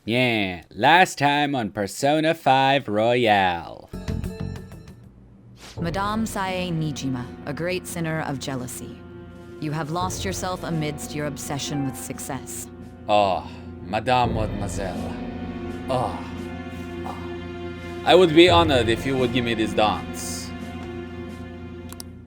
Yeah, last time on Persona 5 Royale. Madame Sae Nijima, a great sinner of jealousy. You have lost yourself amidst your obsession with success. Oh, Madame Mademoiselle. Oh. I would be honored if you would give me this dance.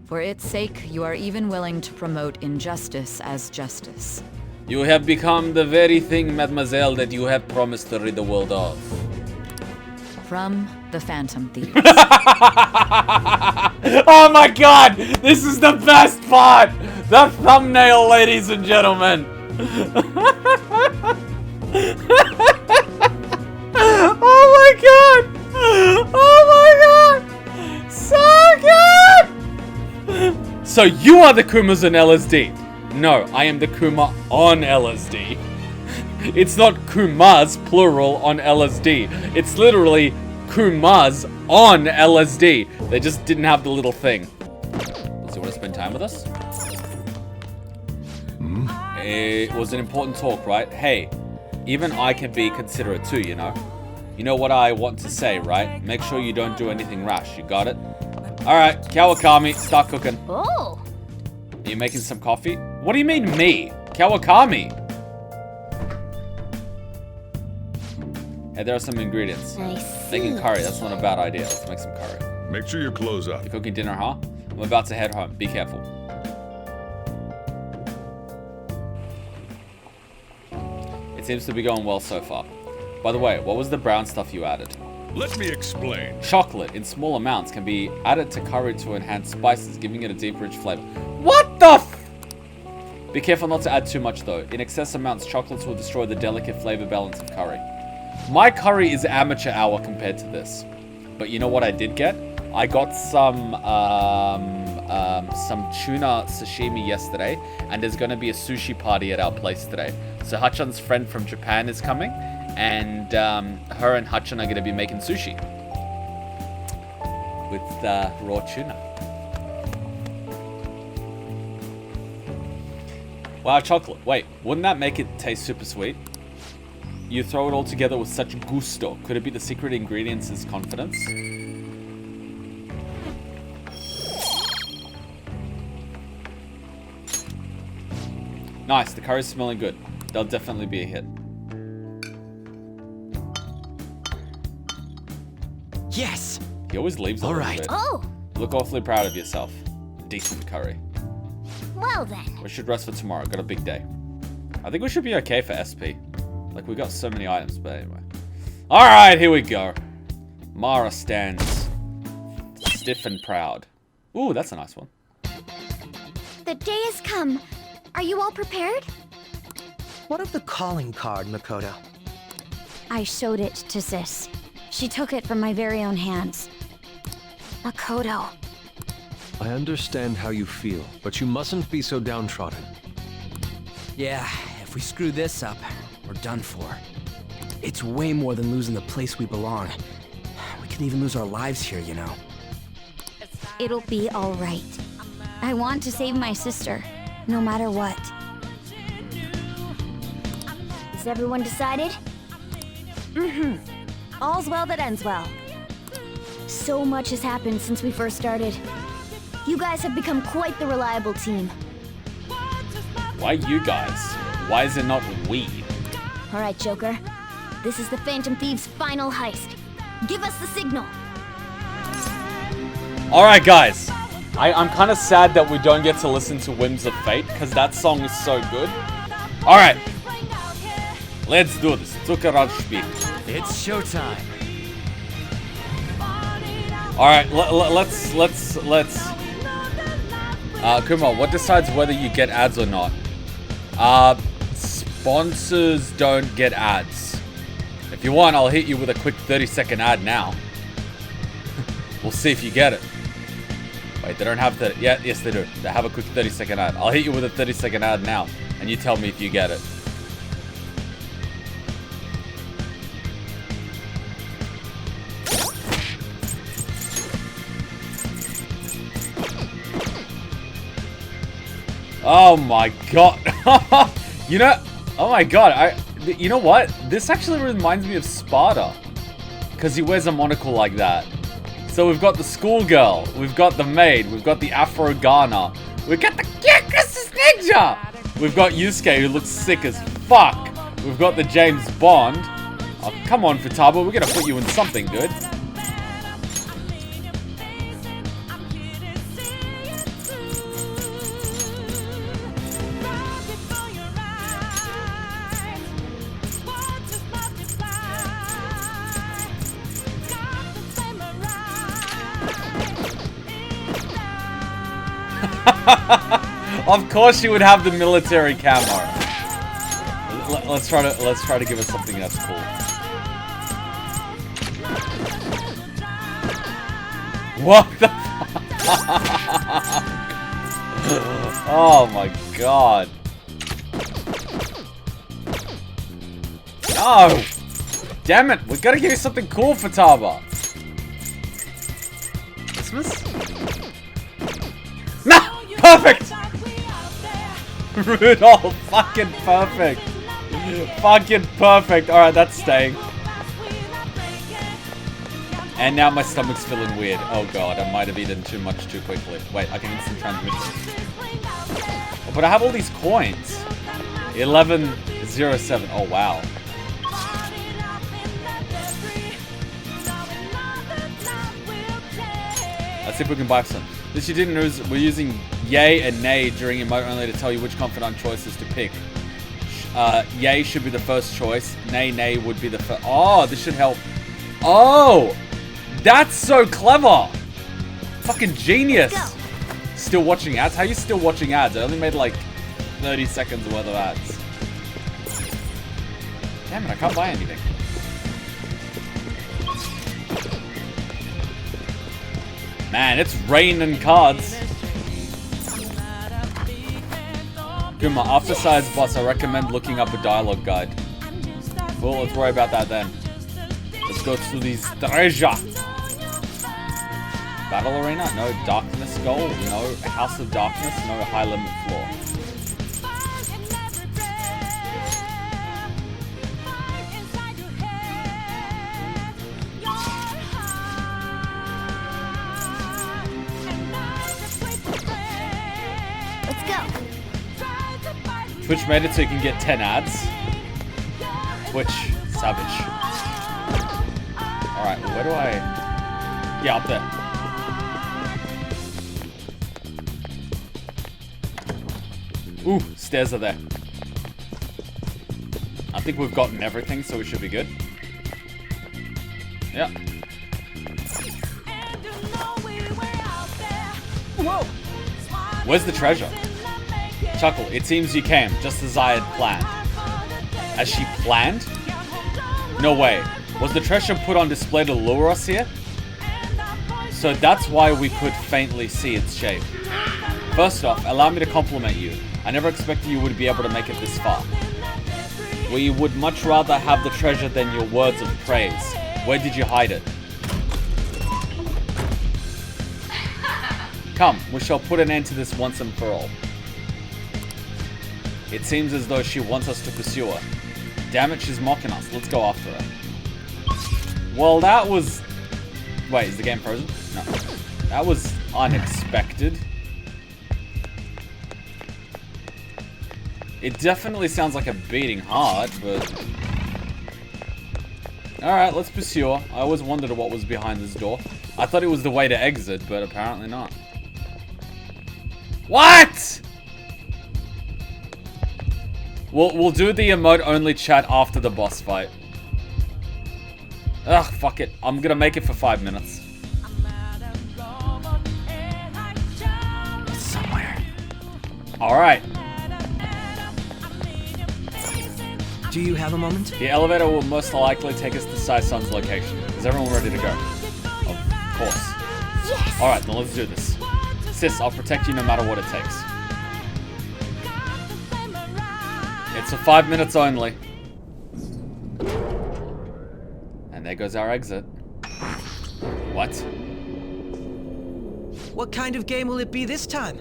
For its sake, you are even willing to promote injustice as justice. You have become the very thing, Mademoiselle, that you have promised to rid the world of. From the Phantom Thieves. Oh my god! This is the best part! The thumbnail, ladies and gentlemen! Oh my god! Oh my god! So good! So you are the Kumas on LSD? No, I am the Kuma on LSD. It's not Kumas, plural, on LSD. It's literally Kumas on LSD. They just didn't have the little thing. Does he want to spend time with us? It was an important talk, right? Hey, even I can be considerate too, you know? You know what I want to say, right? Make sure you don't do anything rash. You got it? Alright, Kawakami, start cooking. Oh. Are you making some coffee? What do you mean, me? Kawakami. Hey, there are some ingredients. I see. Making curry, that's not a bad idea. Let's make some curry. Make sure you close up. You're cooking dinner, huh? I'm about to head home. Be careful. It seems to be going well so far. By the way, what was the brown stuff you added? Let me explain. Chocolate in small amounts can be added to curry to enhance spices, giving it a deep, rich flavor. What the f- Be careful not to add too much though. In excess amounts, chocolates will destroy the delicate flavor balance of curry. My curry is amateur hour compared to this. But you know what I did get? I got some tuna sashimi yesterday, and there's gonna be a sushi party at our place today. So Hachan's friend from Japan is coming, and her and Hachan are gonna be making sushi with raw tuna. Wow, chocolate. Wait, wouldn't that make it taste super sweet? You throw it all together with such gusto. Could it be the secret ingredients is confidence? Nice, the curry's smelling good. They'll definitely be a hit. Yes! He always leaves a All little right. bit. Oh. Look awfully proud of yourself. Decent curry. Well then. We should rest for tomorrow. Got a big day. I think we should be okay for SP. Like, we got so many items, but anyway. Alright, here we go. Mara stands stiff and proud. Ooh, that's a nice one. The day has come. Are you all prepared? What of the calling card, Makoto? I showed it to Sis. She took it from my very own hands. Makoto. I understand how you feel, but you mustn't be so downtrodden. Yeah, if we screw this up, we're done for. It's way more than losing the place we belong. We could even lose our lives here, you know. It'll be all right. I want to save my sister, no matter what. Is everyone decided? Mm-hmm. All's well that ends well. So much has happened since we first started. You guys have become quite the reliable team. Why you guys? Why is it not we? All right, Joker. This is the Phantom Thieves' final heist. Give us the signal. Alright, guys. I'm kind of sad that we don't get to listen to Whims of Fate, because that song is so good. Alright. Let's do this. Zuckerradspiel. It's showtime. Alright, let's Kuma, what decides whether you get ads or not? Sponsors don't get ads. If you want, I'll hit you with a quick 30-second ad now. We'll see if you get it. Wait, they don't have the... Yeah, yes they do. They have a quick 30-second ad. I'll hit you with a 30-second ad now, and you tell me if you get it. Oh my god. You know, oh my god, You know what? This actually reminds me of Sparta. Because he wears a monocle like that. So we've got the schoolgirl, we've got the maid, we've got the Afro Ghana, we've got the Christmas Ninja! We've got Yusuke, who looks sick as fuck. We've got the James Bond. Oh, come on, Futaba, we're gonna put you in something good. Of course she would have the military camo. Let's try to give us something that's cool. What the fuck? Oh my god. No! Damn it, we gotta give you something cool, Futaba. Christmas? No! Perfect! Rudolph, fucking perfect. Fucking perfect. Alright, that's staying. And now my stomach's feeling weird. Oh god, I might have eaten too much too quickly. Wait, I can instant transmit. Oh, but I have all these coins. 1107. Oh wow. Let's see if we can buy some. This you didn't know is we're using yay and nay during emote only to tell you which confidant choices to pick. Yay should be the first choice. Nay would be the first. Oh, this should help. Oh, that's so clever. Fucking genius. Still watching ads? How are you still watching ads? I only made like 30 seconds worth of ads. Damn it, I can't buy anything. Man, it's raining cards. Kuma, after size boss, I recommend looking up a dialogue guide. Well, let's worry about that then. Let's go to these treasure. Battle arena? No. Darkness goal? No. House of Darkness? No. High limit floor. Twitch made it so you can get 10 ads. Twitch, savage. Alright, where do I... Yeah, up there. Ooh, stairs are there. I think we've gotten everything, so we should be good. Yeah. Whoa! Where's the treasure? Chuckle, it seems you came, just as I had planned. As she planned? No way. Was the treasure put on display to lure us here? So that's why we could faintly see its shape. First off, allow me to compliment you. I never expected you would be able to make it this far. We would much rather have the treasure than your words of praise. Where did you hide it? Come, we shall put an end to this once and for all. It seems as though she wants us to pursue her. Damn it, she's mocking us. Let's go after her. Well, that was... Wait, is the game frozen? No. That was unexpected. It definitely sounds like a beating heart, but... Alright, let's pursue her. I always wondered what was behind this door. I thought it was the way to exit, but apparently not. What?! We'll do the emote-only chat after the boss fight. Ugh, fuck it. I'm gonna make it for 5 minutes. It's somewhere. Alright. Do you have a moment? The elevator will most likely take us to Sai-san's location. Is everyone ready to go? Of course. Yes! Alright, then let's do this. Sis, I'll protect you no matter what it takes. It's for 5 minutes only. And there goes our exit. What? What kind of game will it be this time?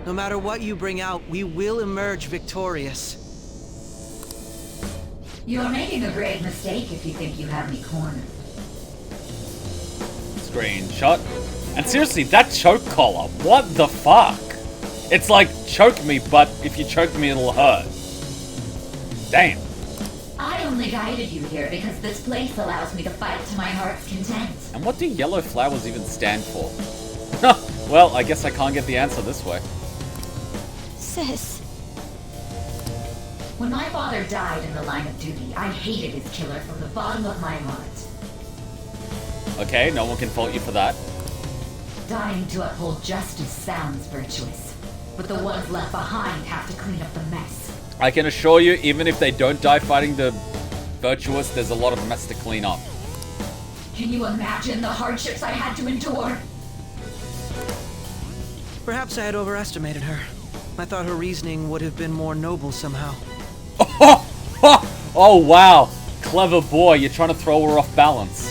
No matter what you bring out, we will emerge victorious. You're making a grave mistake if you think you have me cornered. Screenshot. And seriously, that choke collar, what the fuck? It's like, choke me, but if you choke me, it'll hurt. Damn. I only guided you here because this place allows me to fight to my heart's content. And what do yellow flowers even stand for? Well, I guess I can't get the answer this way. Sis. When my father died in the line of duty, I hated his killer from the bottom of my heart. Okay, no one can fault you for that. Dying to uphold justice sounds virtuous, but the ones left behind have to clean up the mess. I can assure you, even if they don't die fighting the virtuous, there's a lot of mess to clean up. Can you imagine the hardships I had to endure? Perhaps I had overestimated her. I thought her reasoning would have been more noble somehow. Oh, wow. Clever boy, you're trying to throw her off balance.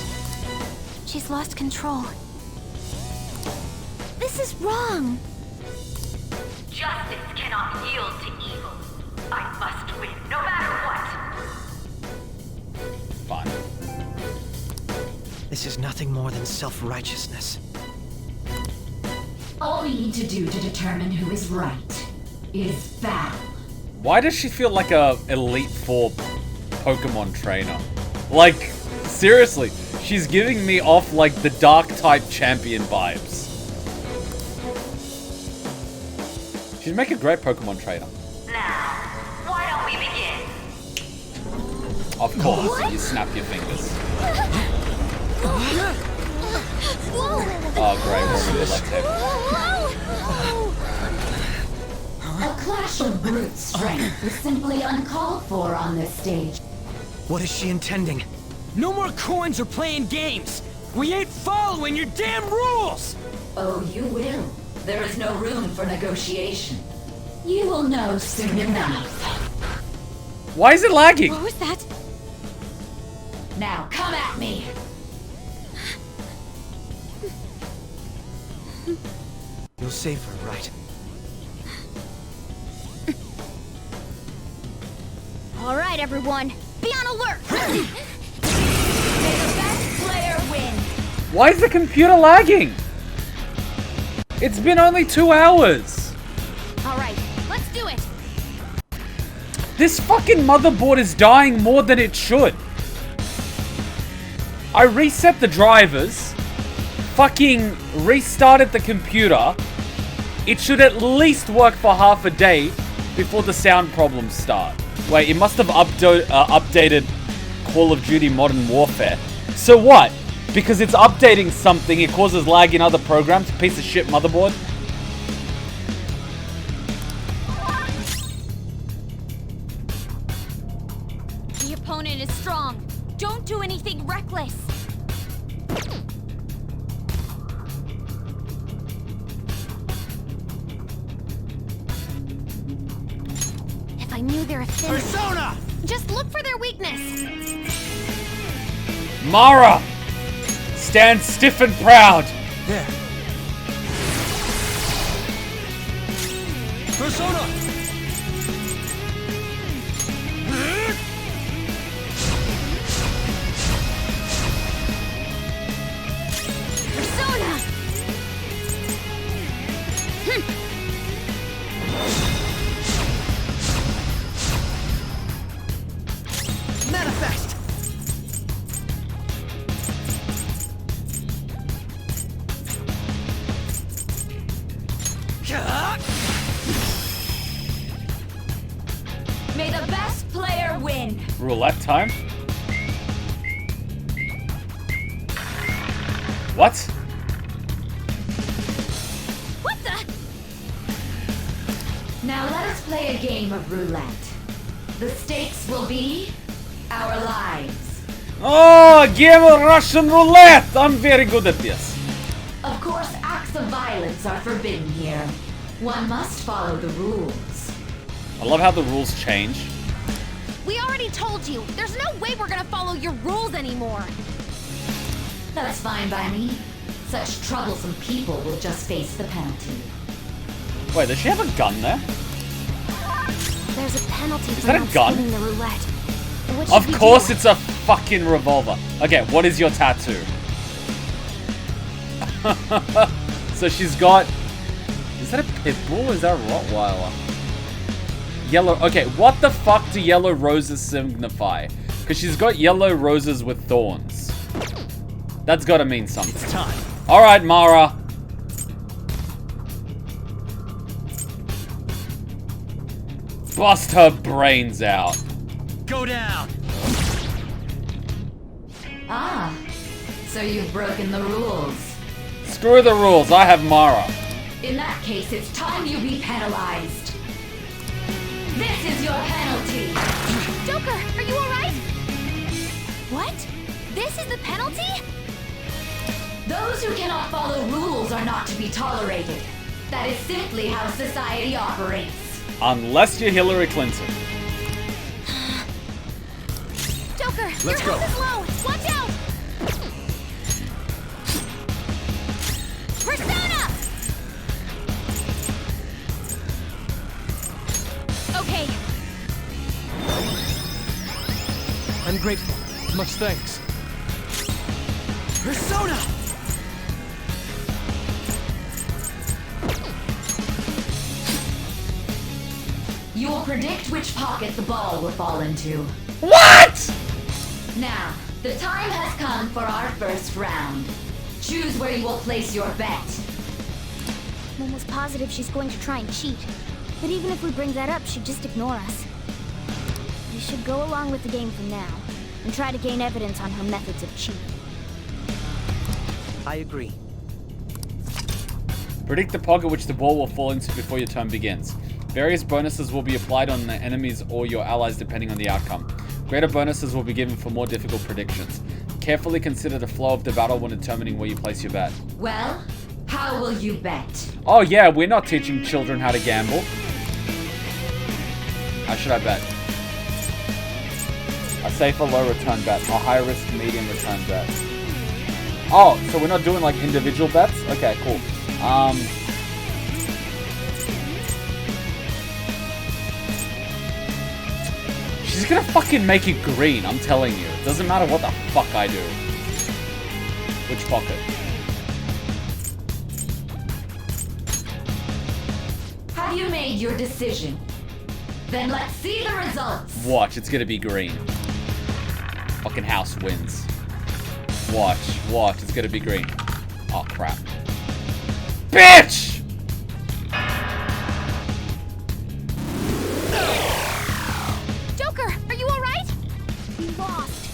She's lost control. This is wrong. Justice cannot yield to evil. I must win, no matter what. Fine. This is nothing more than self-righteousness. All we need to do to determine who is right is battle. Why does she feel like a Elite Four Pokemon trainer? Like, seriously, she's giving me off like the Dark-type champion vibes. She'd make a great Pokemon trainer. Now, why don't we begin? Of course, you snap your fingers. Oh, great, we're on the left hand. A clash of brute strength is simply uncalled for on this stage. What is she intending? No more coins or playing games! We ain't following your damn rules! Oh, you will. There is no room for negotiation. You will know soon enough. Why is it lagging? What was that? Now, come at me! You'll save her, right? All right, everyone. Be on alert. May the best player win! Why is the computer lagging? It's been only 2 hours. All right, let's do it. This fucking motherboard is dying more than it should. I reset the drivers, fucking restarted the computer. It should at least work for half a day before the sound problems start. Wait, it must have updated Call of Duty Modern Warfare. So what? Because it's updating something, it causes lag in other programs? Piece of shit motherboard. The opponent is strong. Don't do anything reckless. If I knew their affinity... Persona! Just look for their weakness. Mara! Stand stiff and proud! There. Persona! Persona! Manifest! May the best player win! Roulette time? What? What the? Now let us play a game of roulette. The stakes will be our lives. Oh, game of Russian roulette! I'm very good at this. Of course, acts of violence are forbidden here. One must follow the rules. I love how the rules change. We already told you. There's no way we're gonna follow your rules anymore. That's fine by me. Such troublesome people will just face the penalty. Wait, does she have a gun there? There's a penalty for that a not gun? spinning the roulette. What should Of we course do? it's a fucking revolver. Okay, what is your tattoo? So she's got... Is that a pit bull or is that a Rottweiler? Yellow... Okay, what the fuck do yellow roses signify? Because she's got yellow roses with thorns. That's gotta mean something. It's time. Alright, Mara. Bust her brains out. Go down. Ah, so you've broken the rules. Screw the rules, I have Mara. In that case, it's time you be penalized. This is your penalty. Joker, are you alright? What? This is the penalty? Those who cannot follow rules are not to be tolerated. That is simply how society operates. Unless you're Hillary Clinton. Joker, Let's your go. health is low. Watch out! Persona! Okay, I'm grateful. Much thanks. Persona! You will predict which pocket the ball will fall into. What?! Now, the time has come for our first round. Choose where you will place your bet. I'm almost positive she's going to try and cheat. But even if we bring that up, she'd just ignore us. We should go along with the game for now, and try to gain evidence on her methods of cheating. I agree. Predict the pocket which the ball will fall into before your turn begins. Various bonuses will be applied on the enemies or your allies depending on the outcome. Greater bonuses will be given for more difficult predictions. Carefully consider the flow of the battle when determining where you place your bet. Well, how will you bet? Oh yeah, we're not teaching children how to gamble. How should I bet? A safer low return bet. A high risk medium return bet. Oh, so we're not doing like individual bets? Okay, cool. She's gonna fucking make it green, I'm telling you. It doesn't matter what the fuck I do. Which pocket? Have you made your decision? Then let's see the results. Watch, it's gonna be green. Fucking house wins. Watch, it's gonna be green. Oh crap. Bitch! Joker, are you alright? We lost.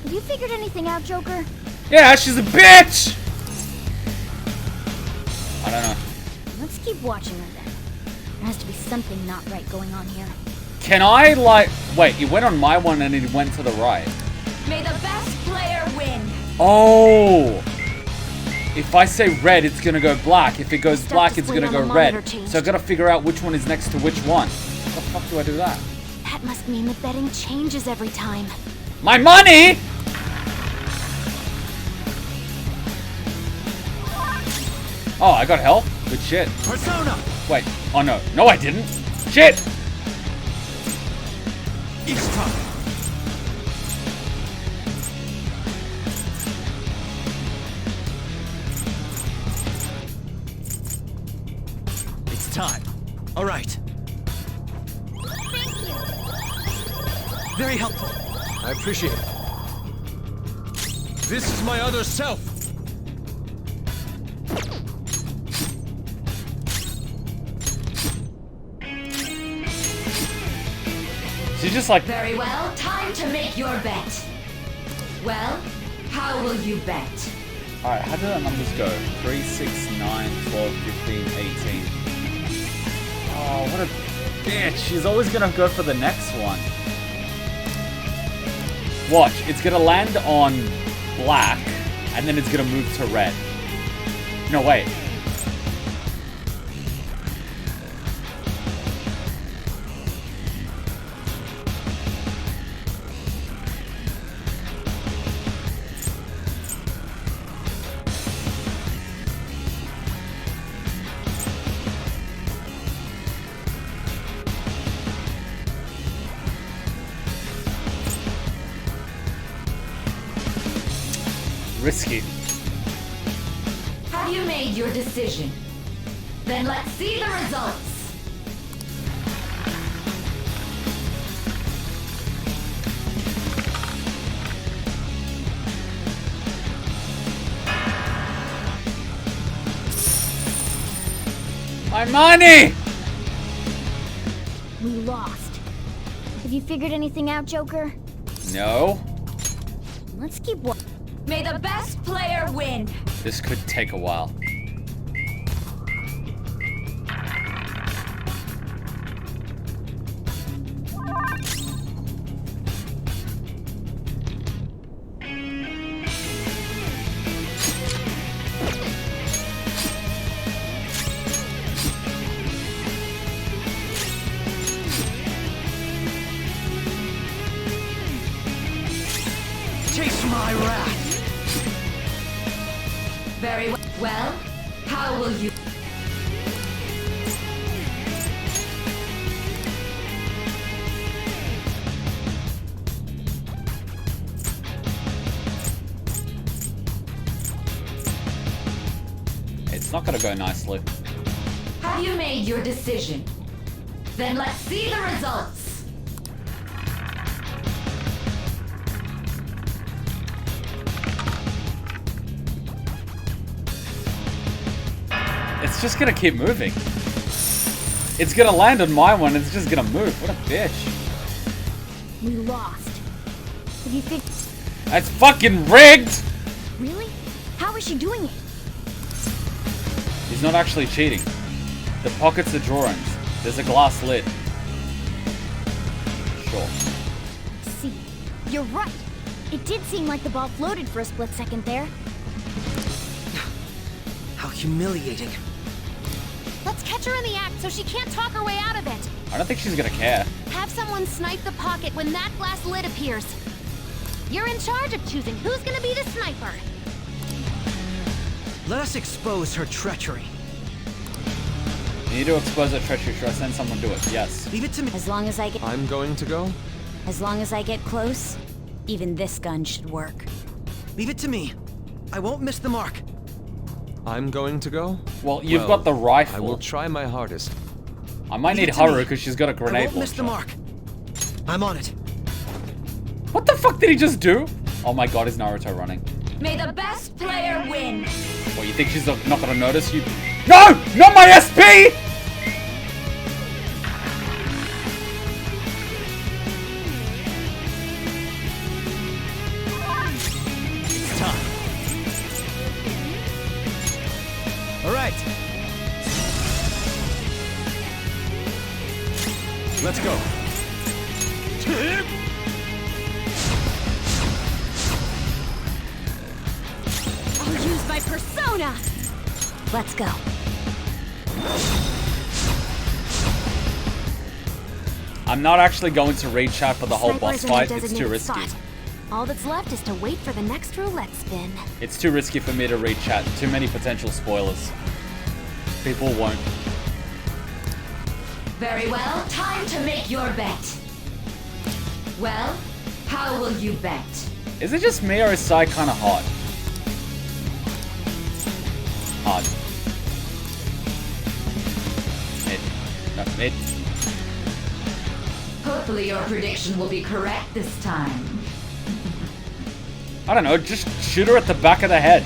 Have you figured anything out, Joker? Yeah, she's a bitch! I don't know. Let's keep watching her then. There has to be something not right going on here. Can I, like... Wait, it went on my one and it went to the right. May the best player win. Oh! If I say red, it's gonna go black. If it goes Stuff black, it's displayed gonna on go the red. monitor changed. So I gotta figure out which one is next to which one. How the fuck do I do that? That must mean the betting changes every time. My money! Oh, I got health? Good shit. Persona! Wait. Oh no. No, I didn't. Shit! Each time. It's time. All right. Thank you. Very helpful. I appreciate it. This is my other self. She's just like... Very well, time to make your bet. Well, how will you bet? Alright, how do the numbers go? 3, 6, 9, 12, 15, 18. Oh, what a bitch. She's always gonna go for the next one. Watch, it's gonna land on black, and then it's gonna move to red. No, wait. Risky. Have you made your decision? Then let's see the results. My money! We lost. Have you figured anything out, Joker? No. Let's keep May the best player win. This could take a while. Chase my wrath. Very well. Well, how will you? It's not gonna go nicely. Have you made your decision? Then let's see the results. It's just gonna keep moving. It's gonna land on my one, it's just gonna move. What a bitch. We lost. Have you figured? That's fucking rigged! Really? How is she doing it? He's not actually cheating. The pockets are drawings. There's a glass lid. Sure. See, you're right. It did seem like the ball floated for a split second there. How humiliating. Let's catch her in the act so she can't talk her way out of it. I don't think she's gonna care. Have someone snipe the pocket when that glass lid appears. You're in charge of choosing who's gonna be the sniper. Let us expose her treachery. You need to expose her treachery. Should I send someone to do it? Yes. Leave it to me. As long as I get close, even this gun should work. Leave it to me. I won't miss the mark. I'm going to go? Well, you've got the rifle. I will try my hardest. I might Leave need it to Haru me. because she's got a I grenade won't miss the launcher. mark. I'm on it. What the fuck did he just do? Oh my god, is Naruto running? May the best player win. What, you think she's not gonna notice you? No! Not my SP! It's time. All right. Let's go. I'll use my persona. Let's go. I'm not actually going to raid chat for the whole boss Sniper's in a fight. It's too designated risky. spot. All that's left is to wait for the next roulette spin. It's too risky for me to raid chat. Too many potential spoilers. People won't. Very well. Time to make your bet. Well, how will you bet? Is it just me or is Sai kind of hot? Hard. Mid. No, mid. Hopefully your prediction will be correct this time. I don't know, just shoot her at the back of the head.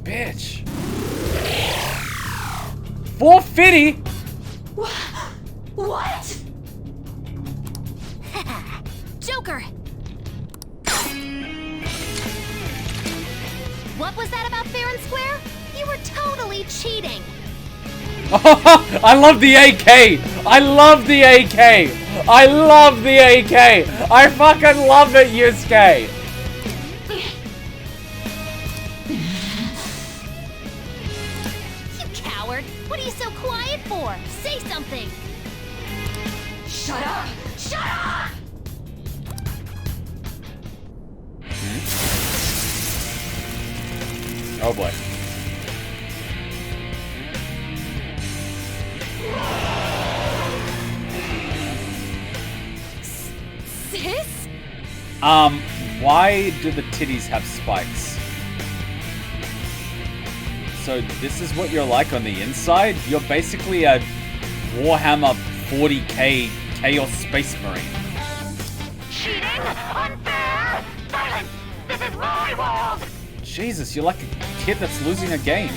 Bitch. 450? What? Joker! What was that about fair and square? You were totally cheating. I love the AK! I love the AK! I love the AK! I fucking love it, Yusuke! You coward! What are you so quiet for? Say something! Shut up! Shut up! Oh boy. Why do the titties have spikes? So this is what you're like on the inside? You're basically a Warhammer 40k Chaos Space Marine. Cheating! Unfair! Silence! This is my world! Jesus, you're like a kid that's losing a game.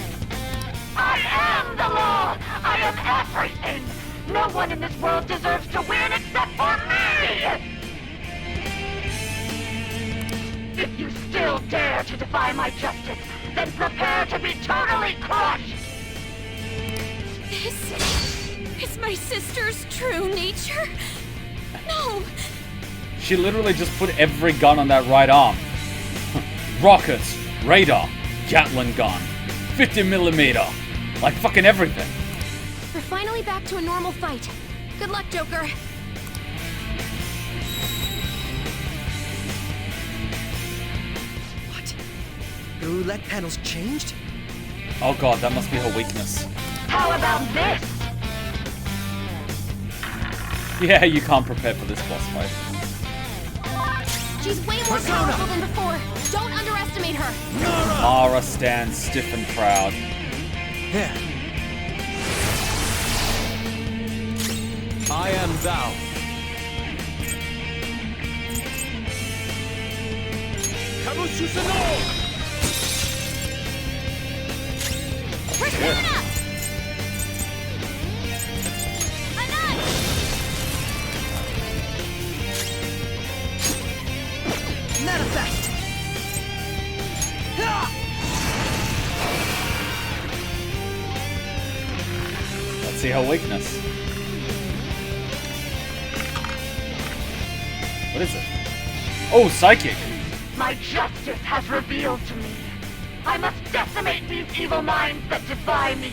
I am the law! I am everything! No one in this world deserves to win except for me! If you still dare to defy my justice, then prepare to be totally crushed! This is my sister's true nature? No! She literally just put every gun on that right arm. Rockets, radar, Gatling gun, 50mm, like fucking everything. We're finally back to a normal fight. Good luck, Joker. What? The roulette panel's changed? Oh god, that must be her weakness. How about this? Yeah, you can't prepare for this boss fight. She's way more powerful than before. Don't underestimate her. Mara stands stiff and proud. Here. I am thou. Persona! Anan! Manifest! Let's see her weakness. What is it? Oh, psychic! My justice has revealed to me. I must decimate these evil minds that defy me.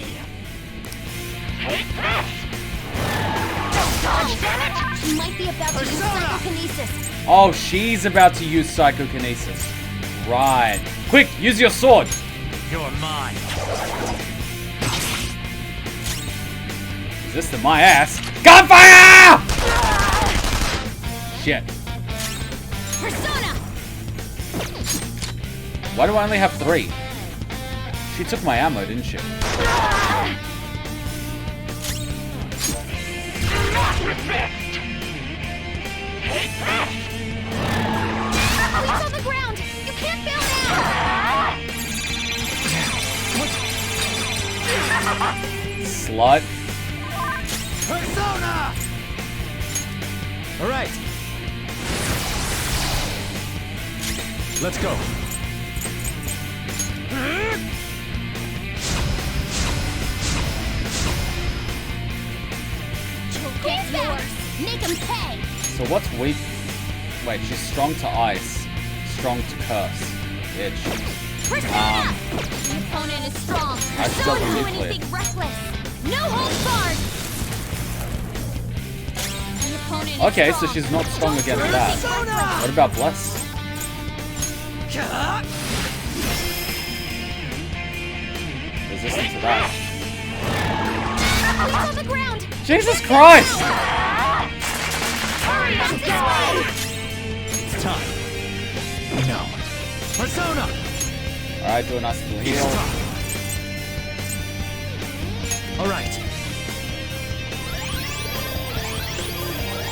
Take this! Don't dodge, damn it! She might be about to use psychokinesis. Oh, she's about to use psychokinesis. Right. Quick, use your sword! You're mine. Resisting my ass. Gunfire! Shit. Persona! Why do I only have 3? She took my ammo, didn't she? Do not resist! Take this! Police on the ground! You can't bail now! Slut. Persona! All right. Let's go. Get yours! Make him pay! So what's weak? Wait, she's strong to ice. Strong to curse. Bitch. Persona! The opponent is strong. I should Don't go do nuclear. anything reckless. No holds barred. The opponent is Okay, so strong. she's not strong Don't against do that. anything reckless. What about Bless? Resistant to that. Police on the ground! Jesus Christ! Hurry and go! It's time. No. Persona! Alright, do a nice little heal. All right.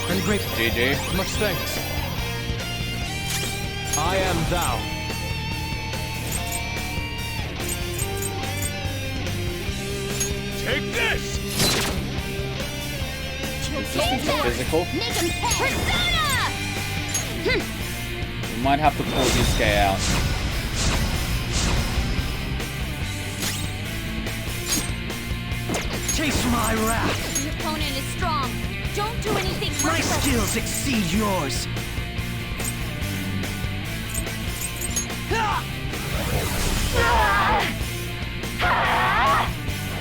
I'm grateful. GG. Much thanks. I am thou. Take this! Resistance to physical. Make him pay! Persona! We might have to pull Yusuke out. Taste my wrath! The opponent is strong. Don't do anything My reckless. skills exceed yours!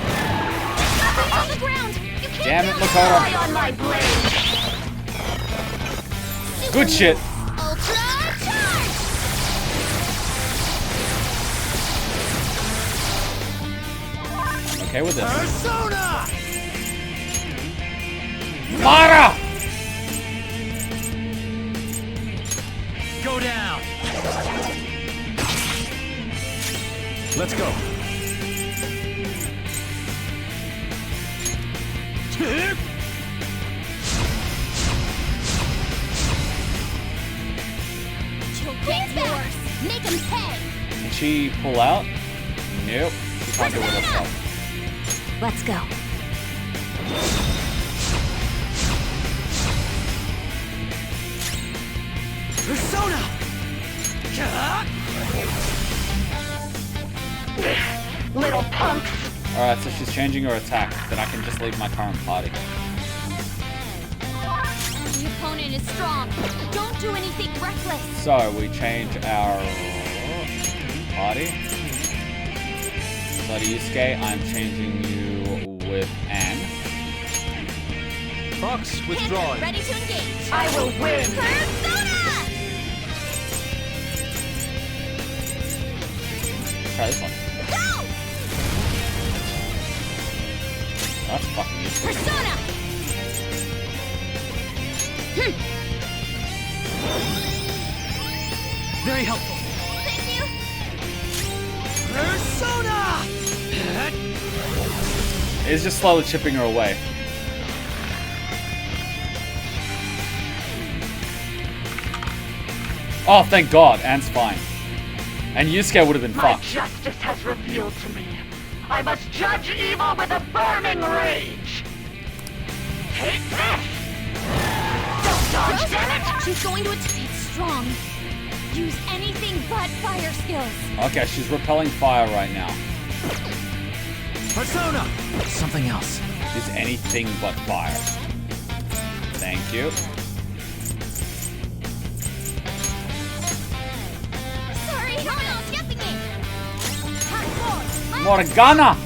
Police on the ground! You can't Damn it, bail Lakota. Lie on my blade! now. Good shit. Ultra charge! Okay with this. Persona! Mara! Go down. Let's go. Get yours. Make him pay. Can she pull out? Nope. She can't do it herself. Let's go. Persona. Little punks. Alright, so she's changing her attack. Then I can just leave my current party. The opponent is strong. Don't do anything reckless. So we change our party. So to Yusuke, I'm changing you with Anne. Fox, withdrawing. Ready to engage. I will win. Persona! Try this one. Go! That's fucking useful. Persona! Very helpful. Thank you. Persona. It's just slowly chipping her away. Oh, thank God, Anne's fine. And Yusuke would have been My fucked. justice has revealed to me. I must judge evil with a burning rage. Take this! Don't dodge, damn it! She's going to attack. It's strong. Use anything but fire skills. Okay, she's repelling fire right now. Persona. Something else. Is anything but fire. Thank you. Sorry, no, skipping me. Hot force. Morgana!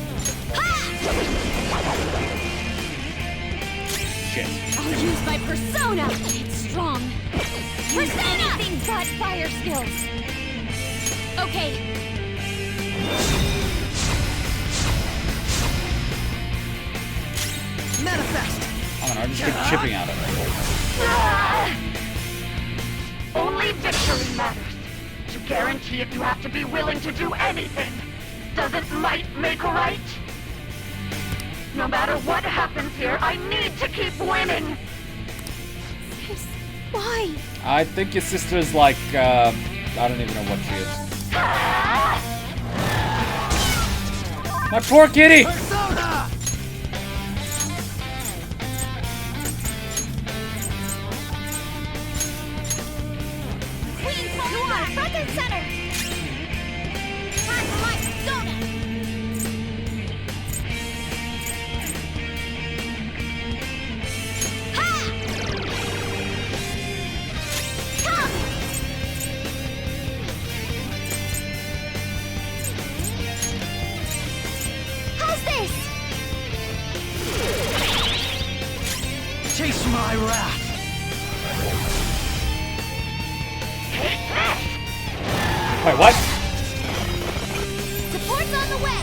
Shit. I'll use my persona. It's strong. Use anything but fire skills. Okay. Manifest. I don't know, just keep chipping at it. Only victory matters. To guarantee it, you have to be willing to do anything. Doesn't might make right? No matter what happens here, I need to keep winning. Sis, why? I think your sister's like, I don't even know what she is. My poor kitty! Persona. Queen Kuma, front and center. Time for my persona. Ha! Come! How's this? Chase my wrath. Wait, what? Support's on the way.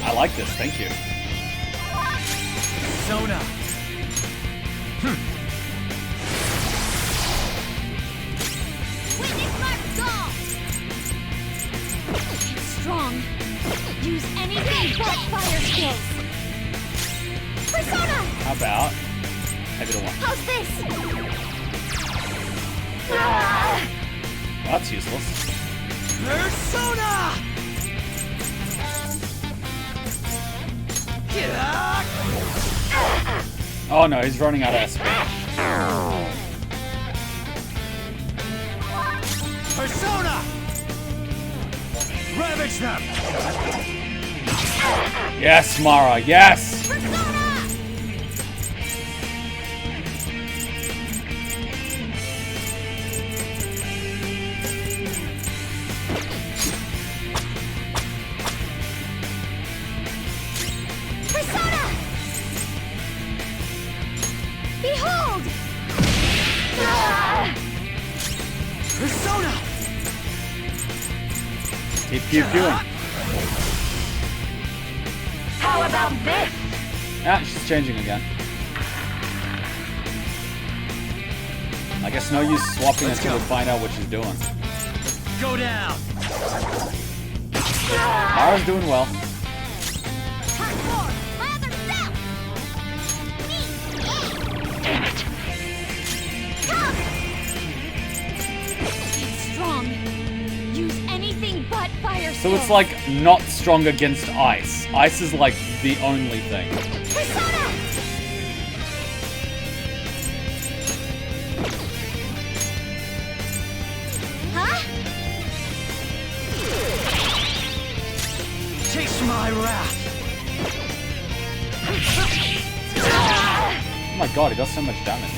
I like this, thank you. Persona. Witness my resolve. It's strong. Use anything but fire skills. Persona! How about maybe the one? How's this? That's useless. Persona. Oh no, he's running out of SP. Persona. Ravage them. Yes, Mara, yes! Persona! Persona! Behold! Persona. Keep pewing. How about this? Ah, she's changing again. I guess no use swapping until we find out what she's doing. Go down. Mara's doing well. Hardcore! My other self! Damn it. Come! It's strong. Use anything but fire So it's like not strong against ice. Ice is like the only thing. Persona! Huh? Taste my wrath. Oh my god, he does so much damage.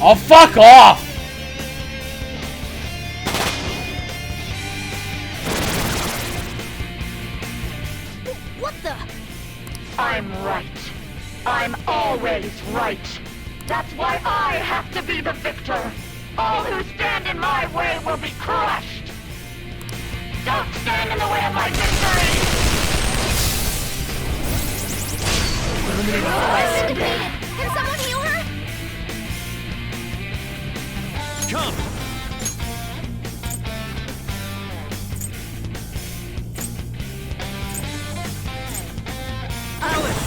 Oh, fuck off! What the? I'm right. I'm always right. That's why I have to be the victor. All who stand in my way will be crushed. Don't stand in the way of my victory! Can someone heal her? Come. Alice.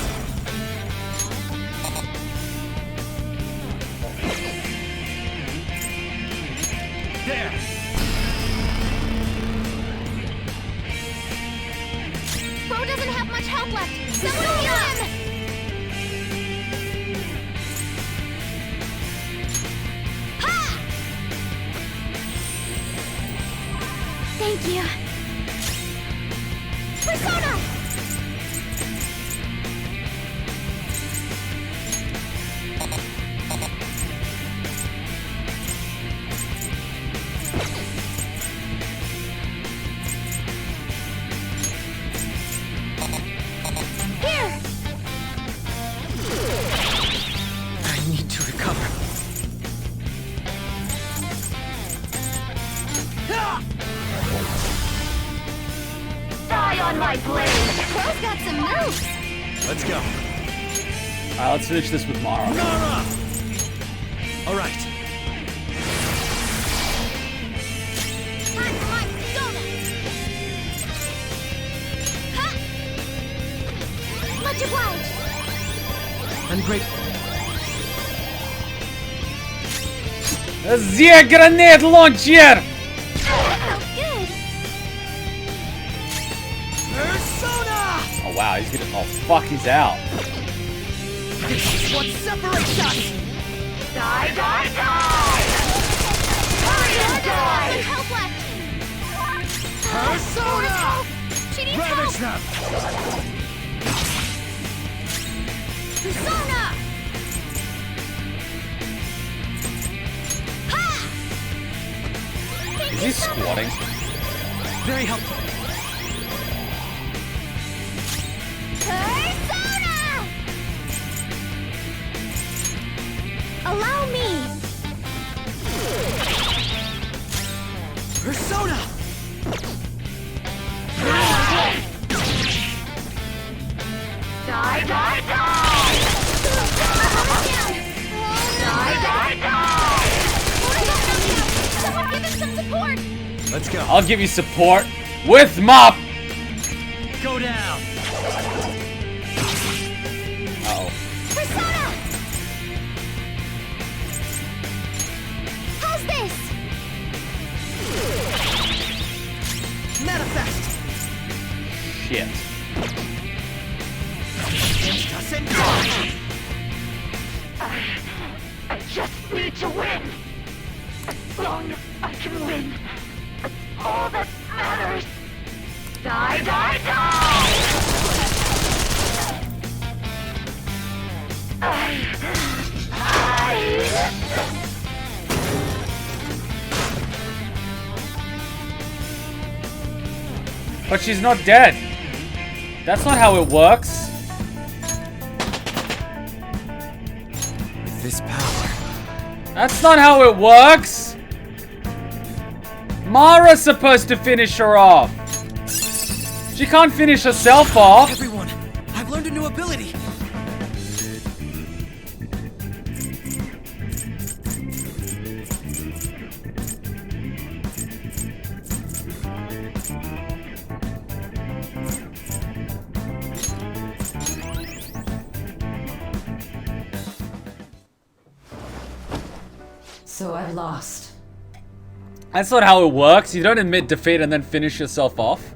There. Bro doesn't have much health left. Someone heal him! Ha! Thank you. Persona! Here! I need to recover. Die on my blade! Bro's got some moves! Let's go. Alright, let's finish this with Mara. Nara. All right. Time for my persona! Ha! Much obliged! I'm grateful. The grenade launcher! Felt good! Persona. Oh wow, he's getting. Oh fuck, he's out. This is what separates us. Die, die, die! Hurry and die! Much help left! Persona. She needs Ravage help! them. Persona! Ha! Is he squatting? Very helpful. Persona! Allow me! Persona. Die, die, die! Die, die, die! Someone give him some support! Let's go. I'll give you support with mop. Go down. Uh-oh. Persona! How's this? Manifest. Shit. Against us and die. I just need to win. As long as I can win, that's all that matters. Die, die, die! But she's not dead. That's not how it works. With this power. That's not how it works. Mara's supposed to finish her off. She can't finish herself off. Everyone, I've learned a new ability. So I've lost. That's not how it works. You don't admit defeat and then finish yourself off.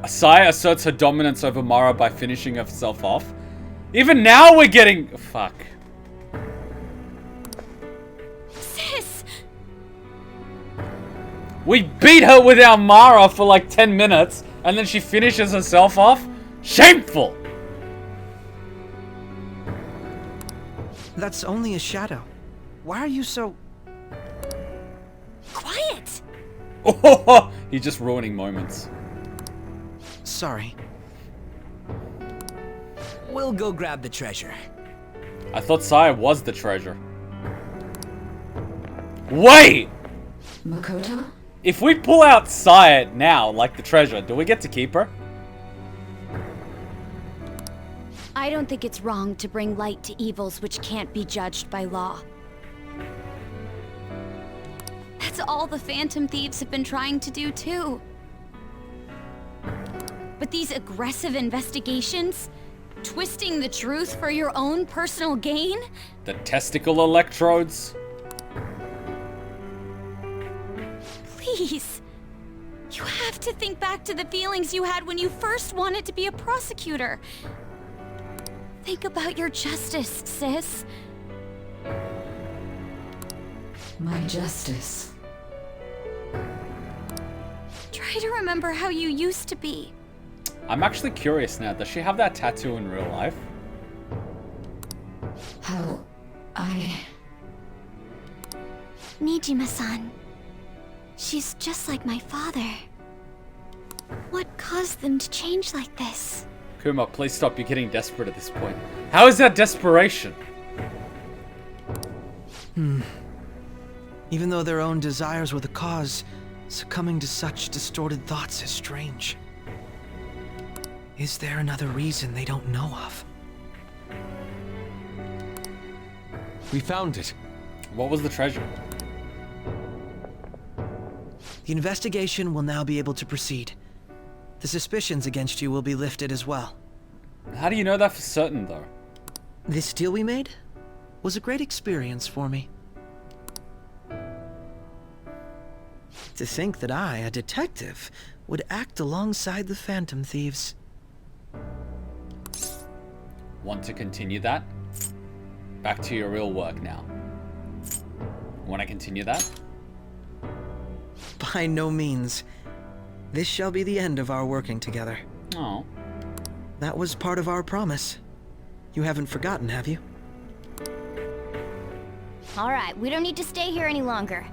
Saya asserts her dominance over Mara by finishing herself off. Even now we're getting... Fuck. Sis! We beat her with our Mara for like 10 minutes, and then she finishes herself off? Shameful! That's only a shadow. Why are you so... Quiet! Oh, he's just ruining moments. Sorry. We'll go grab the treasure. I thought Saya was the treasure. Wait! Makoto? If we pull out Saya now, like the treasure, do we get to keep her? I don't think it's wrong to bring light to evils which can't be judged by law. That's all the Phantom Thieves have been trying to do too. But these aggressive investigations, twisting the truth for your own personal gain? The testicle electrodes? Please. You have to think back to the feelings you had when you first wanted to be a prosecutor. Think about your justice, sis. My justice. Try to remember how you used to be. I'm actually curious now. Does she have that tattoo in real life? How I... Nijima-san. She's just like my father. What caused them to change like this? Kuma, please stop. You're getting desperate at this point. How is that desperation? Even though their own desires were the cause, succumbing to such distorted thoughts is strange. Is there another reason they don't know of? We found it. What was the treasure? The investigation will now be able to proceed. The suspicions against you will be lifted as well. How do you know that for certain, though? This deal we made was a great experience for me. To think that I, a detective, would act alongside the Phantom Thieves. Want to continue that? Back to your real work now. Want to continue that? By no means. This shall be the end of our working together. Oh. That was part of our promise. You haven't forgotten, have you? Alright, we don't need to stay here any longer.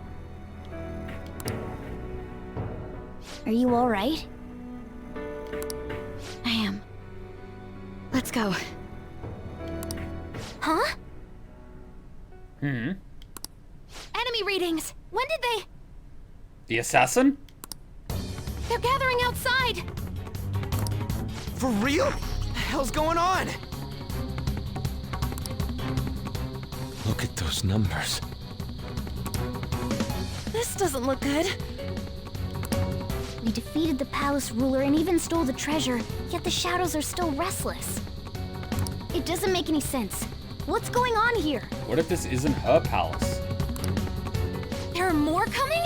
Are you alright? I am. Let's go. Huh? Hmm. Enemy readings! When did they... The assassin? They're gathering outside! For real? What the hell's going on? Look at those numbers. This doesn't look good. We defeated the palace ruler and even stole the treasure, yet the shadows are still restless. It doesn't make any sense. What's going on here? What if this isn't her palace? There are more coming?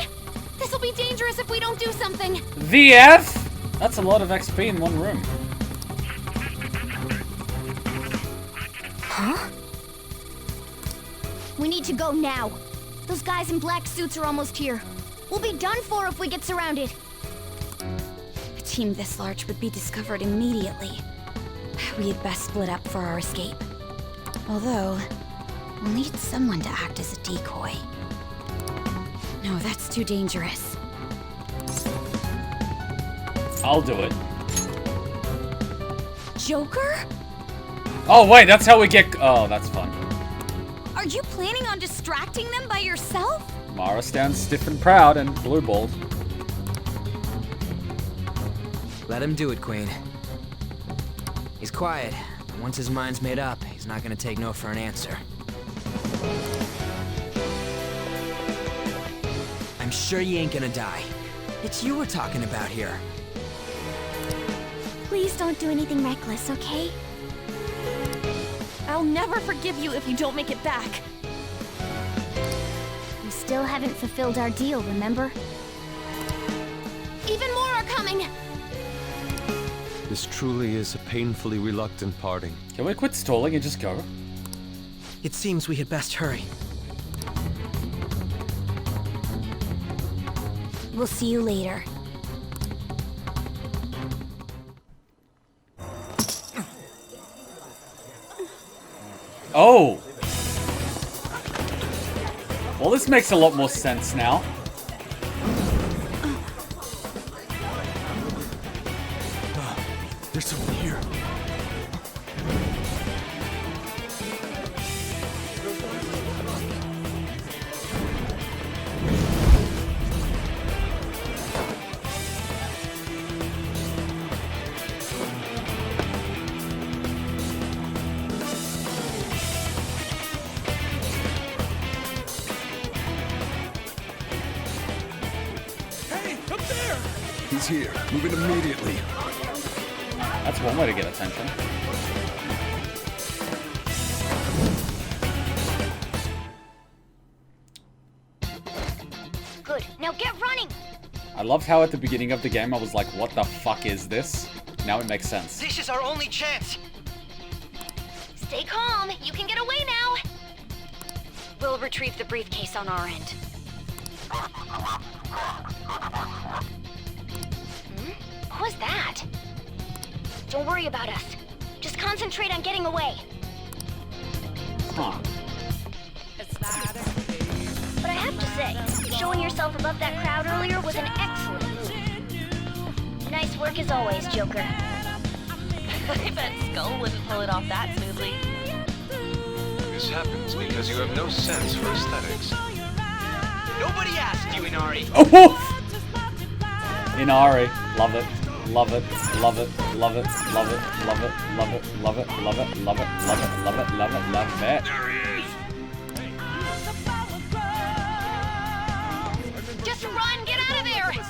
This'll be dangerous if we don't do something. VF? That's a lot of XP in one room. Huh? We need to go now. Those guys in black suits are almost here. We'll be done for if we get surrounded. A team this large would be discovered immediately. We had best split up for our escape. Although, we'll need someone to act as a decoy. No, that's too dangerous. I'll do it. Joker? Oh, wait, that's how we get... Oh, that's fun. Are you planning on distracting them by yourself? Mara stands stiff and proud and blue-balled. Let him do it, Queen. He's quiet. Once his mind's made up, he's not gonna take no for an answer. I'm sure you ain't gonna die. It's you we're talking about here. Please don't do anything reckless, okay? I'll never forgive you if you don't make it back. We still haven't fulfilled our deal, remember? Even more are coming! This truly is a painfully reluctant parting. Can we quit stalling and just go? It seems we had best hurry. We'll see you later. Oh! Well, this makes a lot more sense now. There's someone here. He's here. Move it immediately. That's one way to get attention. Good. Now get running! I loved how at the beginning of the game I was like, what the fuck is this? Now it makes sense. This is our only chance. Stay calm. You can get away now. We'll retrieve the briefcase on our end. What was that? Don't worry about us. Just concentrate on getting away. Huh. But I have to say, showing yourself above that crowd earlier was an excellent move. Nice work as always, Joker. I bet Skull wouldn't pull it off that smoothly. This happens because you have no sense for aesthetics. Nobody asked you, Inari. Oh! Inari. Love it. Love it. Love it. Love it. Love it. Love it. Love it. Love it. Love it. Love it. Love it. Love it. Love it. Love it. There he is. Just run! Get out of there! Okay,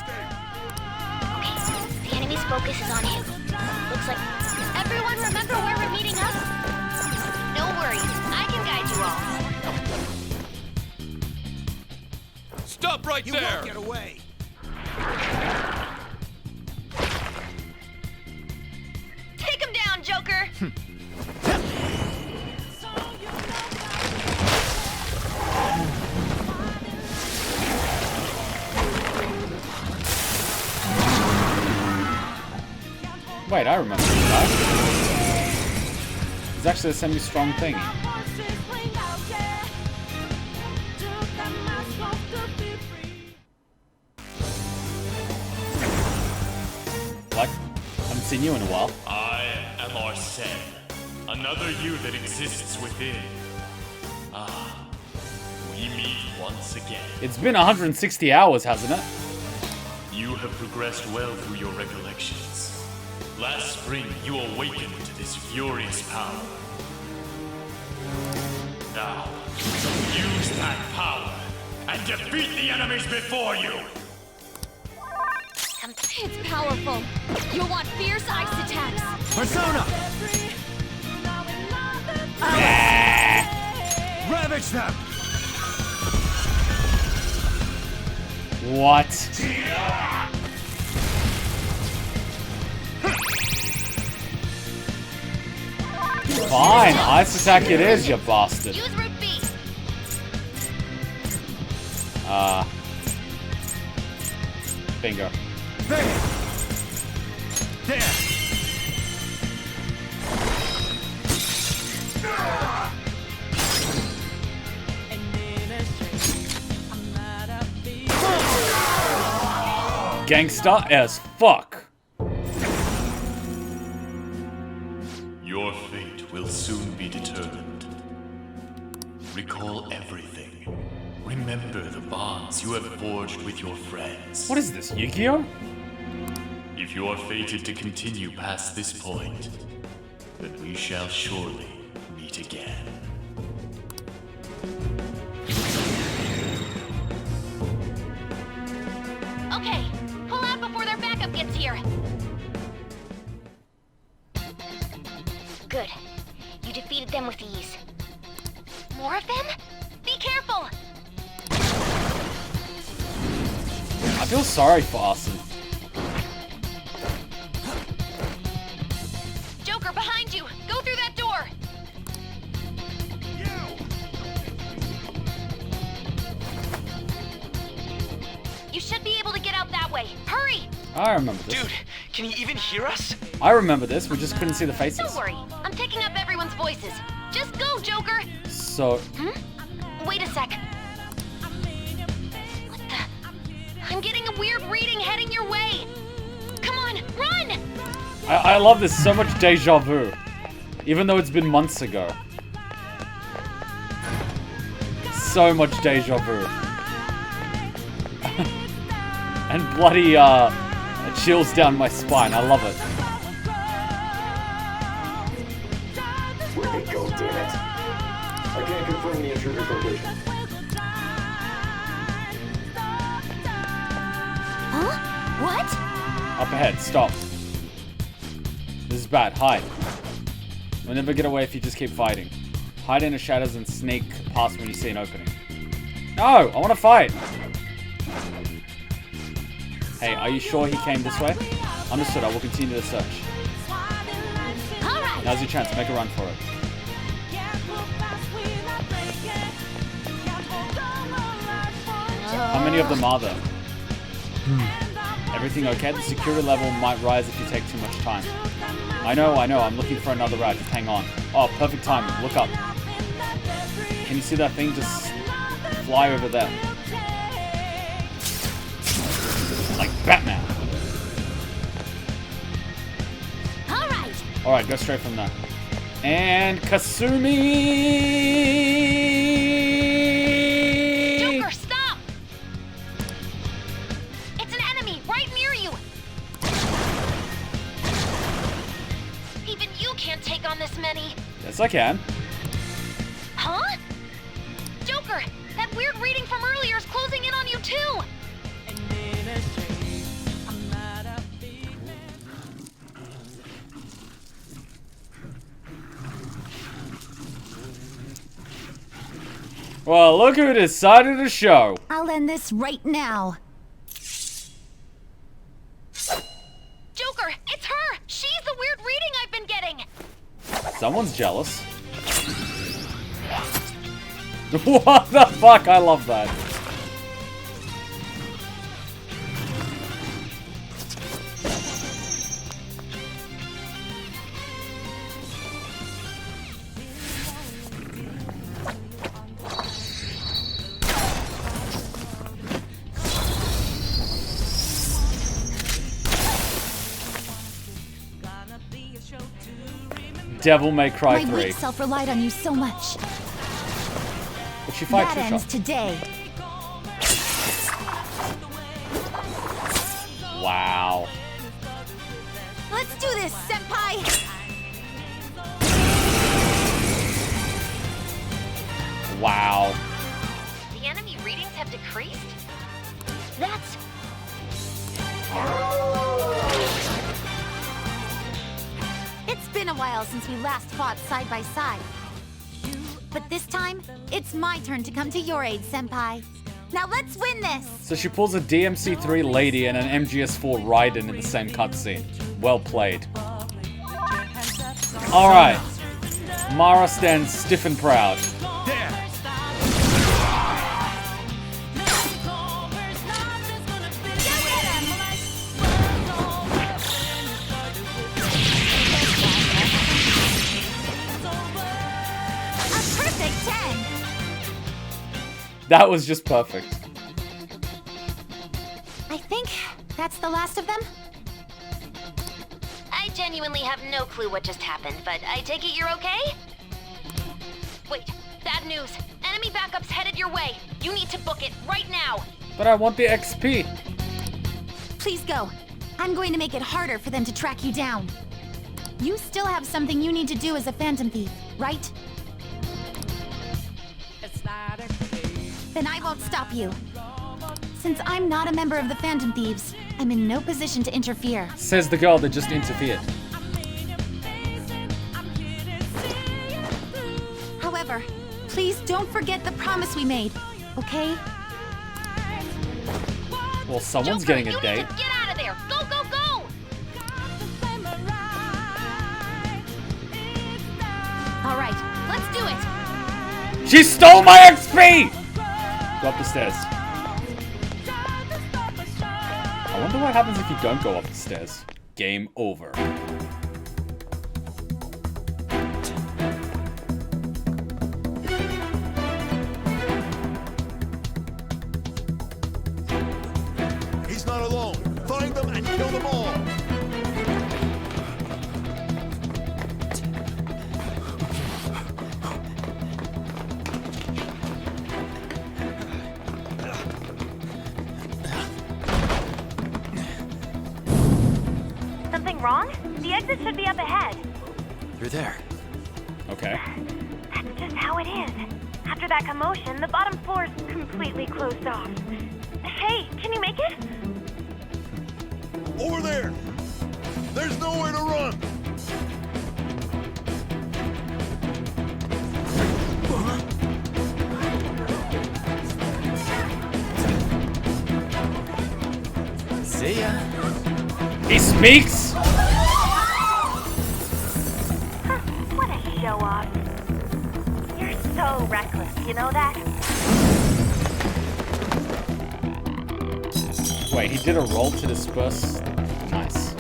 the enemy's focus is on him. Looks like... Everyone remember where we're meeting up? No worries, I can guide you all. Stop right there. Won't get away. Take him down, Joker! Wait, I remember this guy. It's actually a semi-strong thingy. Like, haven't seen you in a while. I am Arsene, another you that exists within. Ah, we meet once again. It's been 160 hours, hasn't it? You have progressed well through your recollections. Last spring, you awakened to this furious power. Now, use that power and defeat the enemies before you! It's powerful. You'll want fierce ice attacks. Persona! Ravage them! What? Fine, ice attack it is, you bastard. Use Route B! Finger. There! There! Gangsta as fuck. Your fate will soon be determined. Recall everything. Remember the bonds you have forged with your friends. What is this, Yu-Gi-Oh? If you are fated to continue past this point, then we shall surely meet again. Okay, pull out before their backup gets here. Good. You defeated them with ease. I feel sorry for Arson. Joker, behind you! Go through that door! You should be able to get out that way. Hurry! I remember this. Dude, can you even hear us? I remember this. We just couldn't see the faces. Don't worry. I'm picking up everyone's voices. Just go, Joker! So... Wait a sec. What the? I'm getting a weird reading heading your way. Come on, run! I love this. So much deja vu. Even though it's been months ago. So much deja vu. And bloody, chills down my spine. I love it. Where'd they go, damn it? I can't confirm the intruder's location. Huh? What? Up ahead. Stop. This is bad. Hide. You'll never get away if you just keep fighting. Hide in the shadows and sneak past when you see an opening. No! I want to fight! Hey, are you sure he came this way? Understood. I will continue the search. Now's your chance. Make a run for it. How many of them are there? Everything okay? The security level might rise if you take too much time. I know. I'm looking for another route. Just hang on. Oh, perfect timing. Look up. Can you see that thing just fly over there? Like Batman. Alright, go straight from there. And Kasumi! Joker, stop! It's an enemy right near you! Even you can't take on this many. Yes, I can. Huh? Joker, that weird reading from earlier is closing in on you too! Well, look who decided to show. I'll end this right now. Joker, it's her! She's the weird reading I've been getting! Someone's jealous. What the fuck? I love that. Devil May Cry 3. My weak self relied on you so much. But she fight That Trisha. ends today. Wow. Let's do this, senpai! Wow. The enemy readings have decreased? That's... It's been a while since we last fought side by side. But this time, it's my turn to come to your aid, senpai. Now let's win this! So she pulls a DMC3 lady and an MGS4 Raiden in the same cutscene. Well played. Alright. Mara stands stiff and proud. That was just perfect. I think that's the last of them. I genuinely have no clue what just happened, but I take it you're okay? Wait, bad news. Enemy backup's headed your way. You need to book it right now. But I want the XP. Please go. I'm going to make it harder for them to track you down. You still have something you need to do as a Phantom Thief, right? Then I won't stop you. Since I'm not a member of the Phantom Thieves, I'm in no position to interfere. Says the girl that just interfered. However, please don't forget the promise we made, okay? Well, someone's Joker, getting a you date. need to get out of there! Go, go, go! All right, let's do it. She stole my XP! Go up the stairs. I wonder what happens if you don't go up the stairs. Game over. He's not alone. Find them and kill them all. Something wrong? The exit should be up ahead. You're there. Okay. That's just how it is. After that commotion, the bottom floor's completely closed off. Hey, can you make it? Over there. There's nowhere to run. See ya. He speaks? Huh, what a show off. You're so reckless, you know that? Wait, he did a roll to disperse. Nice.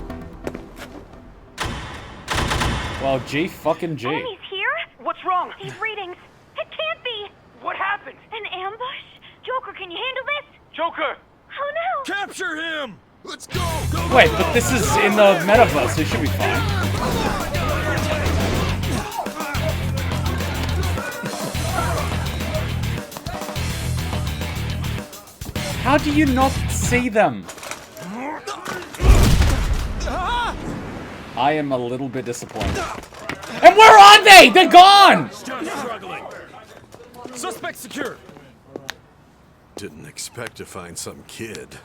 Well, G fucking G. Enemy's here? What's wrong? These readings. It can't be. What happened? An ambush? Joker, can you handle this? Joker! Oh no! Capture him. Let's go. Wait, but this is in the metaverse, so it should be fine. How do you not see them? I am a little bit disappointed. And where are they? They're gone! Just struggling. Suspect secure. Didn't expect to find some kid.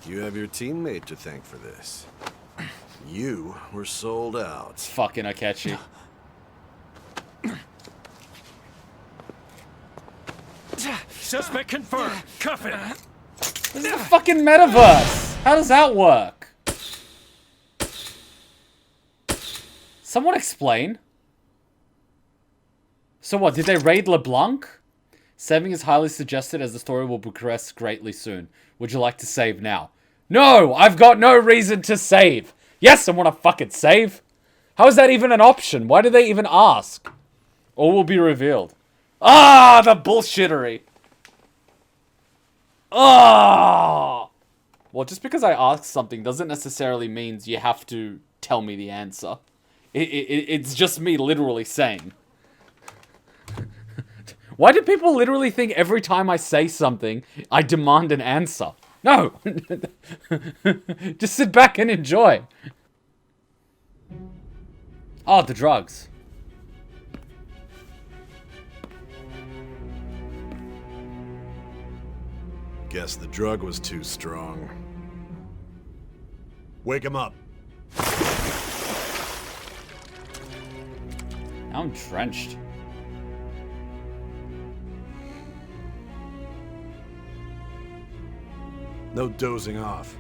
You have your teammate to thank for this. You were sold out. Fucking Akechi. Suspect confirmed. Cuff it. This is the fucking metaverse. How does that work? Someone explain. So what, did they raid LeBlanc? Saving is highly suggested as the story will progress greatly soon. Would you like to save now? No! I've got no reason to save! Yes, I want to fucking save! How is that even an option? Why do they even ask? All will be revealed. Ah, the bullshittery! Ah! Well, just because I ask something doesn't necessarily mean you have to tell me the answer. It's just me literally saying. Why do people literally think every time I say something, I demand an answer? No! Just sit back and enjoy. Oh, the drugs. Guess the drug was too strong. Wake him up. Now I'm drenched. No dozing off.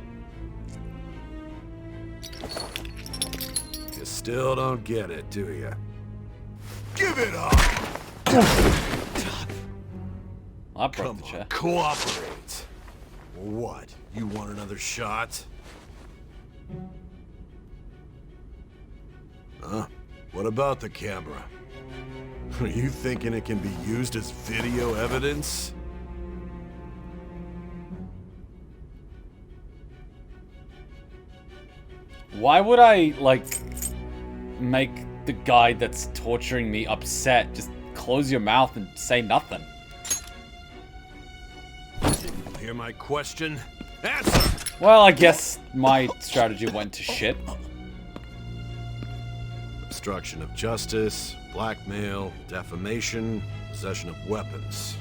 You still don't get it, do you? Give it up! I broke the chair. Cooperate. What? You want another shot? Huh? What about the camera? Are you thinking it can be used as video evidence? Why would I, like, make the guy that's torturing me upset? Just close your mouth and say nothing. Hear my question? Answer! Well, I guess my strategy went to shit. Obstruction of justice, blackmail, defamation, possession of weapons.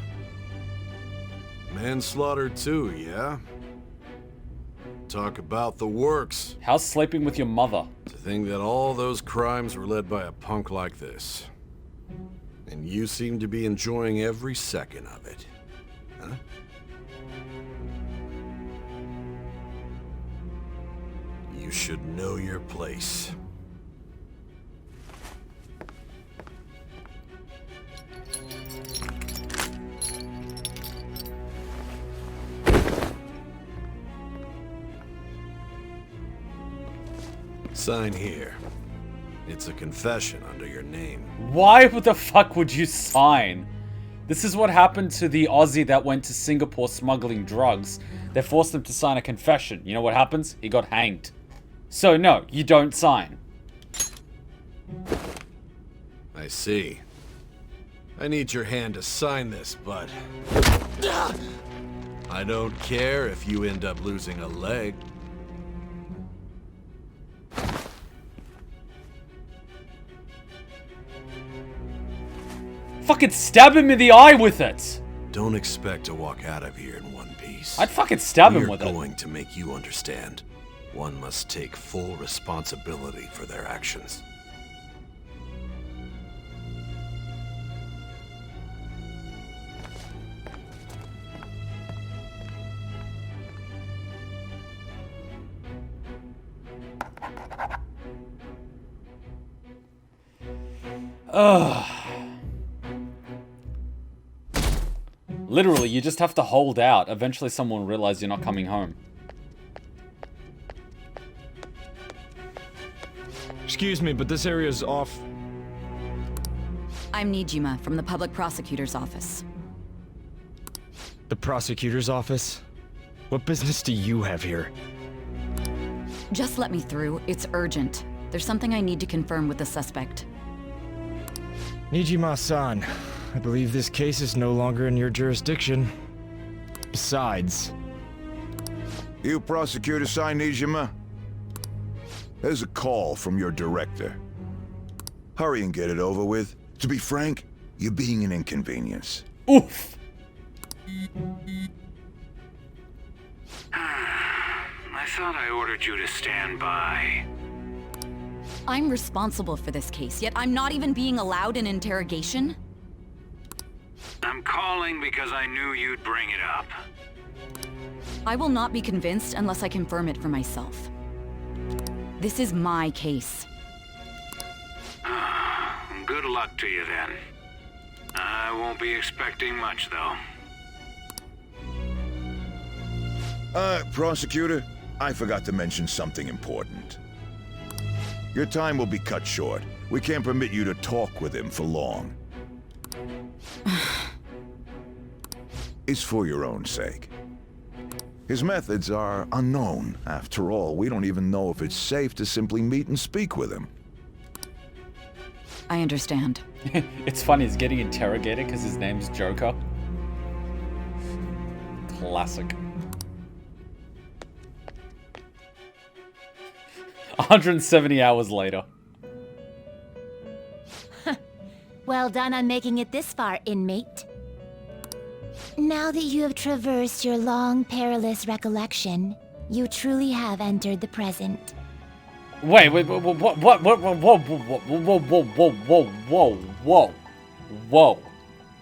Manslaughter too, yeah? Talk about the works. How's sleeping with your mother? To think that all those crimes were led by a punk like this. And you seem to be enjoying every second of it. Huh? You should know your place. Sign here. It's a confession under your name. Why the fuck would you sign? This is what happened to the Aussie that went to Singapore smuggling drugs. They forced him to sign a confession. You know what happens? He got hanged. So no, you don't sign. I see. I need your hand to sign this, but I don't care if you end up losing a leg. Fucking stab him in the eye with it! Don't expect to walk out of here in one piece. I'd fucking stab him with it. We're going to make you understand. One must take full responsibility for their actions. Ugh. Literally, you just have to hold out. Eventually someone will realize you're not coming home. Excuse me, but this area's off. I'm Nijima from the Public Prosecutor's Office. The prosecutor's office? What business do you have here? Just let me through. It's urgent. There's something I need to confirm with the suspect. Nijima-san, I believe this case is no longer in your jurisdiction. Besides... You prosecutor signed Nijima? There's a call from your director. Hurry and get it over with. To be frank, you're being an inconvenience. Oof! I thought I ordered you to stand by. I'm responsible for this case, yet I'm not even being allowed an interrogation? I'm calling because I knew you'd bring it up. I will not be convinced unless I confirm it for myself. This is my case. Good luck to you then. I won't be expecting much, though. Prosecutor, I forgot to mention something important. Your time will be cut short. We can't permit you to talk with him for long. It's for your own sake. His methods are unknown. After all, we don't even know if it's safe to simply meet and speak with him. I understand. It's funny, he's getting interrogated because his name's Joker. Classic. 170 hours later. Well done on making it this far, inmate. Now that you have traversed your long, perilous recollection, you truly have entered the present. Wait, what, whoa,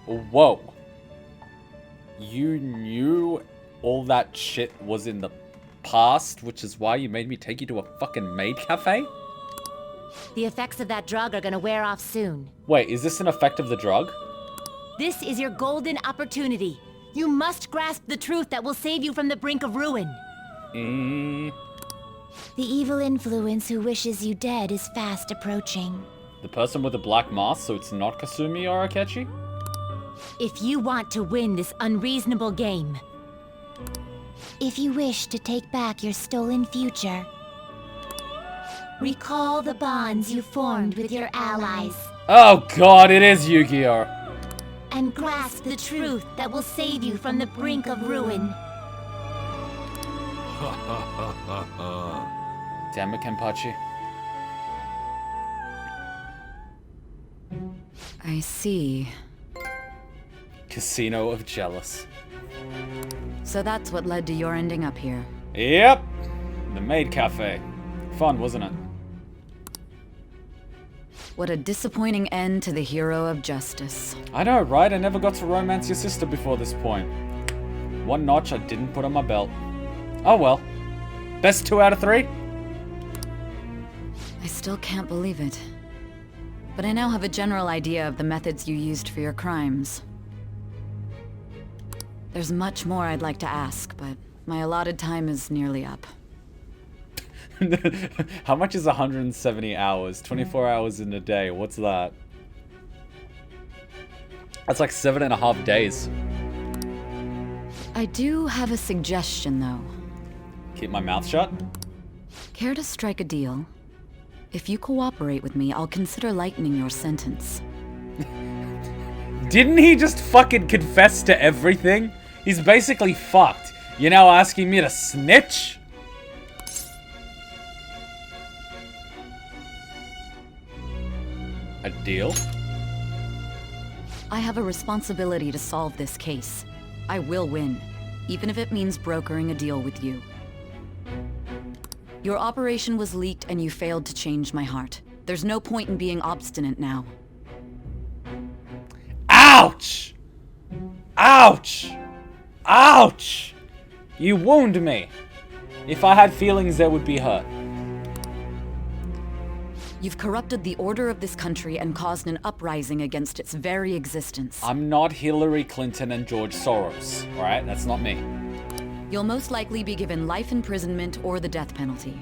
whoa. You knew all that shit was in the past, which is why you made me take you to a fucking maid cafe? The effects of that drug are gonna wear off soon. Wait, is this an effect of the drug? This is your golden opportunity. You must grasp the truth that will save you from the brink of ruin. The evil influence who wishes you dead is fast approaching. The person with the black mask, so it's not Kasumi or Akechi? If you want to win this unreasonable game, if you wish to take back your stolen future, recall the bonds you formed with your allies. Oh god, it is Yu-Gi-Oh! And grasp the truth that will save you from the brink of ruin. Damn it, Kenpachi. I see. Casino of Jealous. So that's what led to your ending up here. Yep! The maid cafe. Fun, wasn't it? What a disappointing end to the hero of justice. I know, right? I never got to romance your sister before this point. One notch I didn't put on my belt. Oh well. Best 2 out of 3? I still can't believe it. But I now have a general idea of the methods you used for your crimes. There's much more I'd like to ask, but my allotted time is nearly up. How much is 170 hours? 24 hours in a day. What's that? That's like 7.5 days. I do have a suggestion, though. Keep my mouth shut? Care to strike a deal? If you cooperate with me, I'll consider lightening your sentence. Didn't he just fucking confess to everything? He's basically fucked. You're now asking me to snitch? A deal? I have a responsibility to solve this case. I will win, even if it means brokering a deal with you. Your operation was leaked and you failed to change my heart. There's no point in being obstinate now. Ouch! Ouch! Ouch! You wound me. If I had feelings, they would be hurt. You've corrupted the order of this country and caused an uprising against its very existence. I'm not Hillary Clinton and George Soros, alright? That's not me. You'll most likely be given life imprisonment or the death penalty.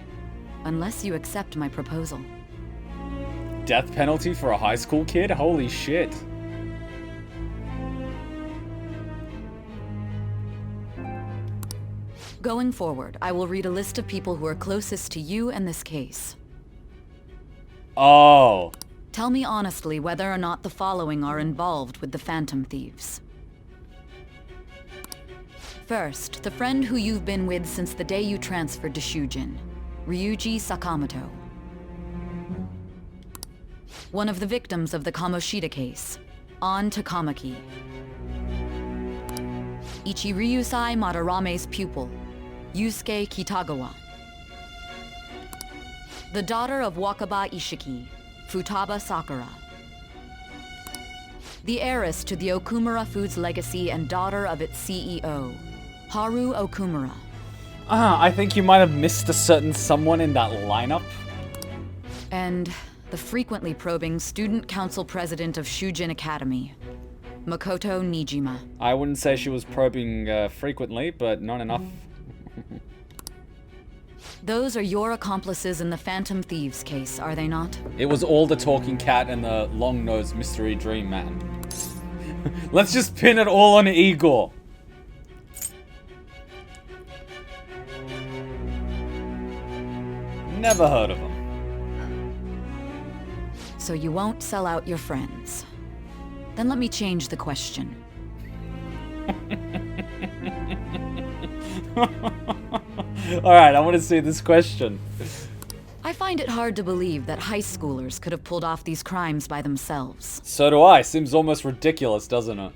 Unless you accept my proposal. Death penalty for a high school kid? Holy shit. Going forward, I will read a list of people who are closest to you and this case. Oh. Tell me honestly whether or not the following are involved with the Phantom Thieves. First, the friend who you've been with since the day you transferred to Shujin, Ryuji Sakamoto. One of the victims of the Kamoshida case, An Takamaki. Ichiryusai Madarame's pupil, Yusuke Kitagawa. The daughter of Wakaba Ishiki, Futaba Sakura. The heiress to the Okumura Foods legacy and daughter of its CEO, Haru Okumura. I think you might have missed a certain someone in that lineup. And the frequently probing student council president of Shujin Academy, Makoto Nijima. I wouldn't say she was probing frequently, but not enough. Those are your accomplices in the Phantom Thieves case, are they not? It was all the talking cat and the long-nosed mystery dream man. Let's just pin it all on Igor. Never heard of him. So you won't sell out your friends. Then let me change the question. Alright, I want to see this question. I find it hard to believe that high schoolers could have pulled off these crimes by themselves. So do I. Seems almost ridiculous, doesn't it?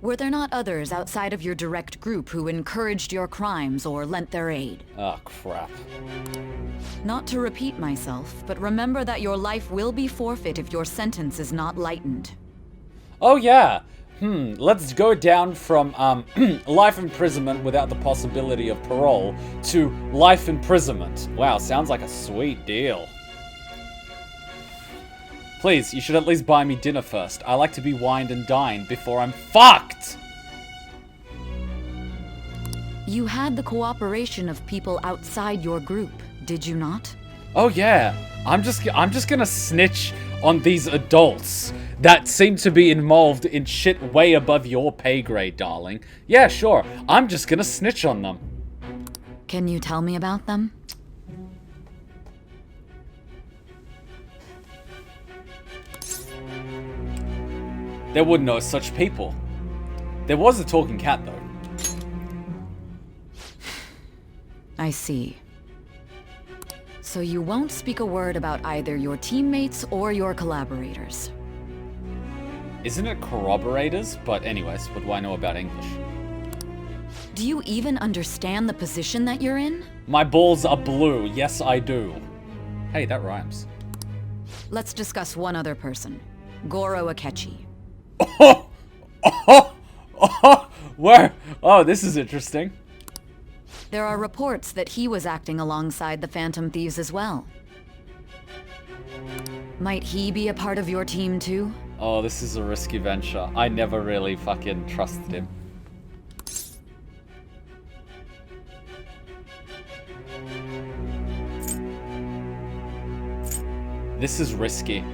Were there not others outside of your direct group who encouraged your crimes or lent their aid? Oh, crap. Not to repeat myself, but remember that your life will be forfeit if your sentence is not lightened. Oh, yeah. Let's go down from life imprisonment without the possibility of parole to life imprisonment. Wow, sounds like a sweet deal. Please, you should at least buy me dinner first. I like to be wined and dined before I'm fucked! You had the cooperation of people outside your group, did you not? Oh yeah, I'm just gonna snitch on these adults that seem to be involved in shit way above your pay grade, darling. Yeah, sure, I'm just gonna snitch on them. Can you tell me about them? There were no such people. There was a talking cat, though. I see. So you won't speak a word about either your teammates or your collaborators. Isn't it corroborators? But anyways, what do I know about English? Do you even understand the position that you're in? My balls are blue. Yes, I do. Hey, that rhymes. Let's discuss one other person. Goro Akechi. Where? Oh, this is interesting. There are reports that he was acting alongside the Phantom Thieves as well. Might he be a part of your team too? Oh, this is a risky venture. I never really fucking trusted him. This is risky.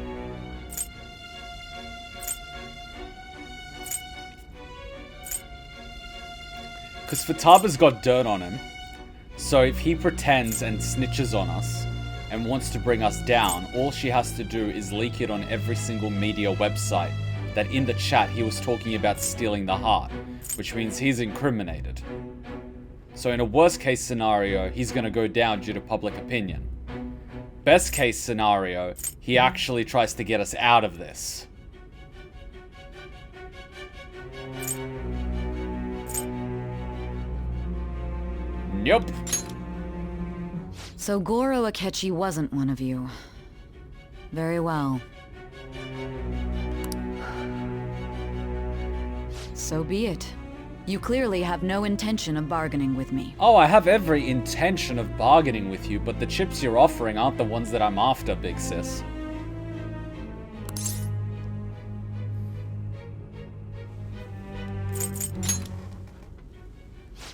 Because Futaba's got dirt on him. So if he pretends and snitches on us and wants to bring us down, all she has to do is leak it on every single media website that in the chat he was talking about stealing the heart, which means he's incriminated. So in a worst case scenario, he's going to go down due to public opinion. Best case scenario, he actually tries to get us out of this. Nope. So Goro Akechi wasn't one of you. Very well. So be it. You clearly have no intention of bargaining with me. Oh, I have every intention of bargaining with you, but the chips you're offering aren't the ones that I'm after, big sis.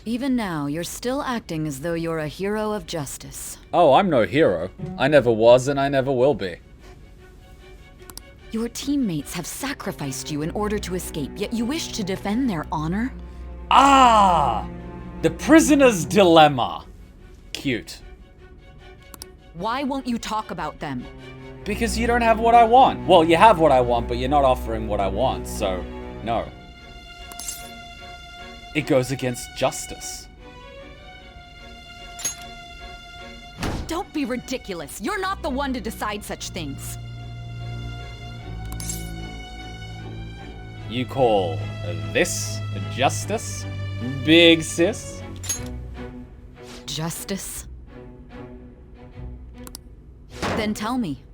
Even now, you're still acting as though you're a hero of justice. Oh, I'm no hero. I never was and I never will be. Your teammates have sacrificed you in order to escape, yet you wish to defend their honor? Ah! The prisoner's dilemma. Cute. Why won't you talk about them? Because you don't have what I want. Well, you have what I want, but you're not offering what I want, so no. It goes against justice. Don't be ridiculous. You're not the one to decide such things. You call this justice, big sis? Justice? Then tell me,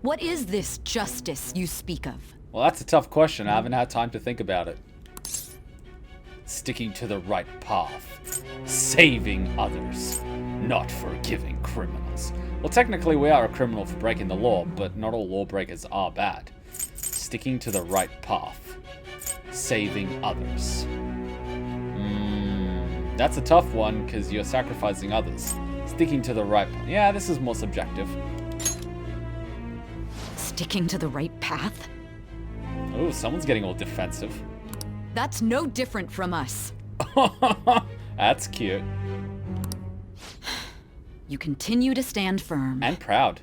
what is this justice you speak of? Well, that's a tough question. I haven't had time to think about it. Sticking to the right path. Saving others. Not forgiving criminals. Well, technically we are a criminal for breaking the law, but not all lawbreakers are bad. Sticking to the right path. Saving others. That's a tough one, because you're sacrificing others. Sticking to the right path. Yeah, this is more subjective. Sticking to the right path? Oh, someone's getting all defensive. That's no different from us. That's cute. You continue to stand firm. And proud.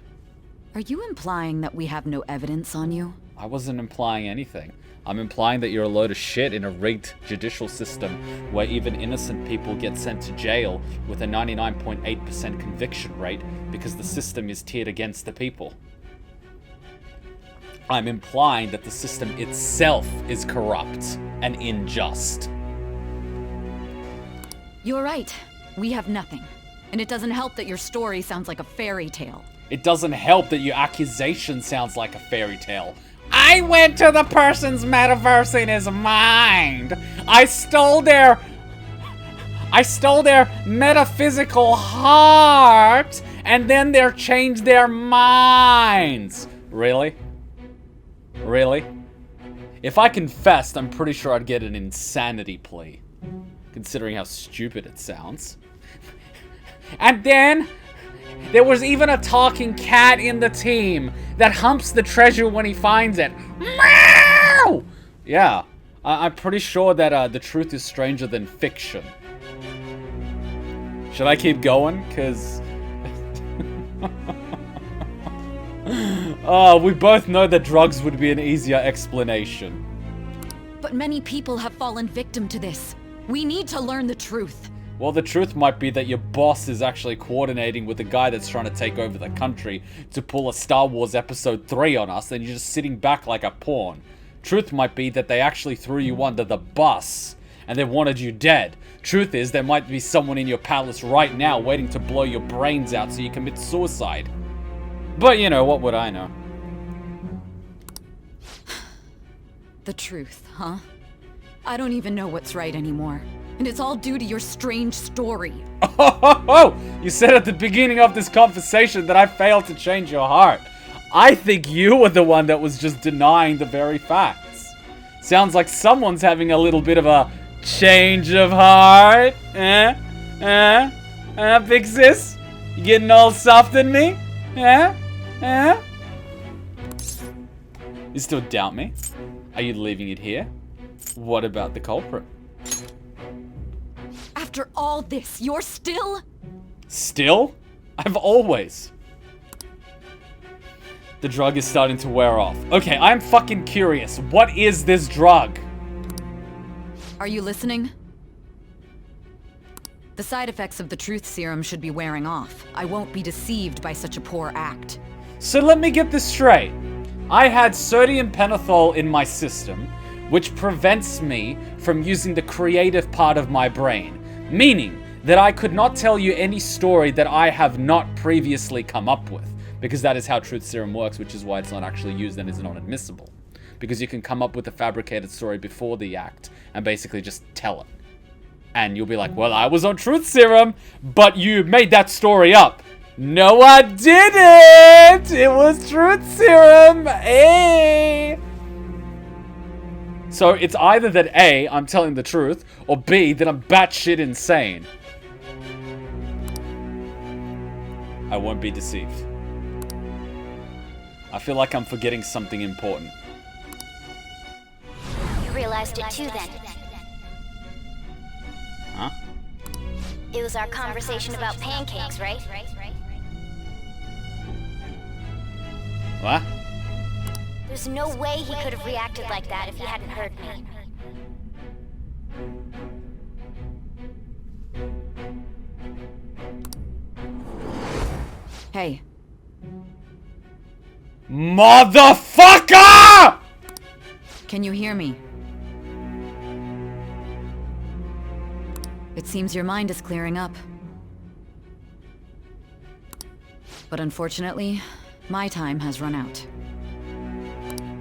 Are you implying that we have no evidence on you? I wasn't implying anything. I'm implying that you're a load of shit in a rigged judicial system where even innocent people get sent to jail with a 99.8% conviction rate because the system is tiered against the people. I'm implying that the system itself is corrupt and unjust. You're right. We have nothing. And it doesn't help that your story sounds like a fairy tale. It doesn't help that your accusation sounds like a fairy tale. I went to the person's metaverse in his mind. I stole their metaphysical heart, and then they changed their minds. Really? Really? If I confessed, I'm pretty sure I'd get an insanity plea, considering how stupid it sounds. And then there was even a talking cat in the team that humps the treasure when he finds it. Meow! Yeah, I'm pretty sure that the truth is stranger than fiction. Should I keep going? Because... we both know that drugs would be an easier explanation. But many people have fallen victim to this. We need to learn the truth. Well, the truth might be that your boss is actually coordinating with the guy that's trying to take over the country to pull a Star Wars Episode 3 on us, and you're just sitting back like a pawn. Truth might be that they actually threw you under the bus, and they wanted you dead. Truth is, there might be someone in your palace right now waiting to blow your brains out so you commit suicide. But, you know, what would I know? The truth, huh? I don't even know what's right anymore. And it's all due to your strange story. Oh! You said at the beginning of this conversation that I failed to change your heart. I think you were the one that was just denying the very facts. Sounds like someone's having a little bit of a change of heart. Big sis? You getting all soft in me? You still doubt me? Are you leaving it here? What about the culprit? After all this, you're still? Still? I've always. The drug is starting to wear off. Okay, I'm fucking curious. What is this drug? Are you listening? The side effects of the truth serum should be wearing off. I won't be deceived by such a poor act. So let me get this straight. I had sodium pentothal in my system, which prevents me from using the creative part of my brain, meaning that I could not tell you any story that I have not previously come up with, because that is how truth serum works, which is why it's not actually used and is not admissible. Because you can come up with a fabricated story before the act and basically just tell it. And you'll be like, well, I was on truth serum, but you made that story up. No, I didn't! It was truth serum! Hey! So it's either that A, I'm telling the truth, or B, that I'm batshit insane. I won't be deceived. I feel like I'm forgetting something important. You realized it too then. Huh? It was our conversation about pancakes, right? What? There's no way he could have reacted like that if he hadn't heard me. Hey. Motherfucker! Can you hear me? It seems your mind is clearing up. But unfortunately, my time has run out.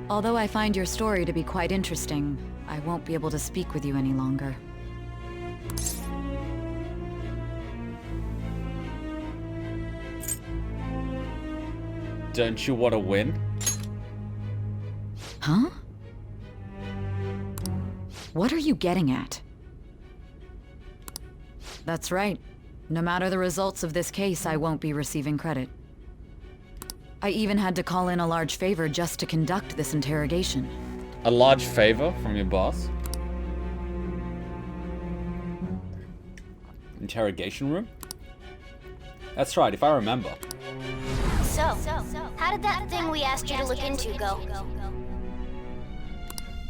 Although I find your story to be quite interesting, I won't be able to speak with you any longer. Don't you want to win? Huh? What are you getting at? That's right. No matter the results of this case, I won't be receiving credit. I even had to call in a large favor just to conduct this interrogation. A large favor from your boss? Interrogation room? That's right, if I remember. So, how did that thing we asked you to look into go?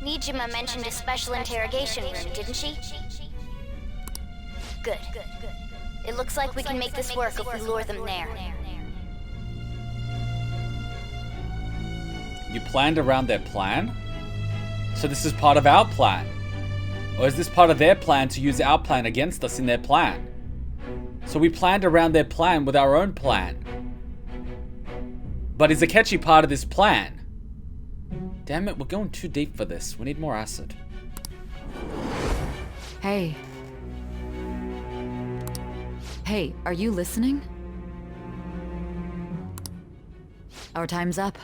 Nijima mentioned a special interrogation room, didn't she? Good. It looks like we can make this work if we lure them there. You planned around their plan? So this is part of our plan? Or is this part of their plan to use our plan against us in their plan? So we planned around their plan with our own plan. But is Akechi part of this plan? Damn it, we're going too deep for this. We need more acid. Hey. Hey, are you listening? Our time's up.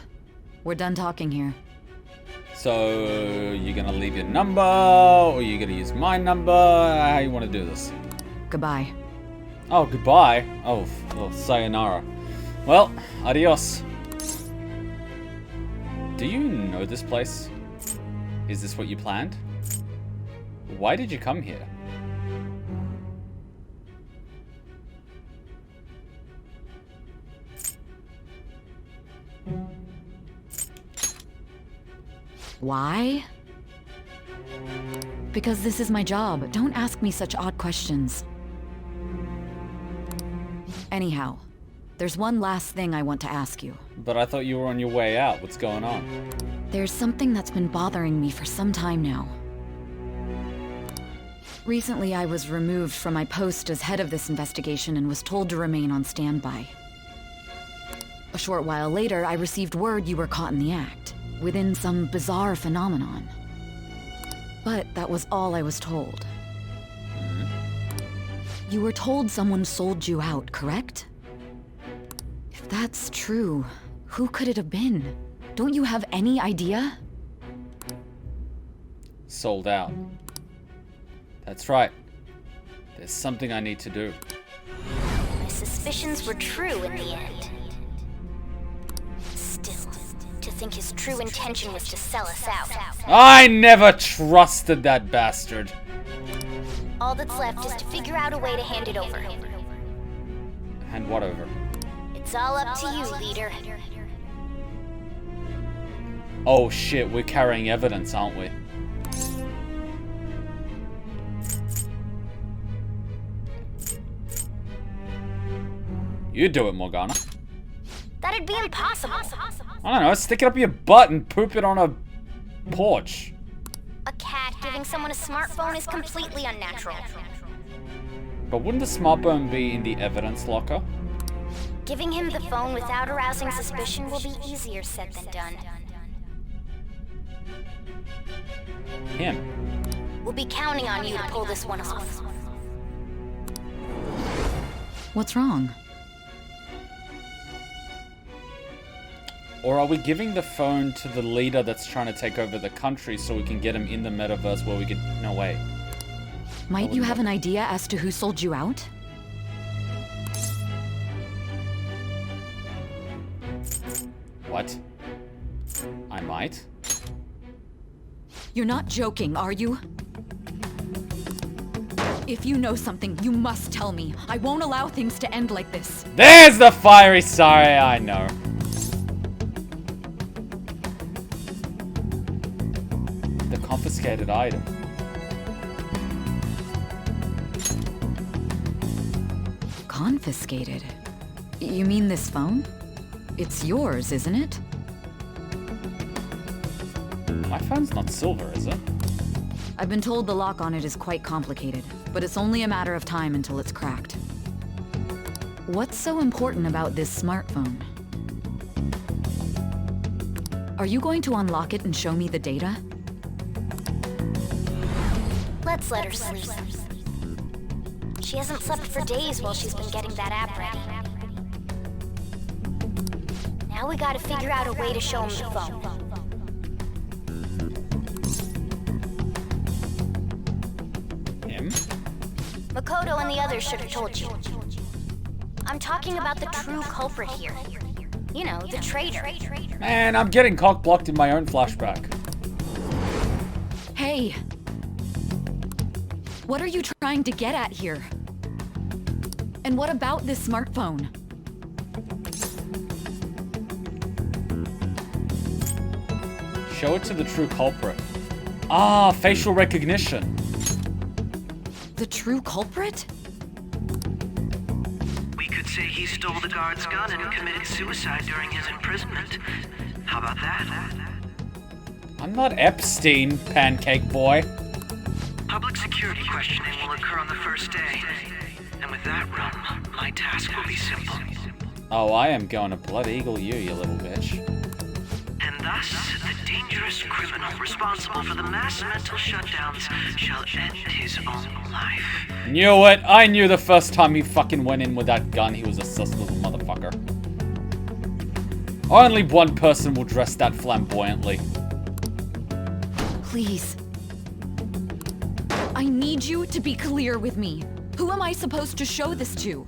We're done talking here. So, you're gonna leave your number, or you're gonna use my number? How you wanna do this? Goodbye. Oh, goodbye? Oh, sayonara. Well, adios. Do you know this place? Is this what you planned? Why did you come here? Why? Because this is my job. Don't ask me such odd questions. Anyhow, there's one last thing I want to ask you. But I thought you were on your way out. What's going on? There's something that's been bothering me for some time now. Recently, I was removed from my post as head of this investigation and was told to remain on standby. A short while later, I received word you were caught in the act, within some bizarre phenomenon. But that was all I was told. You were told someone sold you out, correct? If that's true, Who could it have been? Don't you have any idea? Sold out. That's right. There's something I need to do. My suspicions were true in the end. Still, to think his true intention was to sell us out. I never trusted that bastard. All that's left is to figure out a way to hand it over. Hand what over? It's all up to you, leader. Oh shit, we're carrying evidence, aren't we? You do it, Morgana. That'd be impossible. I don't know, stick it up your butt and poop it on a porch. A cat giving someone a smartphone is completely unnatural. But wouldn't the smartphone be in the evidence locker? Giving him the phone without arousing suspicion will be easier said than done. Him. We'll be counting on you to pull this one off. What's wrong? Or are we giving the phone to the leader that's trying to take over the country so we can get him in the metaverse where we can... No, wait. Might you have an idea as to who sold you out? What? I might? You're not joking, are you? If you know something, you must tell me. I won't allow things to end like this. There's the fiery sorry, I know. The confiscated item. Confiscated? You mean this phone? It's yours, isn't it? My phone's not silver, is it? I've been told the lock on it is quite complicated, but it's only a matter of time until it's cracked. What's so important about this smartphone? Are you going to unlock it and show me the data? Let's let her sleep. She hasn't slept for days while she's been getting that app ready. Now we gotta figure out a way to show him the phone. Him? Makoto and the others should have told you. I'm talking about the true culprit here. You know, the traitor. Man, I'm getting cock-blocked in my own flashback. Hey! What are you trying to get at here? And what about this smartphone? Show it to the true culprit. Ah, facial recognition. The true culprit? We could say he stole the guard's gun and committed suicide during his imprisonment. How about that? I'm not Epstein, pancake boy. Public security questioning will occur on the first day. And with that run, my task will be simple. Oh, I am going to Blood Eagle you little bitch. And thus, the dangerous criminal responsible for the mass mental shutdowns shall end his own life. Knew it! I knew the first time he fucking went in with that gun he was a sus little motherfucker. Only one person will dress that flamboyantly. Please. I need you to be clear with me. Who am I supposed to show this to?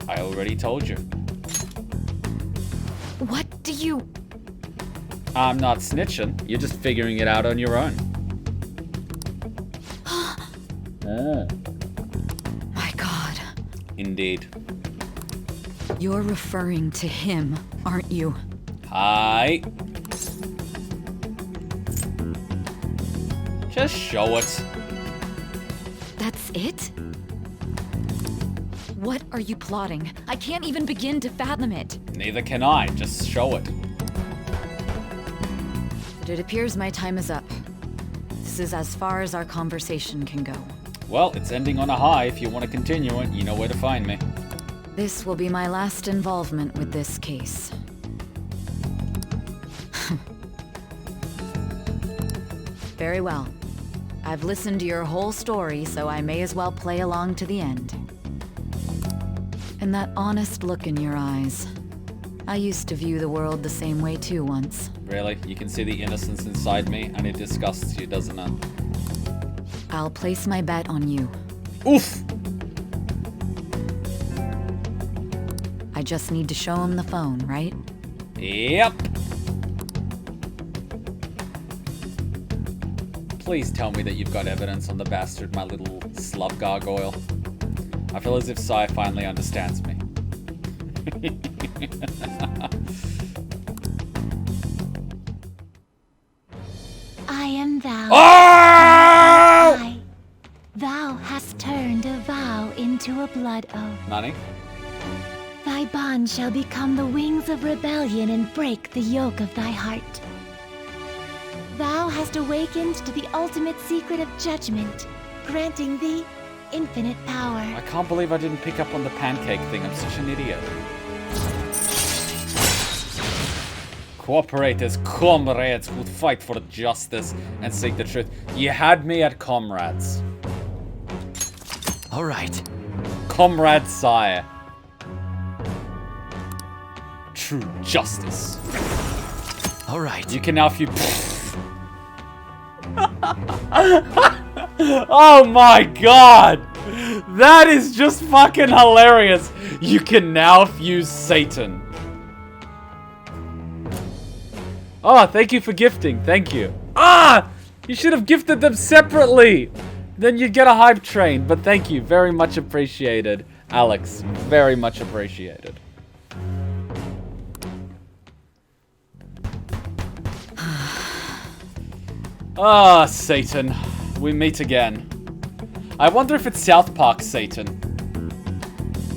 I already told you. What do you... I'm not snitching. You're just figuring it out on your own. Oh. My God. Indeed. You're referring to him, aren't you? Hi. Just show it. That's it? What are you plotting? I can't even begin to fathom it. Neither can I. Just show it. But it appears my time is up. This is as far as our conversation can go. Well, it's ending on a high. If you want to continue it, you know where to find me. This will be my last involvement with this case. Very well. I've listened to your whole story, so I may as well play along to the end. And that honest look in your eyes. I used to view the world the same way too once. Really? You can see the innocence inside me, and it disgusts you, doesn't it? I'll place my bet on you. Oof! I just need to show him the phone, right? Yep. Please tell me that you've got evidence on the bastard, my little slub gargoyle. I feel as if Sai finally understands me. I am thou. Oh! Thou hast turned a vow into a blood oath. Nani? Thy bond shall become the wings of rebellion and break the yoke of thy heart. Thou hast awakened to the ultimate secret of judgment, granting thee infinite power. I can't believe I didn't pick up on the pancake thing. I'm such an idiot. Cooperate as comrades who fight for justice and seek the truth. You had me at comrades. All right. Comrade sire. True justice. All right. You can now fuse. Oh my god! That is just fucking hilarious. You can now fuse Satan. Oh, thank you for gifting. Thank you. Ah! You should have gifted them separately. Then you'd get a hype train. But thank you. Very much appreciated, Alex. Very much appreciated. Ah, Satan. We meet again. I wonder if it's South Park Satan.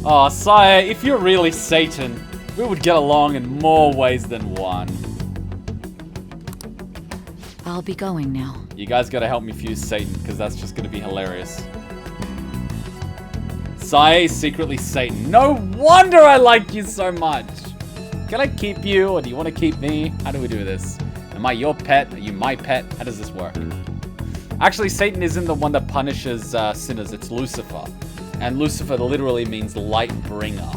Oh, sire, if you're really Satan, we would get along in more ways than one. I'll be going now. You guys gotta help me fuse Satan, because that's just gonna be hilarious. Sire is secretly Satan. No wonder I like you so much. Can I keep you, or do you want to keep me? How do we do this? Am I your pet? Are you my pet? How does this work? Actually, Satan isn't the one that punishes sinners. It's Lucifer. And Lucifer literally means light bringer.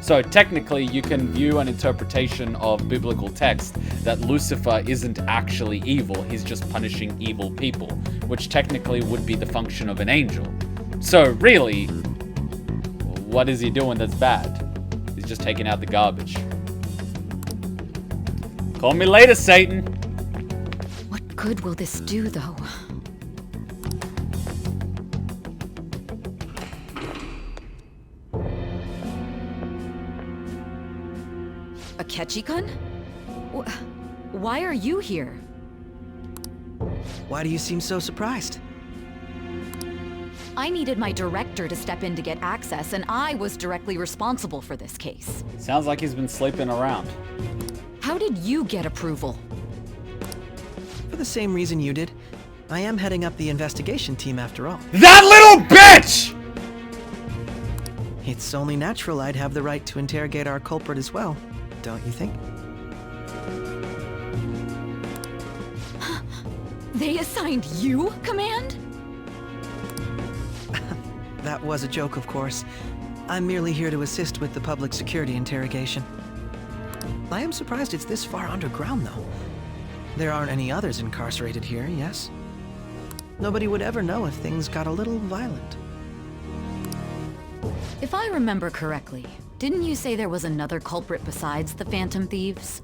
So technically, you can view an interpretation of biblical text that Lucifer isn't actually evil. He's just punishing evil people, which technically would be the function of an angel. So really, what is he doing that's bad? He's just taking out the garbage. Call me later, Satan. What good will this do, though? Akechi-kun? Why are you here? Why do you seem so surprised? I needed my director to step in to get access, and I was directly responsible for this case. Sounds like he's been sleeping around. How did you get approval? For the same reason you did. I am heading up the investigation team after all. That little bitch! It's only natural I'd have the right to interrogate our culprit as well, don't you think? They assigned you command? That was a joke, of course. I'm merely here to assist with the public security interrogation. I am surprised it's this far underground, though. There aren't any others incarcerated here, yes? Nobody would ever know if things got a little violent. If I remember correctly, didn't you say there was another culprit besides the Phantom Thieves?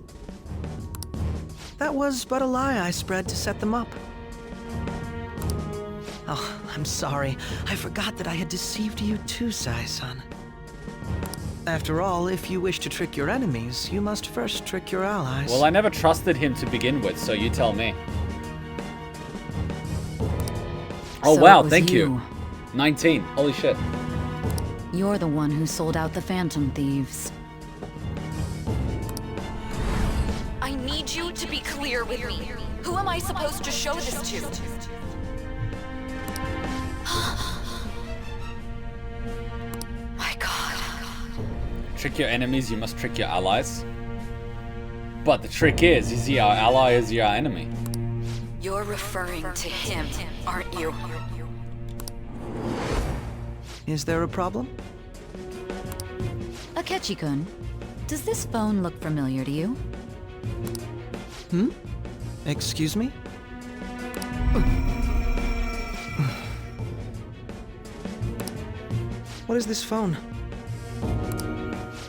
That was but a lie I spread to set them up. Oh, I'm sorry. I forgot that I had deceived you too, Sai-san. After all, if you wish to trick your enemies, you must first trick your allies. Well, I never trusted him to begin with, so you tell me. Oh, So wow, it thank was you. 19. Holy shit. You're the one who sold out the Phantom Thieves. I need you to be clear with me. Who am I supposed to show this to? My god. Trick your enemies, you must trick your allies. But the trick is he our ally, is he our enemy? You're referring to him, aren't you? Is there a problem? Akechi-kun, does this phone look familiar to you? Excuse me? What is this phone?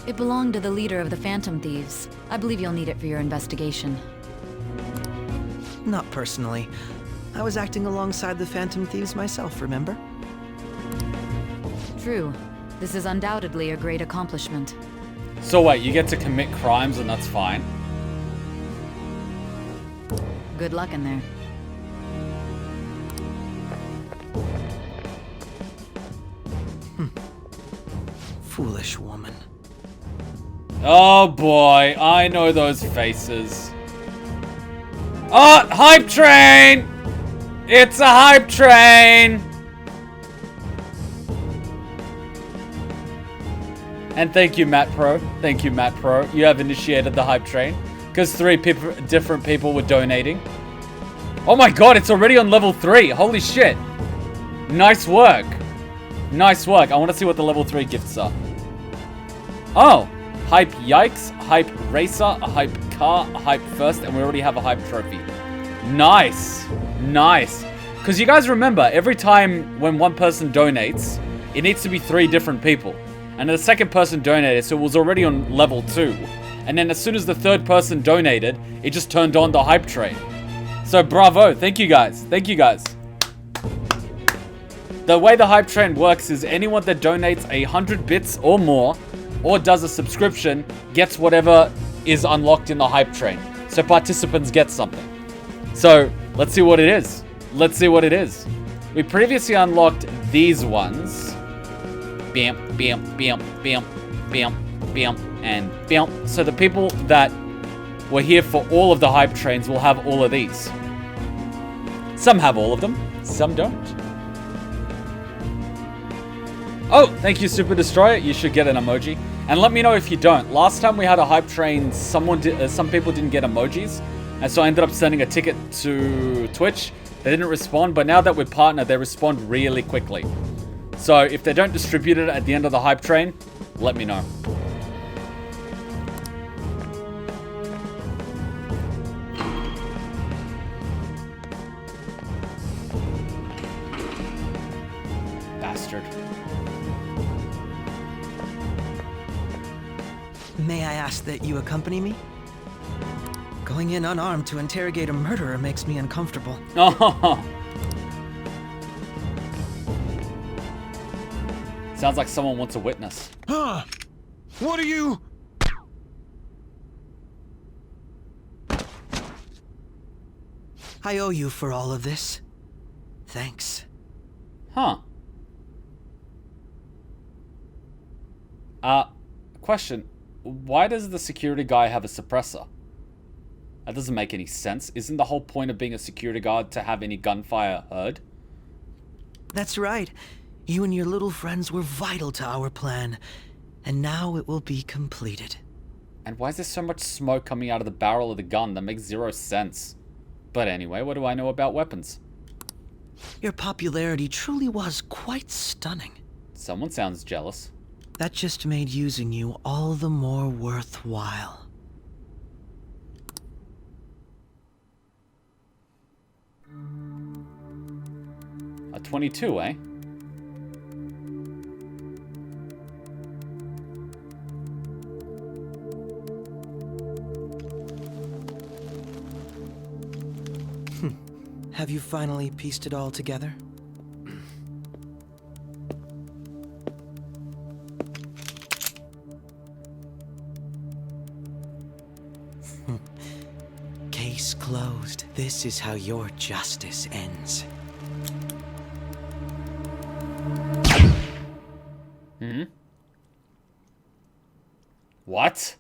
It belonged to the leader of the Phantom Thieves. I believe you'll need it for your investigation. Not personally. I was acting alongside the Phantom Thieves myself, remember? True. This is undoubtedly a great accomplishment. So wait, you get to commit crimes and that's fine? Good luck in there. Foolish woman. Oh boy, I know those faces. Oh, hype train! It's a hype train! And thank you, Matt Pro. Thank you, Matt Pro. You have initiated the hype train. Because 3 different people were donating. Oh my god, it's already on level 3. Holy shit. Nice work. Nice work. I want to see what the level 3 gifts are. Oh. Hype Yikes, Hype Racer, a Hype Car, a Hype First, and we already have a Hype Trophy. Nice. Nice. Because you guys remember, every time when one person donates, it needs to be 3 different people. And the second person donated, so it was already on level 2. And then as soon as the third person donated, it just turned on the hype train. So bravo, thank you guys. Thank you guys. The way the hype train works is anyone that donates 100 bits or more, or does a subscription, gets whatever is unlocked in the hype train. So participants get something. So let's see what it is. Let's see what it is. We previously unlocked these ones. Bam, bam, bam, bam, bam, bam, and bam. So the people that were here for all of the hype trains will have all of these. Some have all of them, some don't. Oh, thank you, Super Destroyer. You should get an emoji. And let me know if you don't. Last time we had a hype train, some people didn't get emojis. And so I ended up sending a ticket to Twitch. They didn't respond, but now that we're partnered, they respond really quickly. So if they don't distribute it at the end of the hype train, let me know. Bastard. May I ask that you accompany me? Going in unarmed to interrogate a murderer makes me uncomfortable. Oh. Sounds like someone wants a witness. Huh? What are you? I owe you for all of this. Thanks. Huh. Question. Why does the security guy have a suppressor? That doesn't make any sense. Isn't the whole point of being a security guard to have any gunfire heard? That's right. You and your little friends were vital to our plan. And now it will be completed. And why is there so much smoke coming out of the barrel of the gun? That makes 0 sense. But anyway, what do I know about weapons? Your popularity truly was quite stunning. Someone sounds jealous. That just made using you all the more worthwhile. A 22, eh? Have you finally pieced it all together? Case closed. This is how your justice ends. What?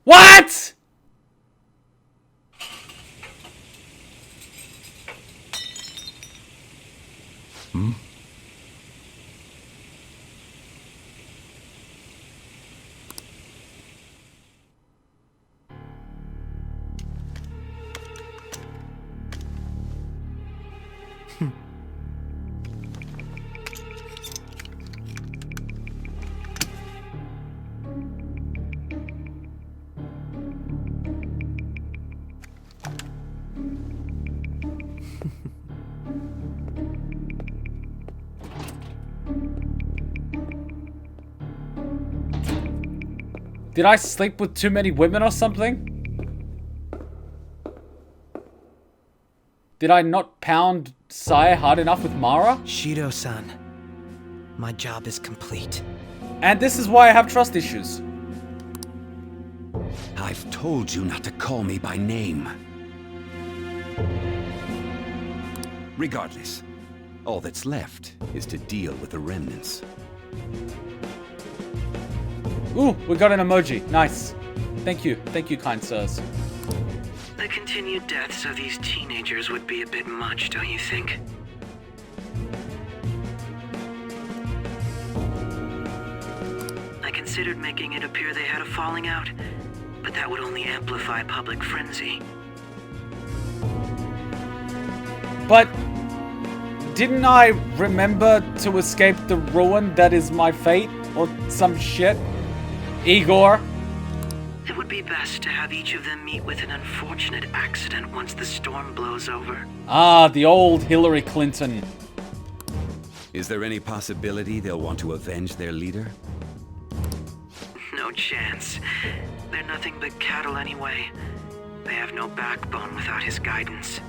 What? Did I sleep with too many women or something? Did I not pound Sai hard enough with Mara? Shido-san, my job is complete. And this is why I have trust issues. I've told you not to call me by name. Regardless, all that's left is to deal with the remnants. Ooh, we got an emoji. Nice. Thank you, kind sirs. The continued deaths of these teenagers would be a bit much, don't you think? I considered making it appear they had a falling out, but that would only amplify public frenzy. But didn't I remember to escape the ruin that is my fate? Or some shit? Igor? It would be best to have each of them meet with an unfortunate accident once the storm blows over. Ah, the old Hillary Clinton. Is there any possibility they'll want to avenge their leader? No chance. They're nothing but cattle anyway. They have no backbone without his guidance.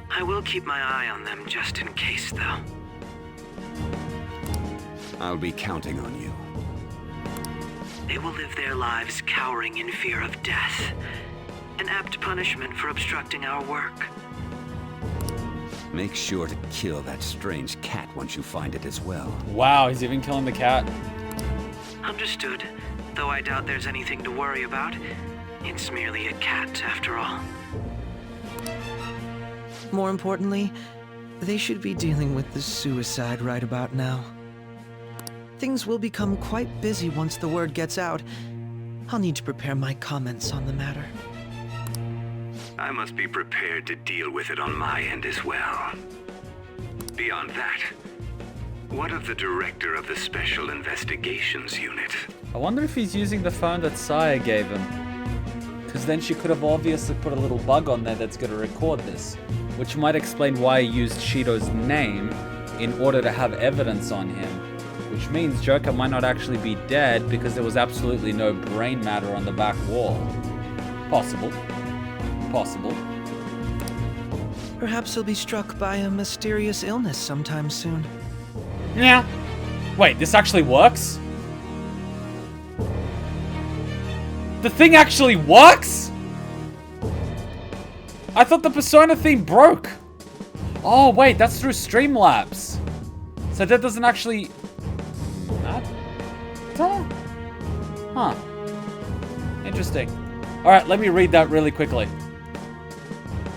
I will keep my eye on them just in case, though. I'll be counting on you. They will live their lives cowering in fear of death. An apt punishment for obstructing our work. Make sure to kill that strange cat once you find it as well. Wow, he's even killing the cat. Understood. Though I doubt there's anything to worry about. It's merely a cat, after all. More importantly, they should be dealing with the suicide right about now. Things will become quite busy once the word gets out. I'll need to prepare my comments on the matter. I must be prepared to deal with it on my end as well. Beyond that, what of the director of the Special Investigations Unit? I wonder if he's using the phone that Saya gave him. Because then she could have obviously put a little bug on there that's going to record this. Which might explain why he used Shido's name in order to have evidence on him. Which means Joker might not actually be dead because there was absolutely no brain matter on the back wall. Possible. Possible. Perhaps he'll be struck by a mysterious illness sometime soon. Yeah. Wait, this actually works? The thing actually works? I thought the Persona theme broke. Oh, wait, that's through Streamlabs. So that doesn't actually... Huh. Interesting. Alright, let me read that really quickly.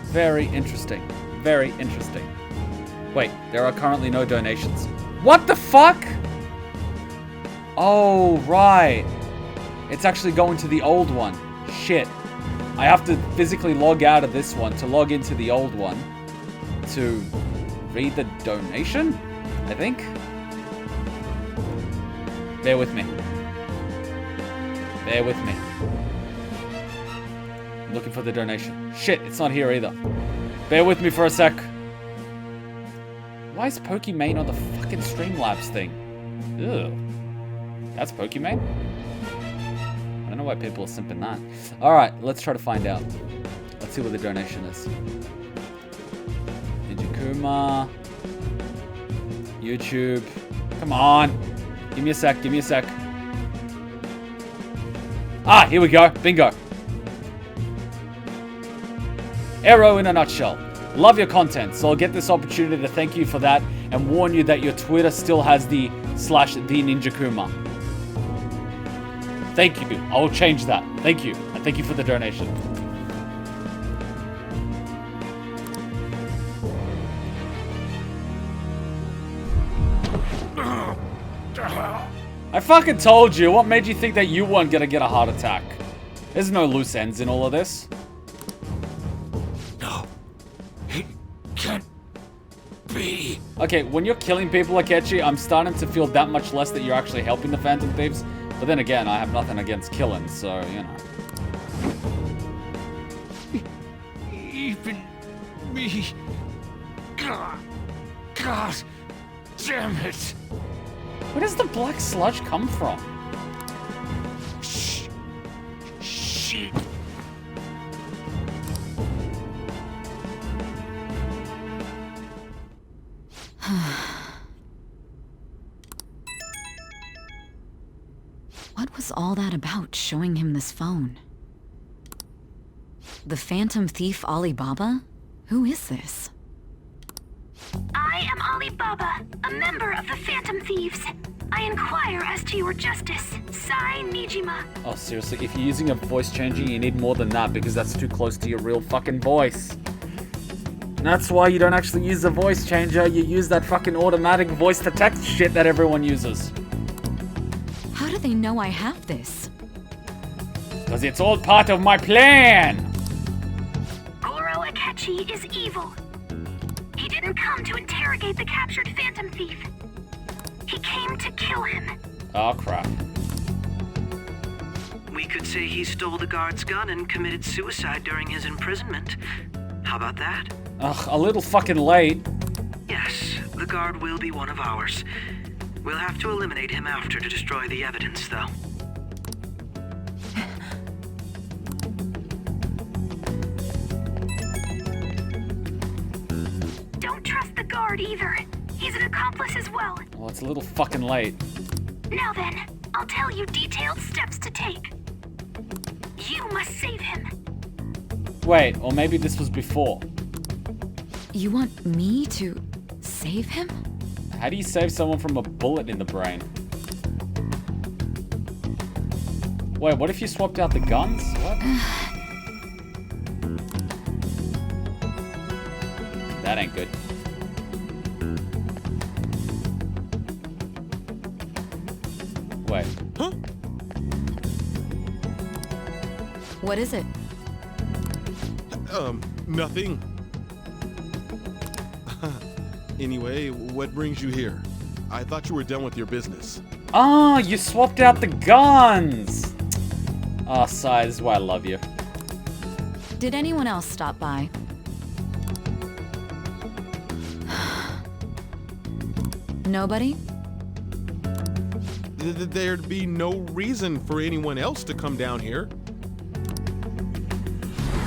Very interesting. Very interesting. Wait, there are currently no donations. What the fuck? Oh, right. It's actually going to the old one. Shit. I have to physically log out of this one to log into the old one to read the donation, I think. Bear with me. Bear with me. I'm looking for the donation. Shit, it's not here either. Bear with me for a sec. Why is Pokimane on the fucking Streamlabs thing? Ew. That's Pokimane? I don't know why people are simping that. Alright, let's try to find out. Let's see what the donation is. Kuma. YouTube. Come on. Give me a sec, give me a sec. Ah, here we go. Bingo. Arrow in a nutshell. Love your content, so I'll get this opportunity to thank you for that and warn you that your Twitter still has the /TheNinjaKuma. Thank you. I will change that. Thank you. And thank you for the donation. I fucking told you. What made you think that you weren't gonna get a heart attack? There's no loose ends in all of this. No. It can't be. Okay, when you're killing people, Akechi, I'm starting to feel that much less that you're actually helping the Phantom Thieves. But then again, I have nothing against killing, so, you know. Even me. God damn it. Where does the black sludge come from? Shh. What was all that about, showing him this phone? The Phantom Thief Alibaba? Who is this? I am Alibaba, a member of the Phantom Thieves. I inquire as to your justice. Sai Nijima. Oh, seriously, if you're using a voice changer, you need more than that because that's too close to your real fucking voice. And that's why you don't actually use a voice changer, you use that fucking automatic voice to text shit that everyone uses. How do they know I have this? Because it's all part of my plan! Goro Akechi is evil. He didn't come to interrogate the captured Phantom Thief. He came to kill him. Oh, crap. We could say he stole the guard's gun and committed suicide during his imprisonment. How about that? Ugh, a little fucking late. Yes, the guard will be one of ours. We'll have to eliminate him after to destroy the evidence, though. Don't trust the guard either. He's an accomplice as well. Well, it's a little fucking late. Now then, I'll tell you detailed steps to take. You must save him. Wait, or maybe this was before. You want me to save him? How do you save someone from a bullet in the brain? Wait, what if you swapped out the guns? What? That ain't good. Wait. Huh? What is it? Nothing. Anyway, what brings you here? I thought you were done with your business. Ah, you swapped out the guns! Ah, Sai, this is why I love you. Did anyone else stop by? Nobody? There'd be no reason for anyone else to come down here.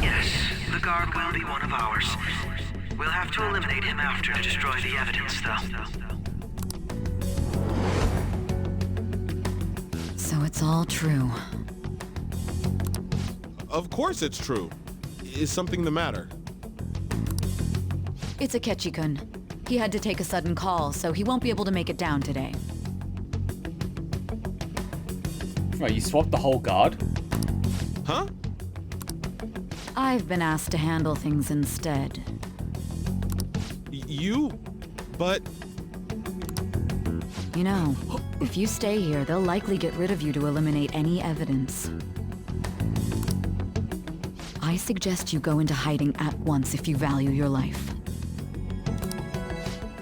Yes, the guard will be one of ours. We'll have to eliminate him after to destroy the evidence, though. So it's all true. Of course it's true. Is something the matter? It's Akechi-kun. He had to take a sudden call, so he won't be able to make it down today. Wait, you swapped the whole guard? Huh? I've been asked to handle things instead. You? But... You know, if you stay here, they'll likely get rid of you to eliminate any evidence. I suggest you go into hiding at once if you value your life.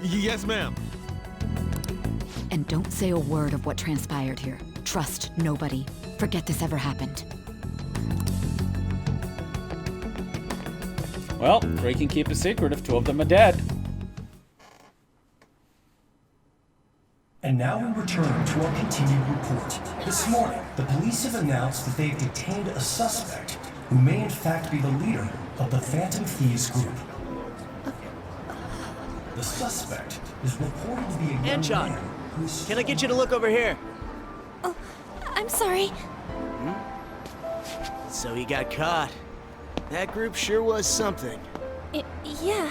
Yes, ma'am. And don't say a word of what transpired here. Trust nobody. Forget this ever happened. Well, 3 can keep a secret if 2 of them are dead. And now we return to our continued report. This morning, the police have announced that they've detained a suspect who may in fact be the leader of the Phantom Thieves group. The suspect is reported to be a young man who's... Can I get you to look over here? Oh, I'm sorry. So he got caught. That group sure was something. Yeah.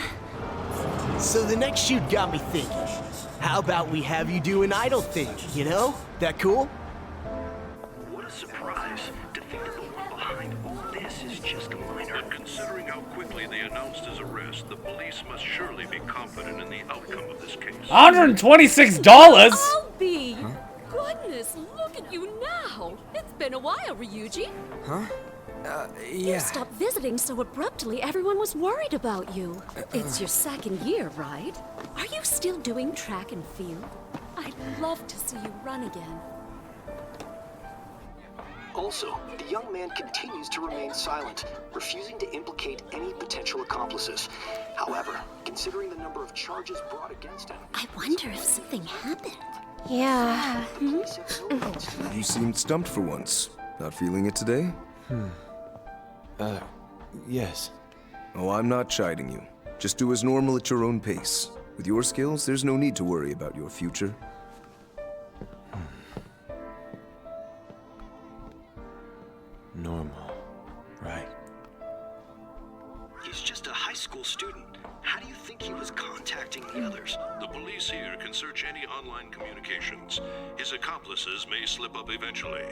So the next shoot got me thinking. How about we have you do an idle thing, you know? That cool? What a surprise. To think that the one behind all this is just a minor. But considering how quickly they announced his arrest, the police must surely be confident in the outcome of this case. $126? Albie! Huh? Goodness, look at you now! It's been a while, Ryuji. Huh? You Yeah. stopped visiting so abruptly, everyone was worried about you. It's your second year, right? Are you still doing track and field? I'd love to see you run again. Also, the young man continues to remain silent, refusing to implicate any potential accomplices. However, considering the number of charges brought against him... I wonder if something happened. Yeah. You seemed stumped for once. Not feeling it today? Yes. Oh, I'm not chiding you. Just do as normal at your own pace. With your skills, there's no need to worry about your future. Normal, right? He's just a high school student. How do you think he was contacting the others? The police here can search any online communications. His accomplices may slip up eventually.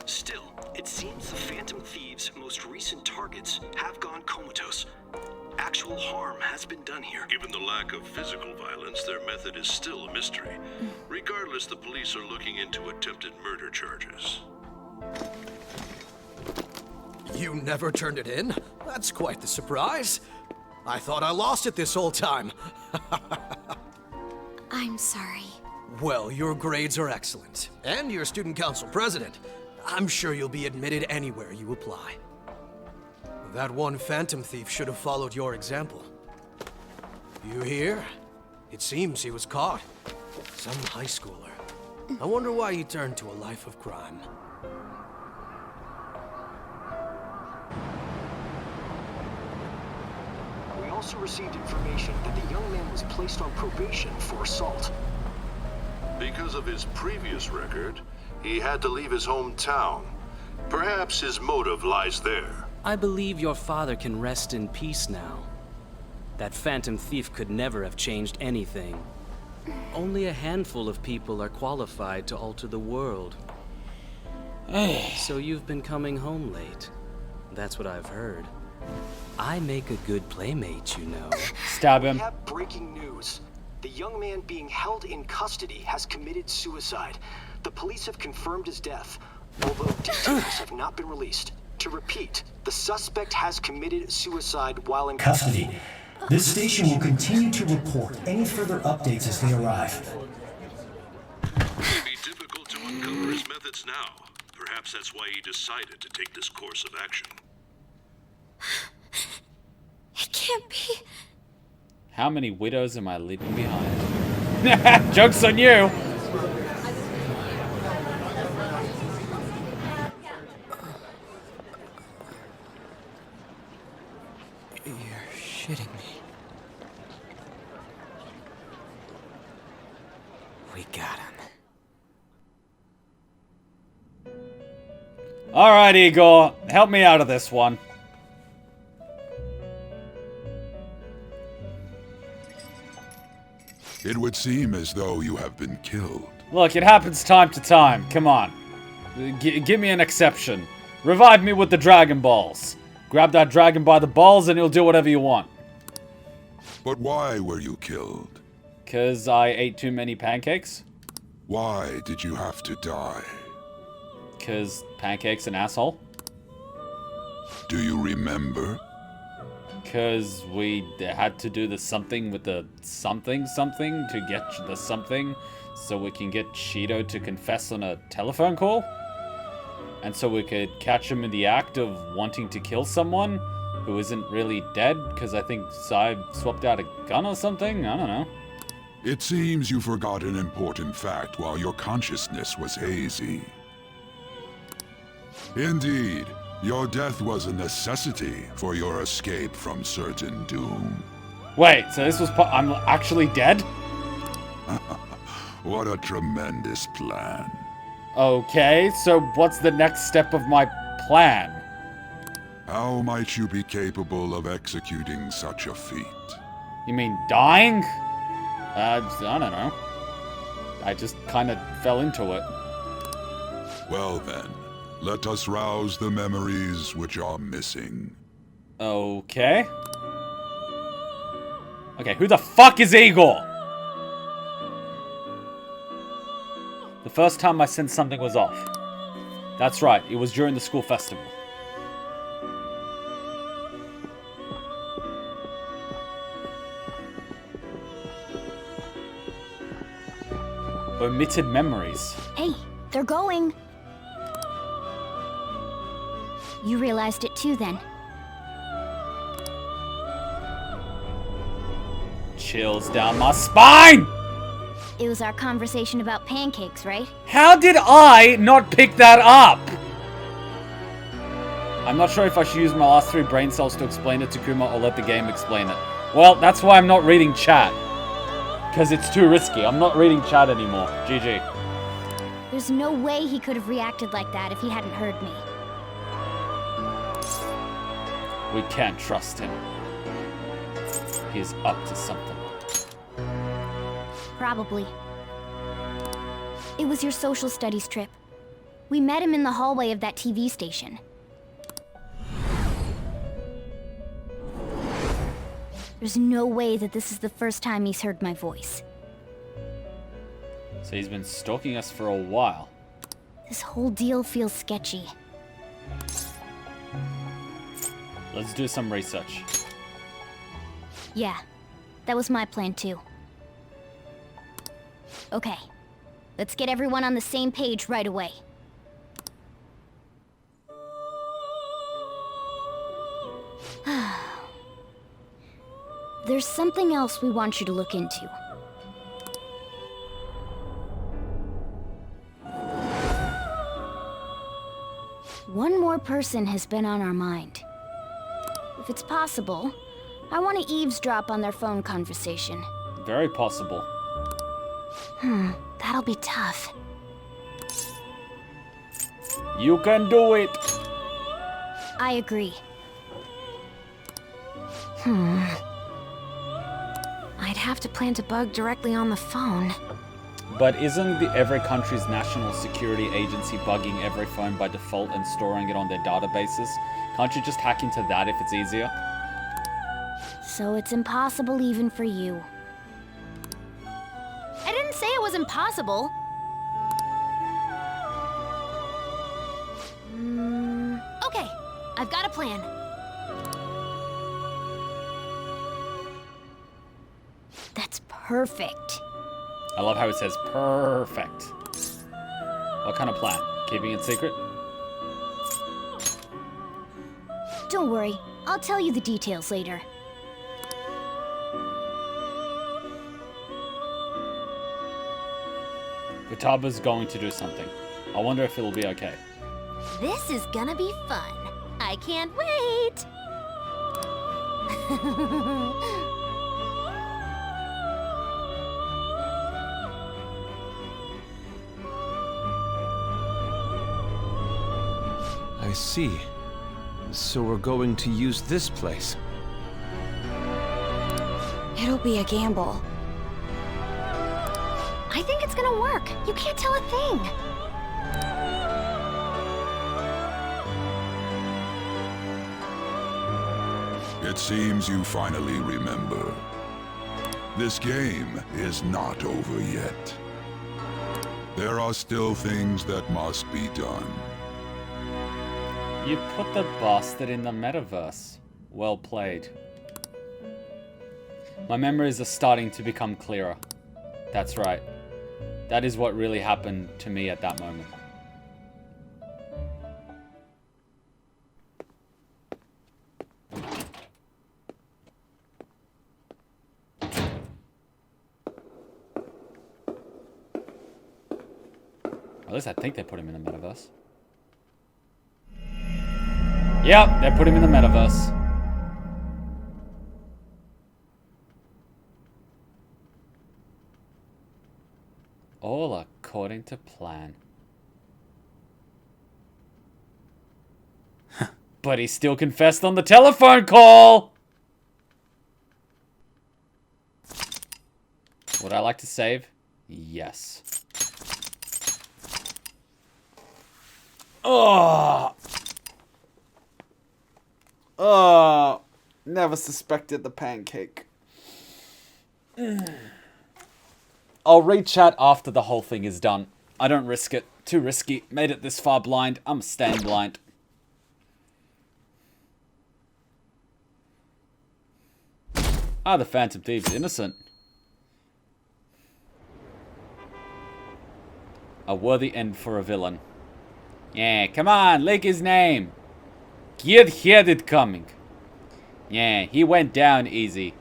Still, it seems the Phantom Thieves' most recent targets have gone comatose. Actual harm has been done here. Given the lack of physical violence, their method is still a mystery. Regardless, the police are looking into attempted murder charges. You never turned it in? That's quite the surprise. I thought I lost it this whole time. I'm sorry. Well, your grades are excellent. And you're student council president. I'm sure you'll be admitted anywhere you apply. That one Phantom Thief should have followed your example. You hear? It seems he was caught. Some high schooler. I wonder why he turned to a life of crime. We also received information that the young man was placed on probation for assault. Because of his previous record, he had to leave his hometown. Perhaps his motive lies there. I believe your father can rest in peace now. That Phantom Thief could never have changed anything. Only a handful of people are qualified to alter the world. So you've been coming home late. That's what I've heard. I make a good playmate, you know. Stab him. We have breaking news. The young man being held in custody has committed suicide. The police have confirmed his death, although details have not been released. To repeat, the suspect has committed suicide while in Custody. This station will continue to report any further updates as they arrive. It may be difficult to uncover his methods now. Perhaps that's why he decided to take this course of action. It can't be. How many widows am I leaving behind? Joke's on you! You're shitting me. We got him. Alright, Igor. Help me out of this one. It would seem as though you have been killed. Look, it happens time to time. Come on. Give me an exception. Revive me with the Dragon Balls. Grab that dragon by the balls and he'll do whatever you want. But why were you killed? 'Cause I ate too many pancakes. Why did you have to die? 'Cause pancakes an asshole. Do you remember? 'Cause we had to do the something with the something to get the something so we can get Shido to confess on a telephone call? And so we could catch him in the act of wanting to kill someone who isn't really dead because I think Sai swapped out a gun or something? I don't know. It seems you forgot an important fact while your consciousness was hazy. Indeed, your death was a necessity for your escape from certain doom. Wait, so this was I'm actually dead? What a tremendous plan. Okay, so what's the next step of my plan? How might you be capable of executing such a feat? You mean dying? I don't know. I just kind of fell into it. Well then, let us rouse the memories which are missing. Okay. Okay, who the fuck is Igor? The first time I sensed something was off. That's right, it was during the school festival. Omitted memories. Hey, they're going. You realized it too then. Chills down my spine! It was our conversation about pancakes, right? How did I not pick that up? I'm not sure if I should use my last 3 brain cells to explain it to Kuma or let the game explain it. Well, that's why I'm not reading chat. Because it's too risky. I'm not reading chat anymore. GG. There's no way he could have reacted like that if he hadn't heard me. We can't trust him. He's up to something. Probably. It was your social studies trip. We met him in the hallway of that TV station. There's no way that this is the first time he's heard my voice. So he's been stalking us for a while. This whole deal feels sketchy. Let's do some research. Yeah, that was my plan too. Okay, let's get everyone on the same page right away. There's something else we want you to look into. One more person has been on our mind. If it's possible, I want to eavesdrop on their phone conversation. Very possible. That'll be tough. You can do it! I agree. I'd have to plant a bug directly on the phone. But isn't every country's national security agency bugging every phone by default and storing it on their databases? Can't you just hack into that if it's easier? So it's impossible even for you. I didn't say it was impossible. Okay, I've got a plan. That's perfect. I love how it says perfect. What kind of plan? Keeping it secret? Don't worry, I'll tell you the details later. Vitaba's going to do something. I wonder if it'll be okay. This is gonna be fun. I can't wait! I see. So we're going to use this place. It'll be a gamble. I think it's gonna work. You can't tell a thing. It seems you finally remember. This game is not over yet. There are still things that must be done. You put the bastard in the metaverse. Well played. My memories are starting to become clearer. That's right. That is what really happened to me at that moment. At least I think they put him in the metaverse. Yep, they put him in the metaverse. All according to plan. But he still confessed on the telephone call! Would I like to save? Yes. Oh! Oh! Never suspected the pancake. I'll read chat after the whole thing is done. I don't risk it. Too risky. Made it this far blind. I'm staying blind. Ah, the Phantom Thief's innocent. A worthy end for a villain. Yeah, come on, leak his name. Kid had it coming. Yeah, he went down easy.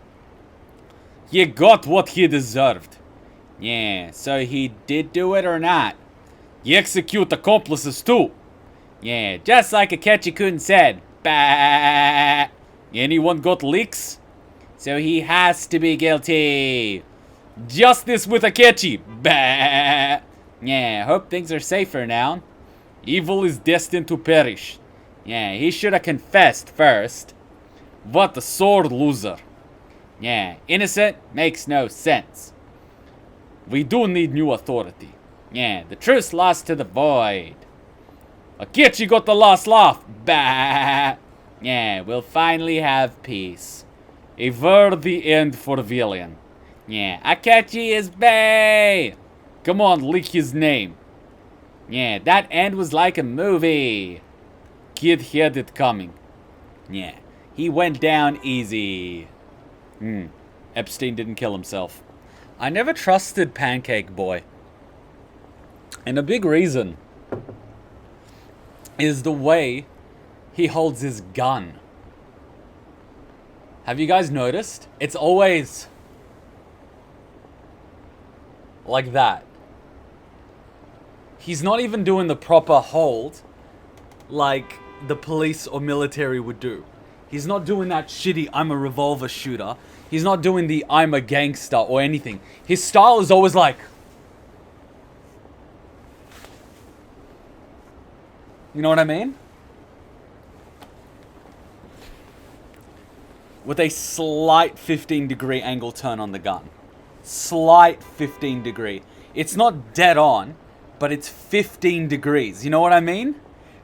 He got what he deserved. Yeah, so he did do it or not? You execute accomplices too. Yeah, just like Akechi-kun said. Bah. Anyone got leaks? So he has to be guilty. Justice with Akechi. Bah. Yeah, hope things are safer now. Evil is destined to perish. Yeah, he should have confessed first. What a sore loser. Yeah, innocent makes no sense. We do need new authority. Yeah, the truth lost to the void. Akechi got the last laugh. Bah. Yeah, we'll finally have peace. A worthy end for the villain. Yeah, Akechi is bae. Come on, leak his name. Yeah, that end was like a movie. Kid had it coming. Yeah, he went down easy. Epstein didn't kill himself. I never trusted Pancake Boy. And a big reason is the way he holds his gun. Have you guys noticed? It's always like that. He's not even doing the proper hold like the police or military would do. He's not doing that shitty I'm a revolver shooter. He's not doing the I'm a gangster or anything. His style is always like, you know what I mean? With a slight 15-degree angle turn on the gun. Slight 15-degree. It's not dead on, but it's 15 degrees. You know what I mean?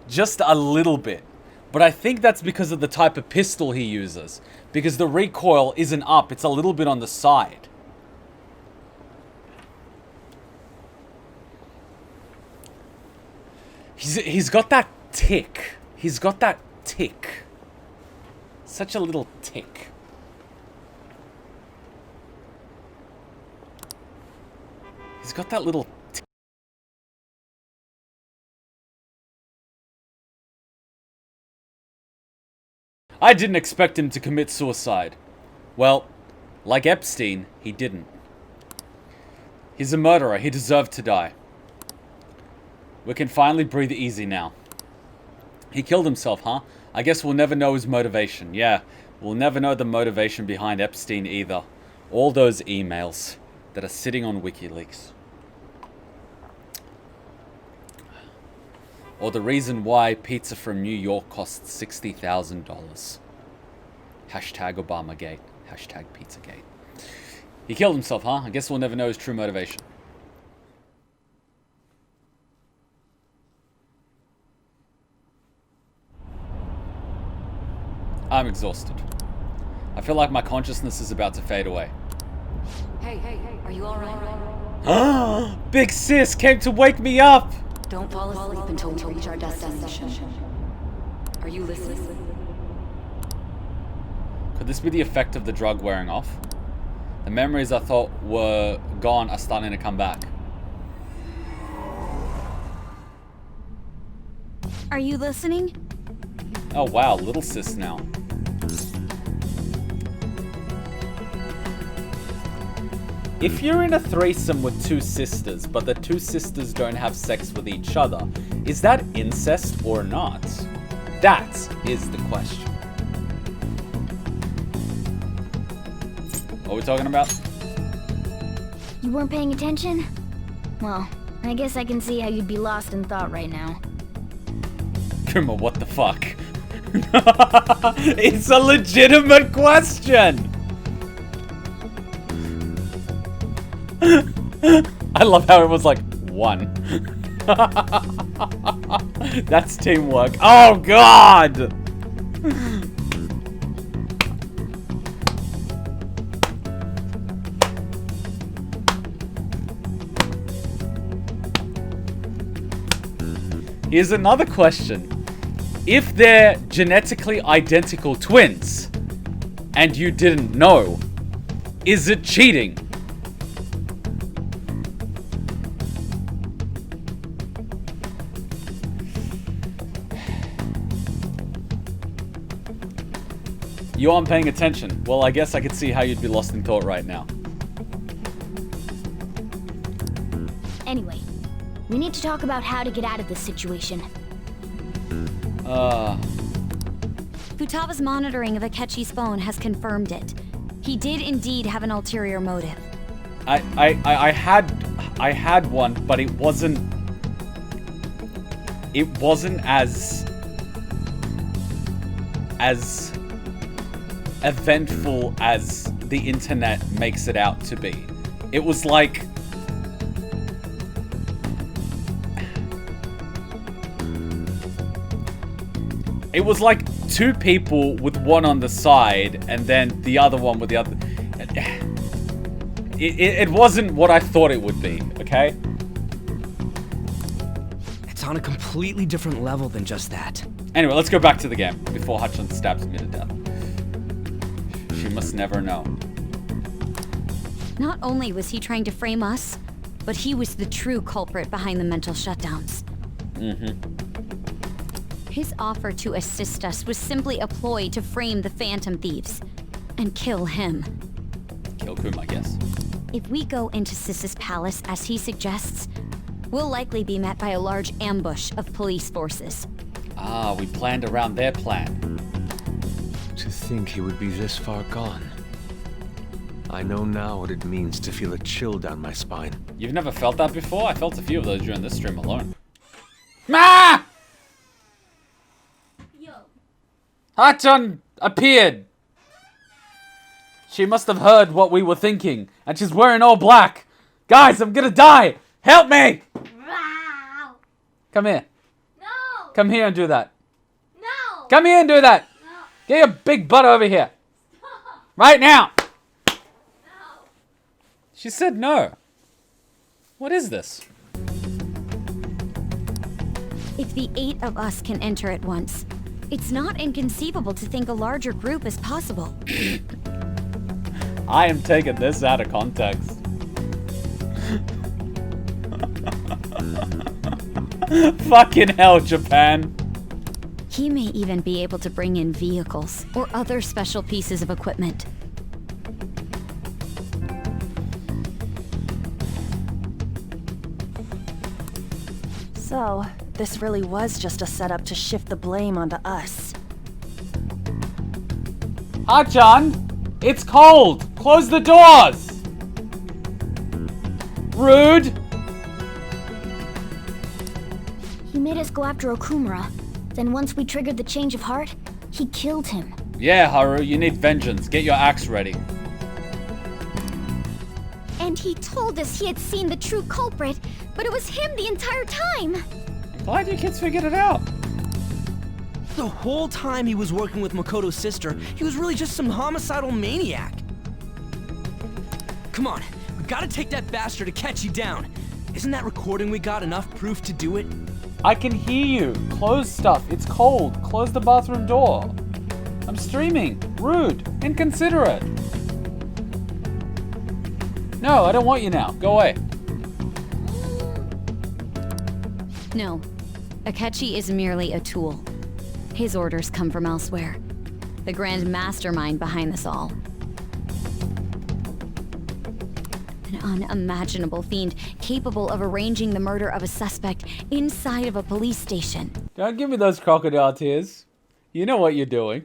Just a little bit. But I think that's because of the type of pistol he uses. Because the recoil isn't up, it's a little bit on the side. He's got that tick. He's got that tick. Such a little tick. He's got that little tick. I didn't expect him to commit suicide. Well, like Epstein, he didn't. He's a murderer. He deserved to die. We can finally breathe easy now. He killed himself, huh? I guess we'll never know his motivation. Yeah, we'll never know the motivation behind Epstein either. All those emails that are sitting on WikiLeaks. Or the reason why pizza from New York costs $60,000. Hashtag Obamagate. Hashtag Pizzagate. He killed himself, huh? I guess we'll never know his true motivation. I'm exhausted. I feel like my consciousness is about to fade away. Hey, are you alright? Big sis came to wake me up! Don't fall asleep until we reach our destination. Are you listening? Could this be the effect of the drug wearing off? The memories I thought were gone are starting to come back. Are you listening? Oh wow, little sis now. If you're in a threesome with two sisters, but the two sisters don't have sex with each other, is that incest or not? That is the question. What are we talking about? You weren't paying attention? Well, I guess I can see how you'd be lost in thought right now. Kuma, what the fuck? It's a legitimate question! I love how it was like, 1. That's teamwork. Oh god! Here's another question. If they're genetically identical twins, and you didn't know, is it cheating? You aren't paying attention. Well, I guess I could see how you'd be lost in thought right now. Anyway, we need to talk about how to get out of this situation. Futaba's monitoring of Akechi's phone has confirmed it. He did indeed have an ulterior motive. I had one, but it wasn't as eventful as the internet makes it out to be. It was like two people with one on the side and then the other one with the other. It wasn't what I thought it would be, okay? It's on a completely different level than just that. Anyway, let's go back to the game before Hutchins stabs me to death. She must never know. Not only was he trying to frame us, but he was the true culprit behind the mental shutdowns. His offer to assist us was simply a ploy to frame the Phantom Thieves and kill him. Kill Kuma, I guess. If we go into Sis's palace as he suggests, we'll likely be met by a large ambush of police forces. Ah, we planned around their plan. To think he would be this far gone. I know now what it means to feel a chill down my spine. You've never felt that before? I felt a few of those during this stream alone. Ma! Hachan appeared! She must have heard what we were thinking, and she's wearing all black. Guys, I'm gonna die! Help me! Come here. No! Come here and do that. No! Come here and do that! No! Get your big butt over here. Right now! No! She said no. What is this? If the 8 of us can enter at once, it's not inconceivable to think a larger group is possible. I am taking this out of context. Fucking hell, Japan. He may even be able to bring in vehicles or other special pieces of equipment. So, this really was just a setup to shift the blame onto us. Hachan, it's cold. Close the doors. Rude. He made us go after Okumura. Then once we triggered the change of heart, he killed him. Yeah, Haru, you need vengeance. Get your axe ready. And he told us he had seen the true culprit, but it was him the entire time. I'm glad you kids figured it out. The whole time he was working with Makoto's sister, he was really just some homicidal maniac. Come on, we gotta take that bastard Akechi down. Isn't that recording we got enough proof to do it? I can hear you. Close stuff. It's cold. Close the bathroom door. I'm streaming. Rude. Inconsiderate. No, I don't want you now. Go away. No, Akechi is merely a tool. His orders come from elsewhere. The grand mastermind behind this all. An unimaginable fiend capable of arranging the murder of a suspect inside of a police station. Don't give me those crocodile tears. You know what you're doing.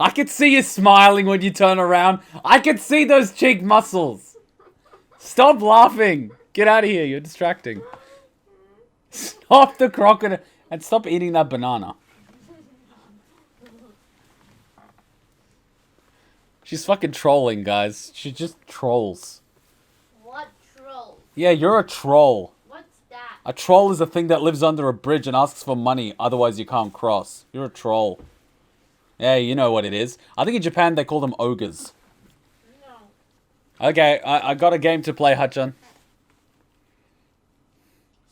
I could see you smiling when you turn around. I could see those cheek muscles. Stop laughing. Get out of here. You're distracting. Stop the crocodile and stop eating that banana. She's fucking trolling, guys. She just trolls. What troll? Yeah, you're a troll. What's that? A troll is a thing that lives under a bridge and asks for money, otherwise you can't cross. You're a troll. Yeah, you know what it is. I think in Japan they call them ogres. No. Okay, I got a game to play, Hachan.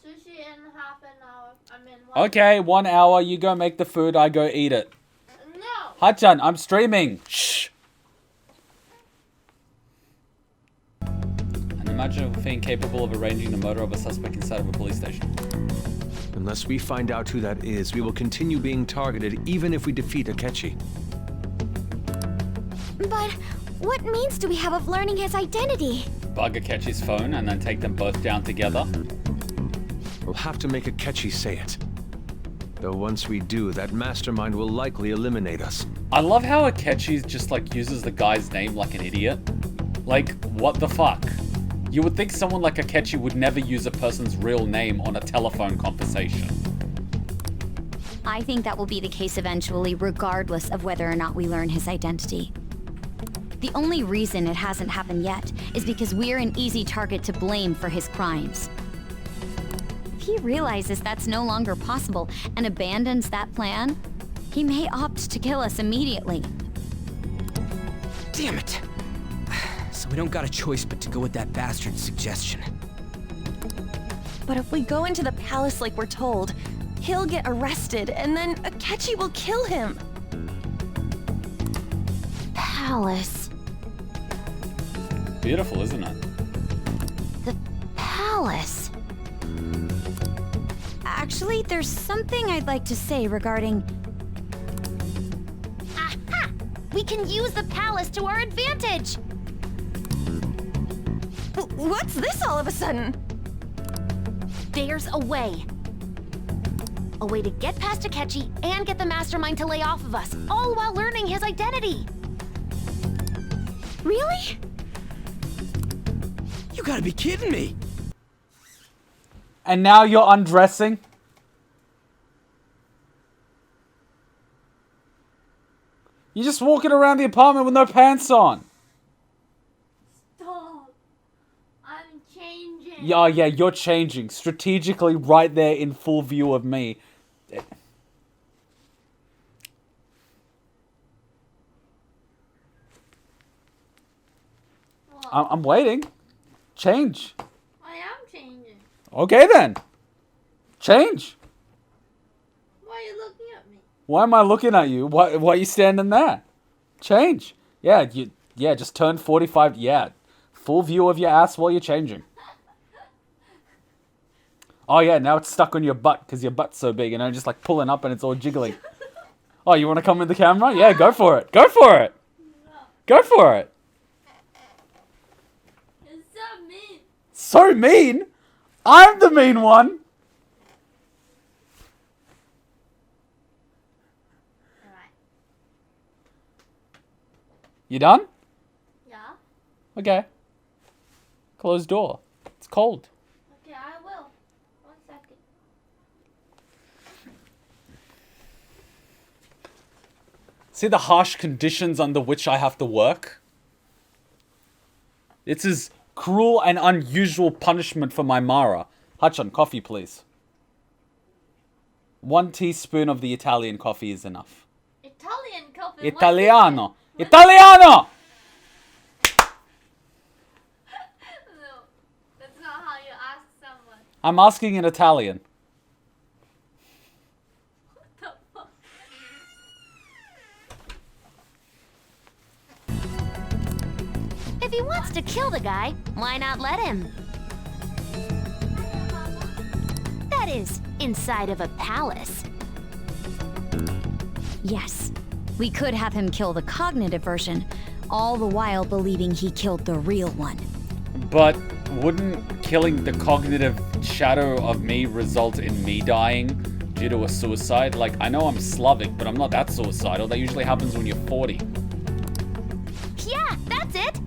Sushi in half an hour. I mean, 1 Okay, 1 hour, you go make the food, I go eat it. No! Hachan, I'm streaming. Shh. An imaginable thing capable of arranging the murder of a suspect inside of a police station. Unless we find out who that is, we will continue being targeted even if we defeat Akechi. But what means do we have of learning his identity? Bug Akechi's phone and then take them both down together. We'll have to make Akechi say it. Though once we do, that mastermind will likely eliminate us. I love how Akechi just like uses the guy's name like an idiot. Like, what the fuck? You would think someone like Akechi would never use a person's real name on a telephone conversation. I think that will be the case eventually, regardless of whether or not we learn his identity. The only reason it hasn't happened yet is because we're an easy target to blame for his crimes. If he realizes that's no longer possible and abandons that plan, he may opt to kill us immediately. Damn it! So we don't got a choice but to go with that bastard's suggestion. But if we go into the palace like we're told, he'll get arrested, and then Akechi will kill him. Palace. Beautiful, isn't it? The palace. Actually, there's something I'd like to say regarding... Aha! We can use the palace to our advantage! What's this all of a sudden? There's a way. A way to get past Akechi and get the mastermind to lay off of us, all while learning his identity. Really? You gotta be kidding me! And now you're undressing? You're just walking around the apartment with no pants on. Stop. I'm changing. Yeah, yeah, you're changing. Strategically right there in full view of me. I'm waiting. Change. I am changing. Okay then. Change. Why are you looking at me? Why am I looking at you? Why are you standing there? Change. Yeah, just turn 45. Yeah. Full view of your ass while you're changing. Oh yeah, now it's stuck on your butt because your butt's so big and I'm just like pulling up and it's all jiggling. Oh, you want to come in the camera? Yeah, go for it. Go for it. Go for it. It's so mean. So mean? I'm the mean one. You done? Yeah. Okay. Closed door. It's cold. Okay, I will. 1 second. See the harsh conditions under which I have to work? This is cruel and unusual punishment for my Mara. Hachan, coffee please. 1 teaspoon of the Italian coffee is enough. Italian coffee. Italiano! Italiano! No, that's not how you ask someone. I'm asking in Italian. What the fuck? If he wants to kill the guy, why not let him? That is, inside of a palace. Yes, we could have him kill the cognitive version, all the while believing he killed the real one. But wouldn't killing the cognitive shadow of me result in me dying due to a suicide? Like, I know I'm Slavic, but I'm not that suicidal. That usually happens when you're 40. Yeah, that's it!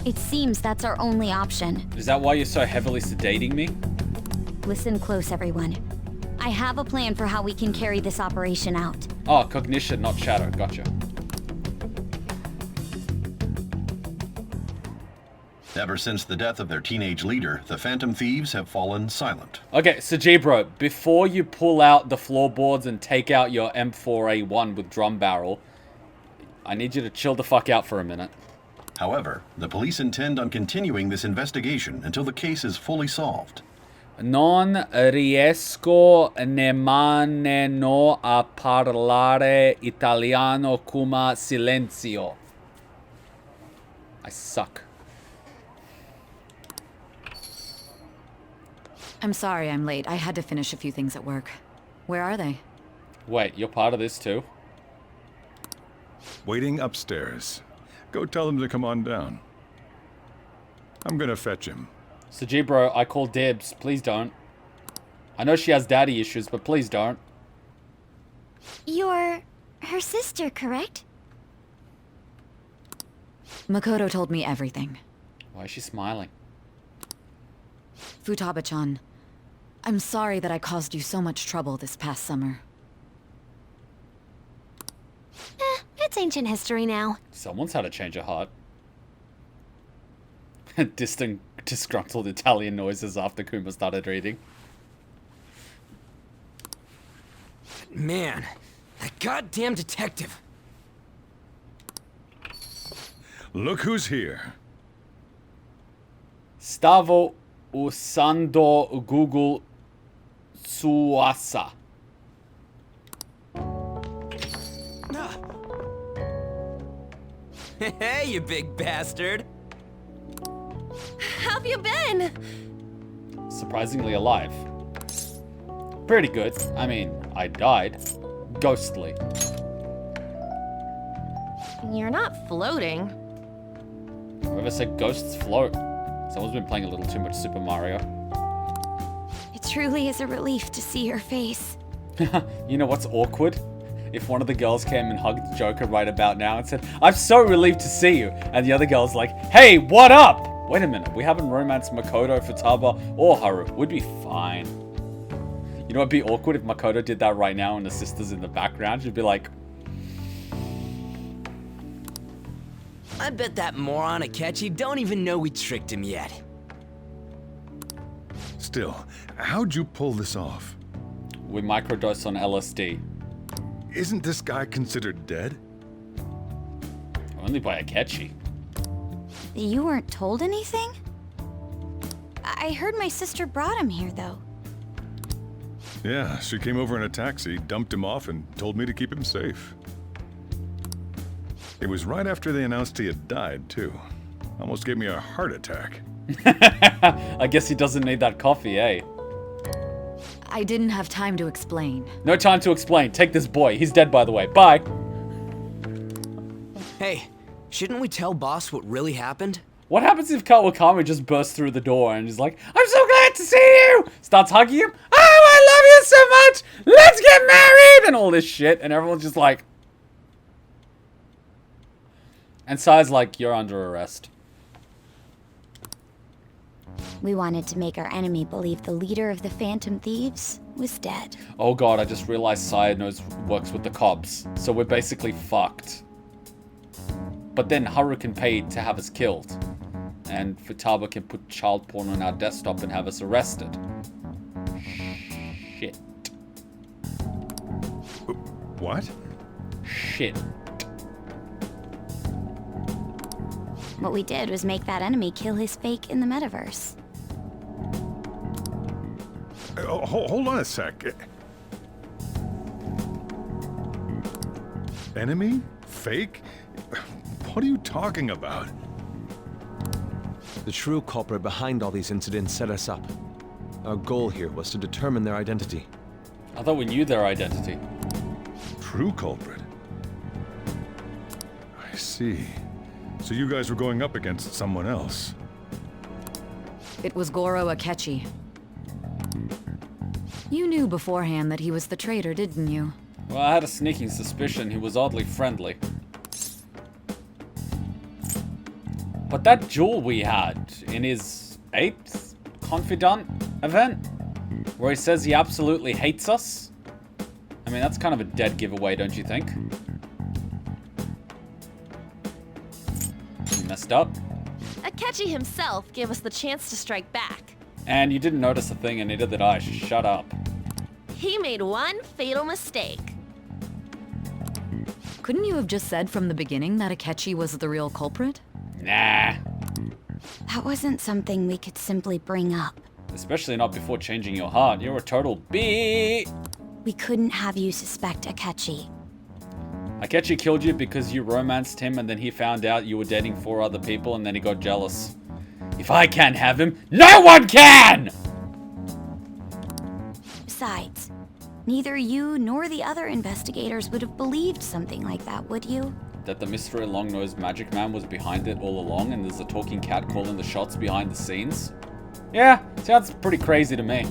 It seems that's our only option. Is that why you're so heavily sedating me? Listen close, everyone. I have a plan for how we can carry this operation out. Oh, cognition, not shadow. Gotcha. Ever since the death of their teenage leader, the Phantom Thieves have fallen silent. Okay, so G-Bro, before you pull out the floorboards and take out your M4A1 with drum barrel, I need you to chill the fuck out for a minute. However, the police intend on continuing this investigation until the case is fully solved. Non riesco nemmeno a parlare italiano Kuma silenzio. I suck. I'm sorry I'm late. I had to finish a few things at work. Where are they? Wait, you're part of this too? Waiting upstairs. Go tell them to come on down. I'm gonna fetch him. So G-Bro, I call dibs. Please don't. I know she has daddy issues, but please don't. You're her sister, correct? Makoto told me everything. Why is she smiling? Futaba-chan, I'm sorry that I caused you so much trouble this past summer. It's ancient history now. Someone's had a change of heart. Distant, disgruntled Italian noises after Kuma started reading. Man, that goddamn detective. Look who's here. Stavo usando Google Suasa. Hey, you big bastard. How've you been? Surprisingly alive. Pretty good. I mean, I died. Ghostly. You're not floating. Whoever said ghosts float? Someone's been playing a little too much Super Mario. It truly is a relief to see your face. You know what's awkward? If one of the girls came and hugged Joker right about now and said, "I'm so relieved to see you," and the other girl's like, "Hey, what up?" Wait a minute, we haven't romanced Makoto, Futaba, or Haru. We'd be fine. You know what'd be awkward if Makoto did that right now and the sister's in the background? She'd be like... I bet that moron Akechi don't even know we tricked him yet. Still, how'd you pull this off? We microdose on LSD. Isn't this guy considered dead? Only by Akechi. You weren't told anything? I heard my sister brought him here, though. Yeah, she came over in a taxi, dumped him off, and told me to keep him safe. It was right after they announced he had died, too. Almost gave me a heart attack. I guess he doesn't need that coffee, eh? I didn't have time to explain. No time to explain. Take this boy. He's dead, by the way. Bye. Hey, shouldn't we tell boss what really happened? What happens if Kawakami just bursts through the door and is like, "I'm so glad to see you!" Starts hugging him. "Oh, I love you so much! Let's get married!" And all this shit. And everyone's just like... And Sai's like, "You're under arrest." We wanted to make our enemy believe the leader of the Phantom Thieves was dead. Oh god, I just realized Sai works with the cops. So we're basically fucked. But then Haru can pay to have us killed. And Futaba can put child porn on our desktop and have us arrested. Shit. What? Shit. What we did was make that enemy kill his fake in the metaverse. Hold on a sec. Enemy? Fake? What are you talking about? The true culprit behind all these incidents set us up. Our goal here was to determine their identity. I thought we knew their identity. True culprit? I see. So you guys were going up against someone else. It was Goro Akechi. You knew beforehand that he was the traitor, didn't you? Well, I had a sneaking suspicion he was oddly friendly. But that duel we had in his 8th Confidant event, where he says he absolutely hates us, I mean, that's kind of a dead giveaway, don't you think? You messed up. Akechi himself gave us the chance to strike back. And you didn't notice a thing, and neither did I. Shut up. He made one fatal mistake. Couldn't you have just said from the beginning that Akechi was the real culprit? Nah. That wasn't something we could simply bring up. Especially not before changing your heart. You're a total B. We couldn't have you suspect Akechi. Akechi killed you because you romanced him and then he found out you were dating 4 other people and then he got jealous. If I can't have him, no one can! Besides, neither you nor the other investigators would have believed something like that, would you? That the mystery long-nosed magic man was behind it all along and there's a talking cat calling the shots behind the scenes? Yeah, sounds pretty crazy to me.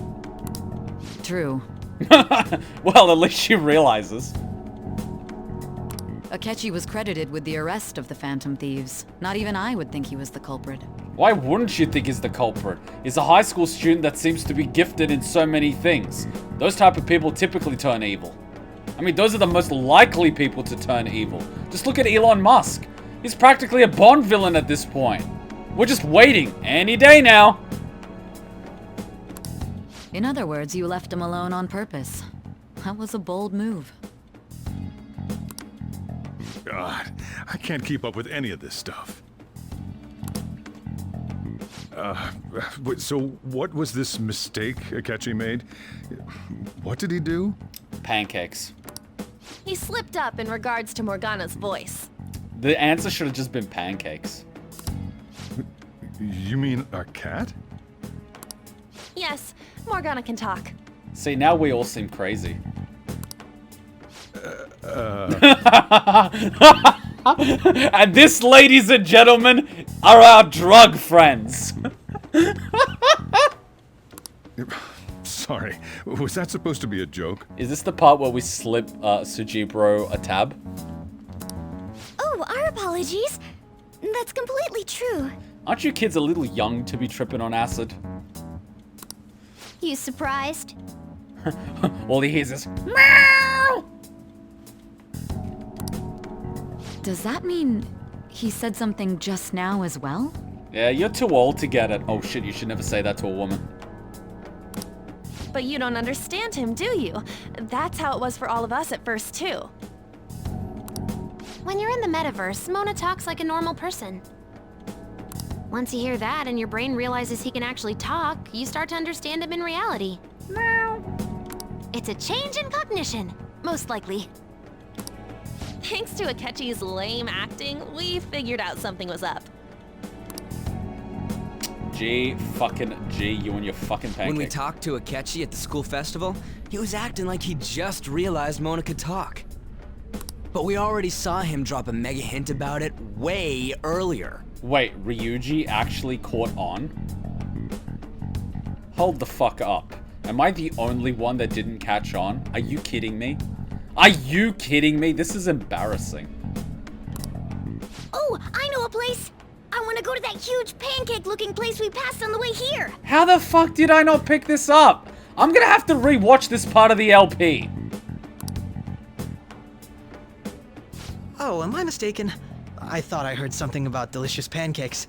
True. Well, at least she realizes. Akechi was credited with the arrest of the Phantom Thieves. Not even I would think he was the culprit. Why wouldn't you think he's the culprit? He's a high school student that seems to be gifted in so many things. Those type of people typically turn evil. I mean, those are the most likely people to turn evil. Just look at Elon Musk. He's practically a Bond villain at this point. We're just waiting any day now. In other words, you left him alone on purpose. That was a bold move. God, I can't keep up with any of this stuff. So what was this mistake Akechi made? What did he do? Pancakes. He slipped up in regards to Morgana's voice. The answer should have just been pancakes. You mean a cat? Yes, Morgana can talk. See, now we all seem crazy. And this, ladies and gentlemen, are our drug friends. Sorry, was that supposed to be a joke? Is this the part where we slip Sujibro a tab? Oh, our apologies. That's completely true. Aren't you kids a little young to be tripping on acid? You surprised? All he hears is meow. Does that mean he said something just now as well? Yeah, you're too old to get it. Oh shit, you should never say that to a woman. But you don't understand him, do you? That's how it was for all of us at first, too. When you're in the metaverse, Mona talks like a normal person. Once you hear that and your brain realizes he can actually talk, you start to understand him in reality. Meow. It's a change in cognition, most likely. Thanks to Akechi's lame acting, we figured out something was up. G, you and your fucking pancake. When we talked to Akechi at the school festival, he was acting like he just realized Mona could talk. But we already saw him drop a mega hint about it way earlier. Wait, Ryuji actually caught on? Hold the fuck up. Am I the only one that didn't catch on? Are you kidding me? Are you kidding me? This is embarrassing. Oh, I know a place. I want to go to that huge pancake-looking place we passed on the way here. How the fuck did I not pick this up? I'm gonna have to re-watch this part of the LP. Oh, am I mistaken? I thought I heard something about delicious pancakes.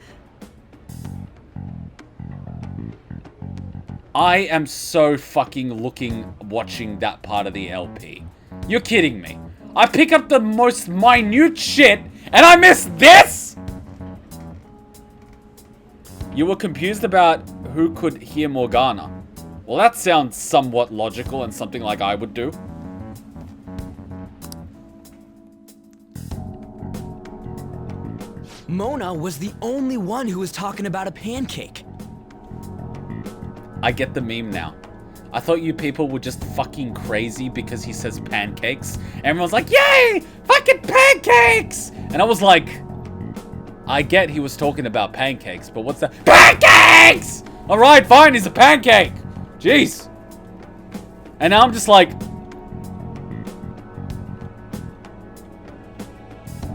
I am so fucking watching that part of the LP. You're kidding me. I pick up the most minute shit and I miss this? You were confused about who could hear Morgana. Well, that sounds somewhat logical and something like I would do. Mona was the only one who was talking about a pancake. I get the meme now. I thought you people were just fucking crazy because he says pancakes. Everyone's like, yay! Fucking pancakes! And I was like, I get he was talking about pancakes, but what's that? Pancakes! Alright, fine, he's a pancake. Jeez. And now I'm just like,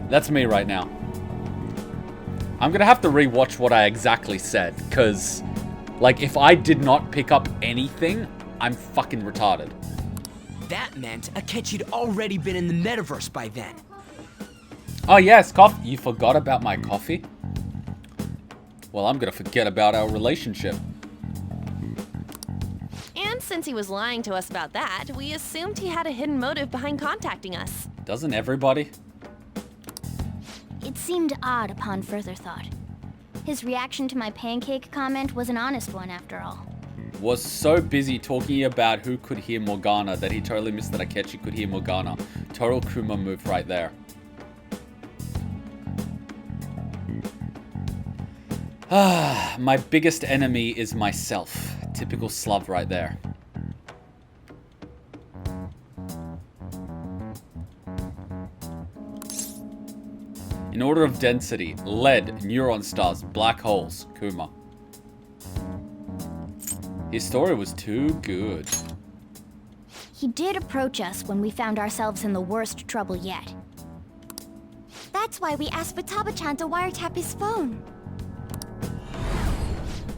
that's me right now. I'm gonna have to rewatch what I exactly said, because, like, if I did not pick up anything, I'm fucking retarded. That meant Akechi'd already been in the metaverse by then. Oh yes, coffee. You forgot about my coffee? Well, I'm gonna forget about our relationship. And since he was lying to us about that, we assumed he had a hidden motive behind contacting us. Doesn't everybody? It seemed odd upon further thought. His reaction to my pancake comment was an honest one after all. Was so busy talking about who could hear Morgana that he totally missed that Akechi could hear Morgana. Total Kuma move right there. My biggest enemy is myself. Typical Slav right there. In order of density, lead, neuron stars, black holes, Kuma. His story was too good. He did approach us when we found ourselves in the worst trouble yet. That's why we asked Futaba-chan to wiretap his phone.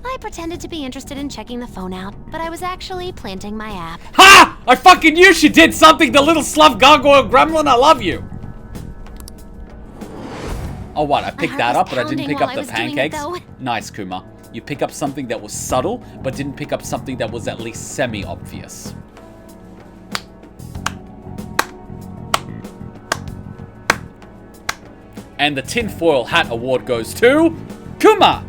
I pretended to be interested in checking the phone out, but I was actually planting my app. Ha! I fucking knew she did something, the little slough gargoyle gremlin, I love you! Oh what, I picked that up, but I didn't pick up the pancakes? Nice, Kuma. You pick up something that was subtle, but didn't pick up something that was at least semi-obvious. And the tinfoil hat award goes to Kuma!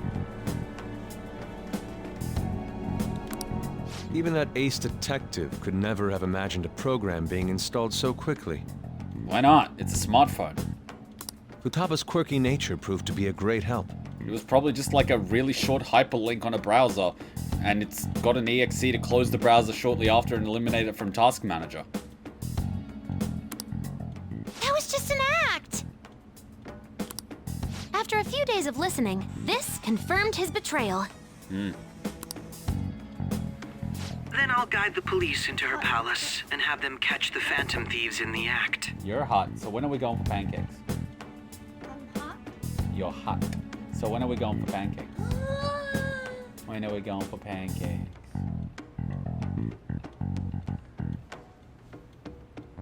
Even that ace detective could never have imagined a program being installed so quickly. Why not? It's a smartphone. Futaba's quirky nature proved to be a great help. It was probably just like a really short hyperlink on a browser, and it's got an exe to close the browser shortly after and eliminate it from Task Manager. That was just an act! After a few days of listening, this confirmed his betrayal. Hmm. Then I'll guide the police into her palace and have them catch the phantom thieves in the act. You're hot, so when are we going for pancakes? I'm hot? You're hot. So when are we going for pancakes? When are we going for pancakes?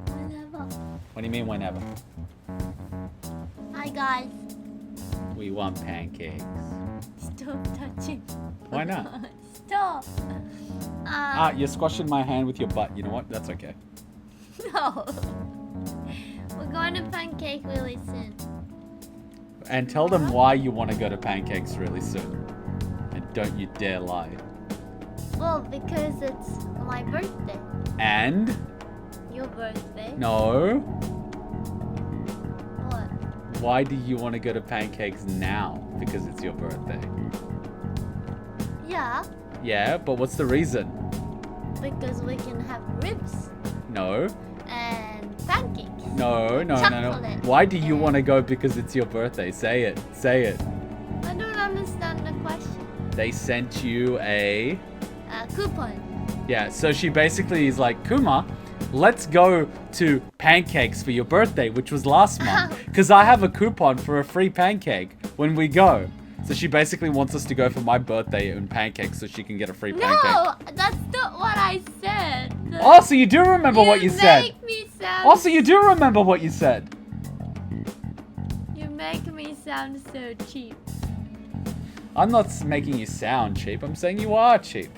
Whenever. What do you mean whenever? Hi guys. We want pancakes. Stop touching. Why not? Stop. You're squashing my hand with your butt. You know what? That's okay. No. We're going to Pancake really soon. And tell them why you want to go to pancakes really soon. And don't you dare lie. Well, because it's my birthday. And? Your birthday. No. What? Why do you want to go to pancakes now? Because it's your birthday. Yeah, Yeah, but what's the reason? because we can have ribs No. and pancakes. No. Chocolate. Why do you want to go because it's your birthday? Say it. Say it. I don't understand the question. They sent you a... Coupon. Yeah, so she basically is like, Kuma, let's go to pancakes for your birthday, which was last month. Because I have a coupon for a free pancake when we go. So she basically wants us to go for my birthday and pancakes so she can get a free pancake. No, that's not what I said. Oh, so you do remember what you said. You make me sound... Oh, so you do remember what you said. You make me sound so cheap. I'm not making you sound cheap. I'm saying you are cheap.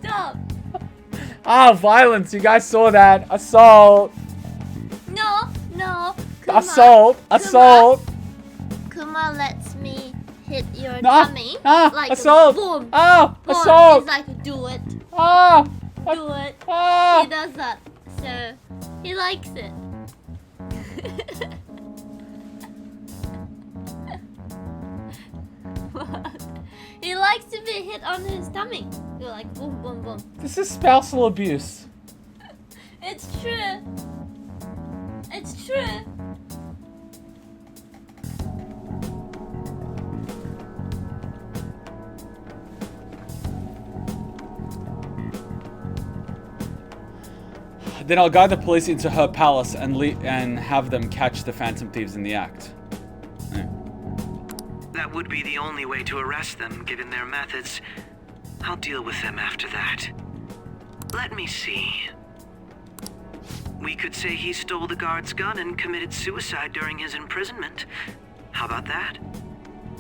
Stop. Ah, violence. You guys saw that. Assault. No. Kuma, Assault. Assault. Kuma lets me hit your No. tummy. Like assault. Boom. Oh, Boom. assault. He's like, do it. Ah. Do it. Ah. He does that. So, he likes it. What? He likes to be hit on his tummy. You're like, boom, boom, boom. This is spousal abuse. It's true. It's true. Then I'll guide the police into her palace and have them catch the phantom thieves in the act. Yeah. That would be the only way to arrest them, given their methods. I'll deal with them after that. Let me see. We could say he stole the guard's gun and committed suicide during his imprisonment. How about that?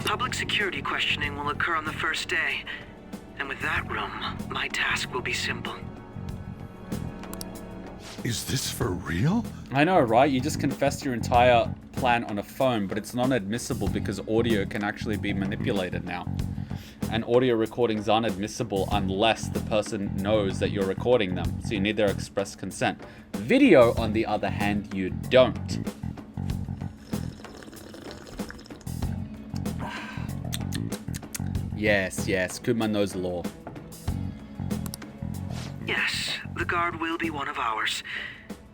Public security questioning will occur on the first day. And with that room, my task will be simple. Is this for real? I know, right? You just confessed your entire plan on a phone, but it's not admissible because audio can actually be manipulated now. And audio recordings aren't admissible unless the person knows that you're recording them. So you need their express consent. Video, on the other hand, you don't. Yes, Kuma knows law. Yes, the guard will be one of ours.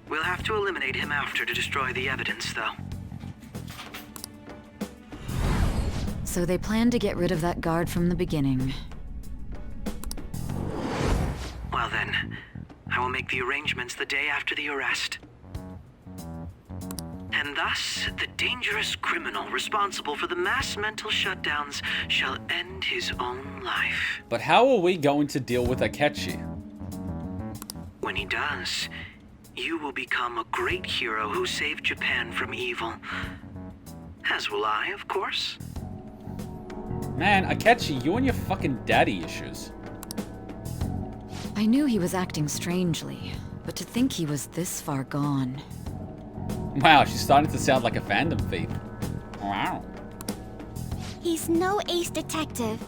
We'll have to eliminate him after to destroy the evidence, though. So they planned to get rid of that guard from the beginning. Well then, I will make the arrangements the day after the arrest. And thus, the dangerous criminal responsible for the mass mental shutdowns shall end his own life. But how are we going to deal with Akechi? When he does, you will become a great hero who saved Japan from evil. As will I, of course. Man, Akechi, you and your fucking daddy issues. I knew he was acting strangely, but to think he was this far gone. Wow, she's starting to sound like a fandom thief. Wow. He's no ace detective.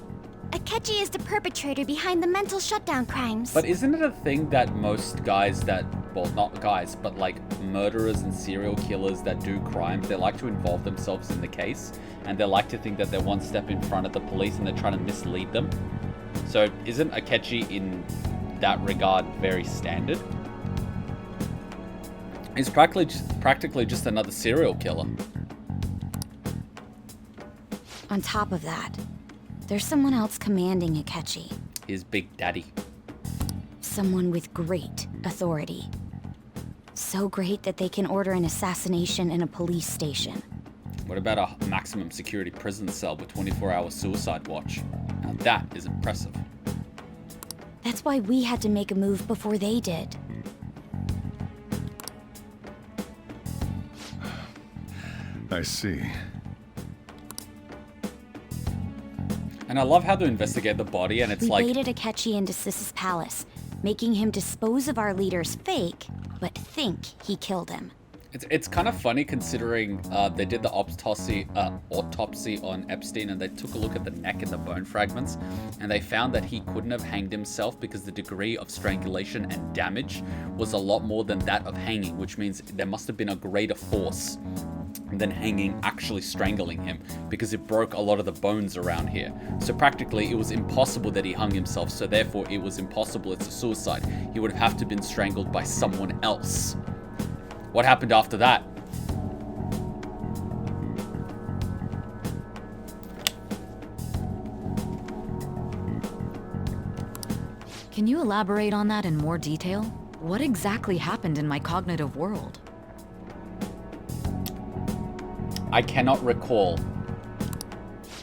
Akechi is the perpetrator behind the mental shutdown crimes. But isn't it a thing that most guys that, well, not guys, but like murderers and serial killers that do crimes, they like to involve themselves in the case, and they like to think that they're one step in front of the police and they're trying to mislead them? So isn't Akechi in that regard very standard? He's practically just another serial killer. On top of that, there's someone else commanding Akechi. His big daddy. Someone with great authority. So great that they can order an assassination in a police station. What about a maximum security prison cell with 24-hour suicide watch? Now that is impressive. That's why we had to make a move before they did. I see. And I love how they investigate the body, and it's we like... baited Akechi into Sis's palace, making him dispose of our leader's fake, but think he killed him. It's kind of funny considering they did the autopsy on Epstein, and they took a look at the neck and the bone fragments, and they found that he couldn't have hanged himself because the degree of strangulation and damage was a lot more than that of hanging, which means there must have been a greater force than hanging actually strangling him, because it broke a lot of the bones around here. So practically it was impossible that he hung himself, so therefore it was impossible it's a suicide. He would have to been strangled by someone else. What happened after that? Can you elaborate on that in more detail? What exactly happened in my cognitive world? I cannot recall.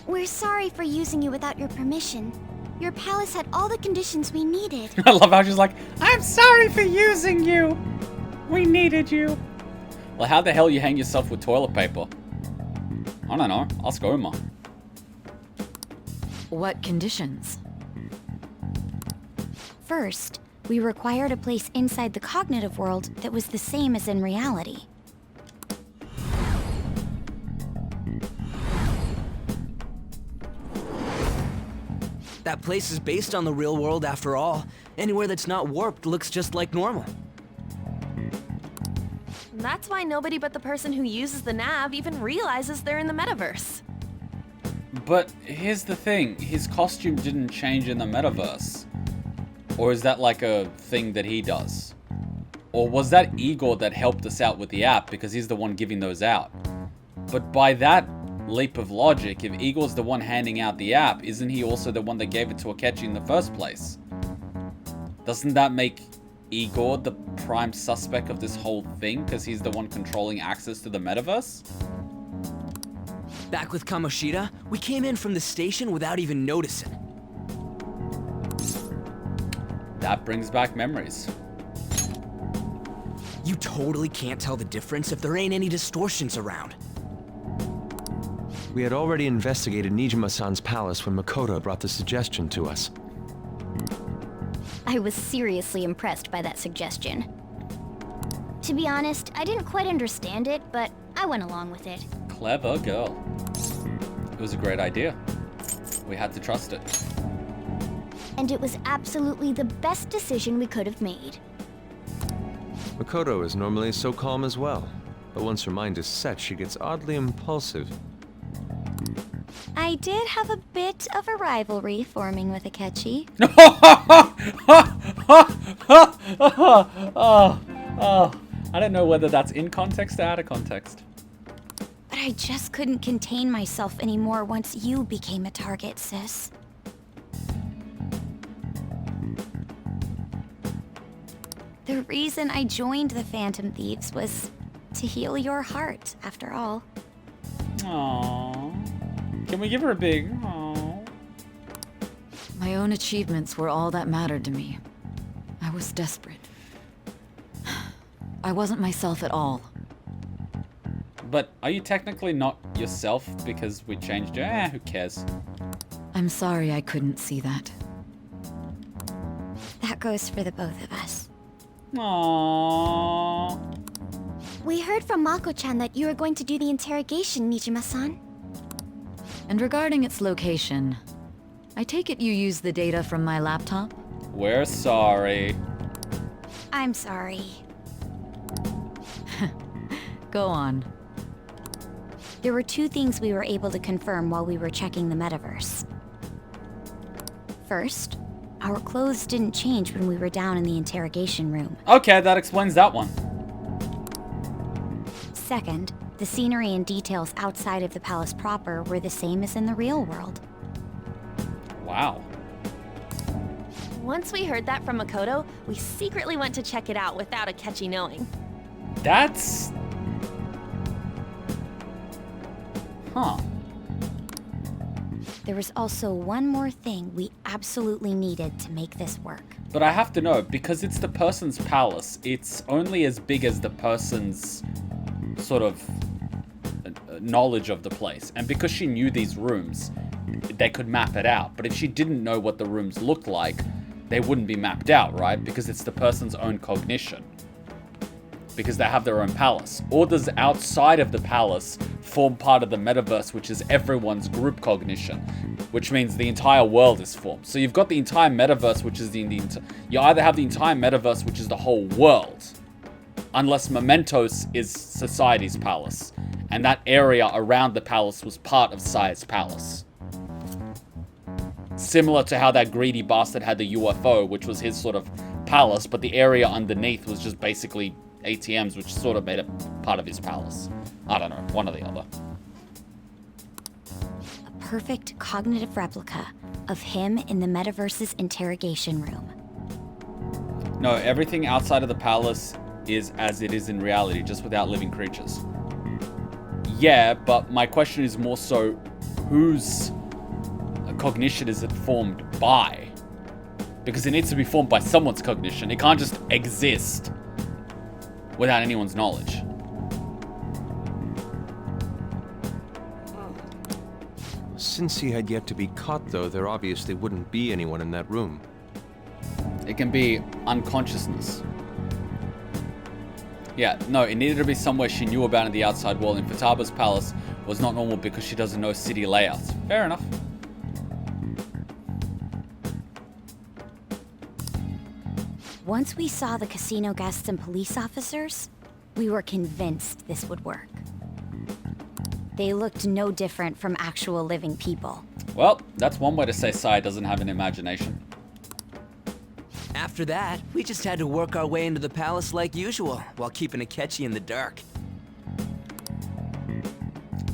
We're sorry for using you without your permission. Your palace had all the conditions we needed. I love how she's like, I'm sorry for using you. We needed you. Well, how the hell you hang yourself with toilet paper? I don't know. Ask Oma. What conditions? First, we required a place inside the cognitive world that was the same as in reality. That place is based on the real world after all. Anywhere that's not warped looks just like normal. That's why nobody but the person who uses the nav even realizes they're in the metaverse. But here's the thing. His costume didn't change in the metaverse. Or is that like a thing that he does? Or was that Igor that helped us out with the app because he's the one giving those out? But by that leap of logic, if Igor's the one handing out the app, isn't he also the one that gave it to Akechi in the first place? Doesn't that make Igor the prime suspect of this whole thing because he's the one controlling access to the metaverse? Back with Kamoshida, we came in from the station without even noticing. That brings back memories. You totally can't tell the difference if there ain't any distortions around. We had already investigated Nijima-san's palace when Makoto brought the suggestion to us. I was seriously impressed by that suggestion. To be honest, I didn't quite understand it, but I went along with it. Clever girl. It was a great idea. We had to trust it. And it was absolutely the best decision we could have made. Makoto is normally so calm as well, but once her mind is set, she gets oddly impulsive. I did have a bit of a rivalry forming with Akechi. I don't know whether that's in context or out of context. But I just couldn't contain myself anymore once you became a target, sis. The reason I joined the Phantom Thieves was to heal your heart, after all. Aww. Can we give her a big aww? My own achievements were all that mattered to me. I was desperate. I wasn't myself at all. But are you technically not yourself because we changed you? Who cares? I'm sorry I couldn't see that. That goes for the both of us. Aww. We heard from Mako-chan that you were going to do the interrogation, Nijima-san. And regarding its location, I take it you used the data from my laptop? We're sorry. I'm sorry. Go on. There were two things we were able to confirm while we were checking the metaverse. First, our clothes didn't change when we were down in the interrogation room. Okay, that explains that one. Second, the scenery and details outside of the palace proper were the same as in the real world. Wow. Once we heard that from Makoto, we secretly went to check it out without Akechi knowing. That's... Huh. There was also one more thing we absolutely needed to make this work. But I have to know, because it's the person's palace, it's only as big as the person's sort of knowledge of the place. And because she knew these rooms, they could map it out. But if she didn't know what the rooms looked like, they wouldn't be mapped out, right? Because it's the person's own cognition. Because they have their own palace. Or does outside of the palace form part of the metaverse, which is everyone's group cognition, which means the entire world is formed. So you've got the entire metaverse, which is you either have the entire metaverse, which is the whole world, unless Mementos is Society's palace, and that area around the palace was part of Saya's palace. Similar to how that greedy bastard had the UFO, which was his sort of palace, but the area underneath was just basically ATMs, which sort of made it part of his palace. I don't know, one or the other. A perfect cognitive replica of him in the metaverse's interrogation room. No, everything outside of the palace is as it is in reality, just without living creatures. Yeah, but my question is more so, whose cognition is it formed by? Because it needs to be formed by someone's cognition. It can't just exist without anyone's knowledge. Since he had yet to be caught, though, there obviously wouldn't be anyone in that room. It can be unconsciousness. Yeah, no, it needed to be somewhere she knew about in the outside world, and Futaba's palace was not normal because she doesn't know city layouts. Fair enough. Once we saw the casino guests and police officers, we were convinced this would work. They looked no different from actual living people. Well, that's one way to say Saya doesn't have an imagination. After that, we just had to work our way into the palace like usual, while keeping Akechi in the dark.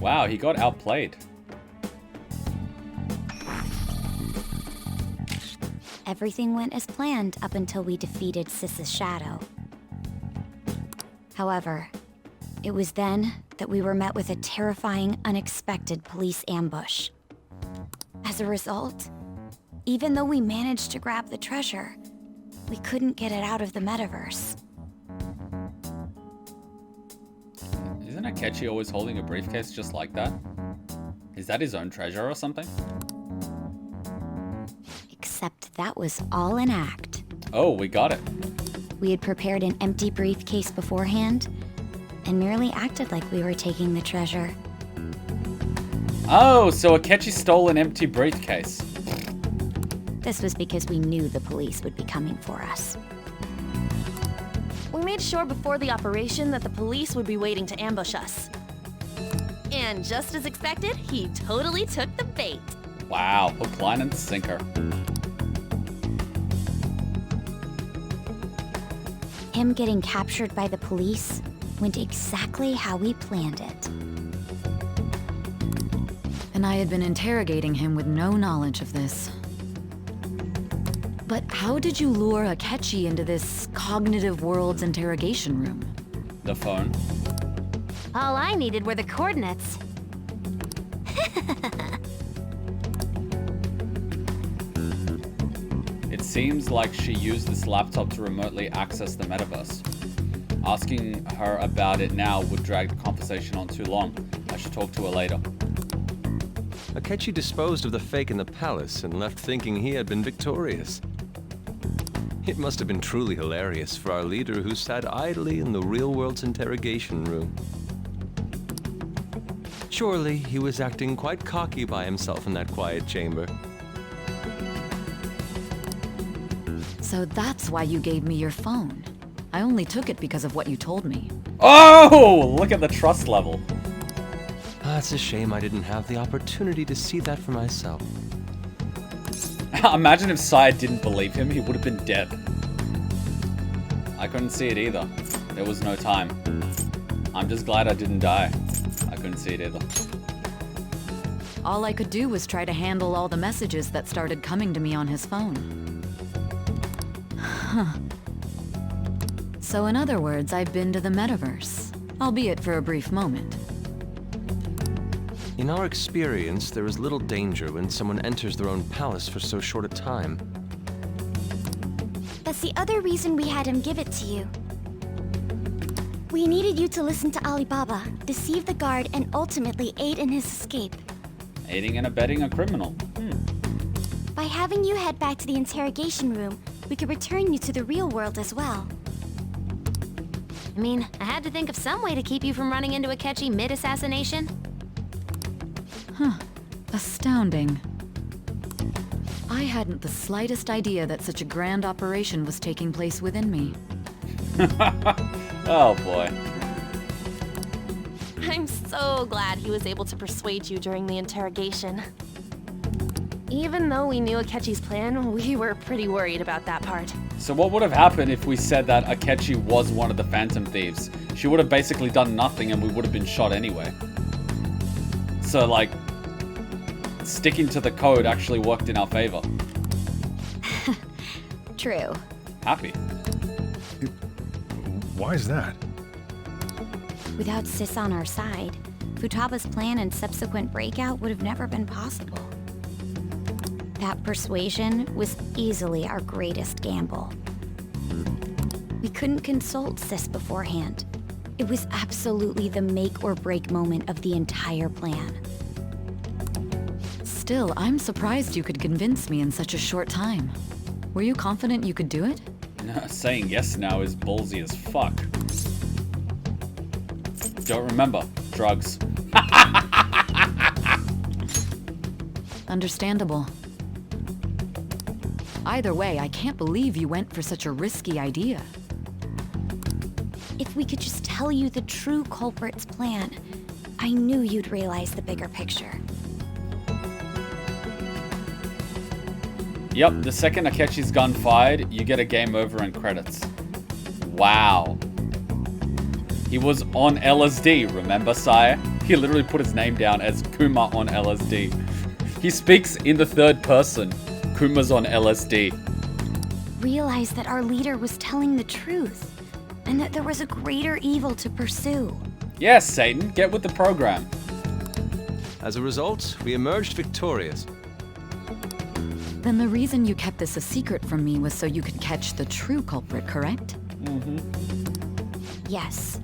Wow, he got outplayed. Everything went as planned up until we defeated Sis's shadow. However, it was then that we were met with a terrifying, unexpected police ambush. As a result, even though we managed to grab the treasure, we couldn't get it out of the metaverse. Isn't Akechi always holding a briefcase just like that? Is that his own treasure or something? Except that was all an act. Oh, we got it. We had prepared an empty briefcase beforehand, and merely acted like we were taking the treasure. Oh, so Akechi stole an empty briefcase. This was because we knew the police would be coming for us. We made sure before the operation that the police would be waiting to ambush us. And just as expected, he totally took the bait. Wow, hook, line, and sinker. Him getting captured by the police went exactly how we planned it. And I had been interrogating him with no knowledge of this. But how did you lure Akechi into this cognitive world's interrogation room? The phone. All I needed were the coordinates. It seems like she used this laptop to remotely access the metaverse. Asking her about it now would drag the conversation on too long. I should talk to her later. Akechi disposed of the fake in the palace and left thinking he had been victorious. It must have been truly hilarious for our leader who sat idly in the real world's interrogation room. Surely he was acting quite cocky by himself in that quiet chamber. So that's why you gave me your phone. I only took it because of what you told me. Oh, look at the trust level. It's a shame I didn't have the opportunity to see that for myself. Imagine if Sai didn't believe him, he would have been dead. I couldn't see it either. There was no time. I'm just glad I didn't die. I couldn't see it either. All I could do was try to handle all the messages that started coming to me on his phone. Huh. So in other words, I've been to the metaverse, albeit for a brief moment. In our experience, there is little danger when someone enters their own palace for so short a time. That's the other reason we had him give it to you. We needed you to listen to Alibaba, deceive the guard, and ultimately aid in his escape. Aiding and abetting a criminal. By having you head back to the interrogation room, we could return you to the real world as well. I mean, I had to think of some way to keep you from running into Akechi mid-assassination. Huh. Astounding. I hadn't the slightest idea that such a grand operation was taking place within me. Oh boy. I'm so glad he was able to persuade you during the interrogation. Even though we knew Akechi's plan, we were pretty worried about that part. So what would have happened if we said that Akechi was one of the Phantom Thieves? She would have basically done nothing and we would have been shot anyway. So like, sticking to the code actually worked in our favor. True. Happy. Why is that? Without Sis on our side, Futaba's plan and subsequent breakout would have never been possible. That persuasion was easily our greatest gamble. We couldn't consult Sis beforehand. It was absolutely the make or break moment of the entire plan. Still, I'm surprised you could convince me in such a short time. Were you confident you could do it? Saying yes now is ballsy as fuck. Don't remember, drugs. Understandable. Either way, I can't believe you went for such a risky idea. If we could just tell you the true culprit's plan, I knew you'd realize the bigger picture. Yep, the second Akechi's gun fired, you get a game over and credits. Wow. He was on LSD, remember, sire? He literally put his name down as Kuma on LSD. He speaks in the third person. Kuma's on LSD. Realize that our leader was telling the truth, and that there was a greater evil to pursue. Yes, Satan, get with the program. As a result, we emerged victorious. Then the reason you kept this a secret from me was so you could catch the true culprit, correct? Yes.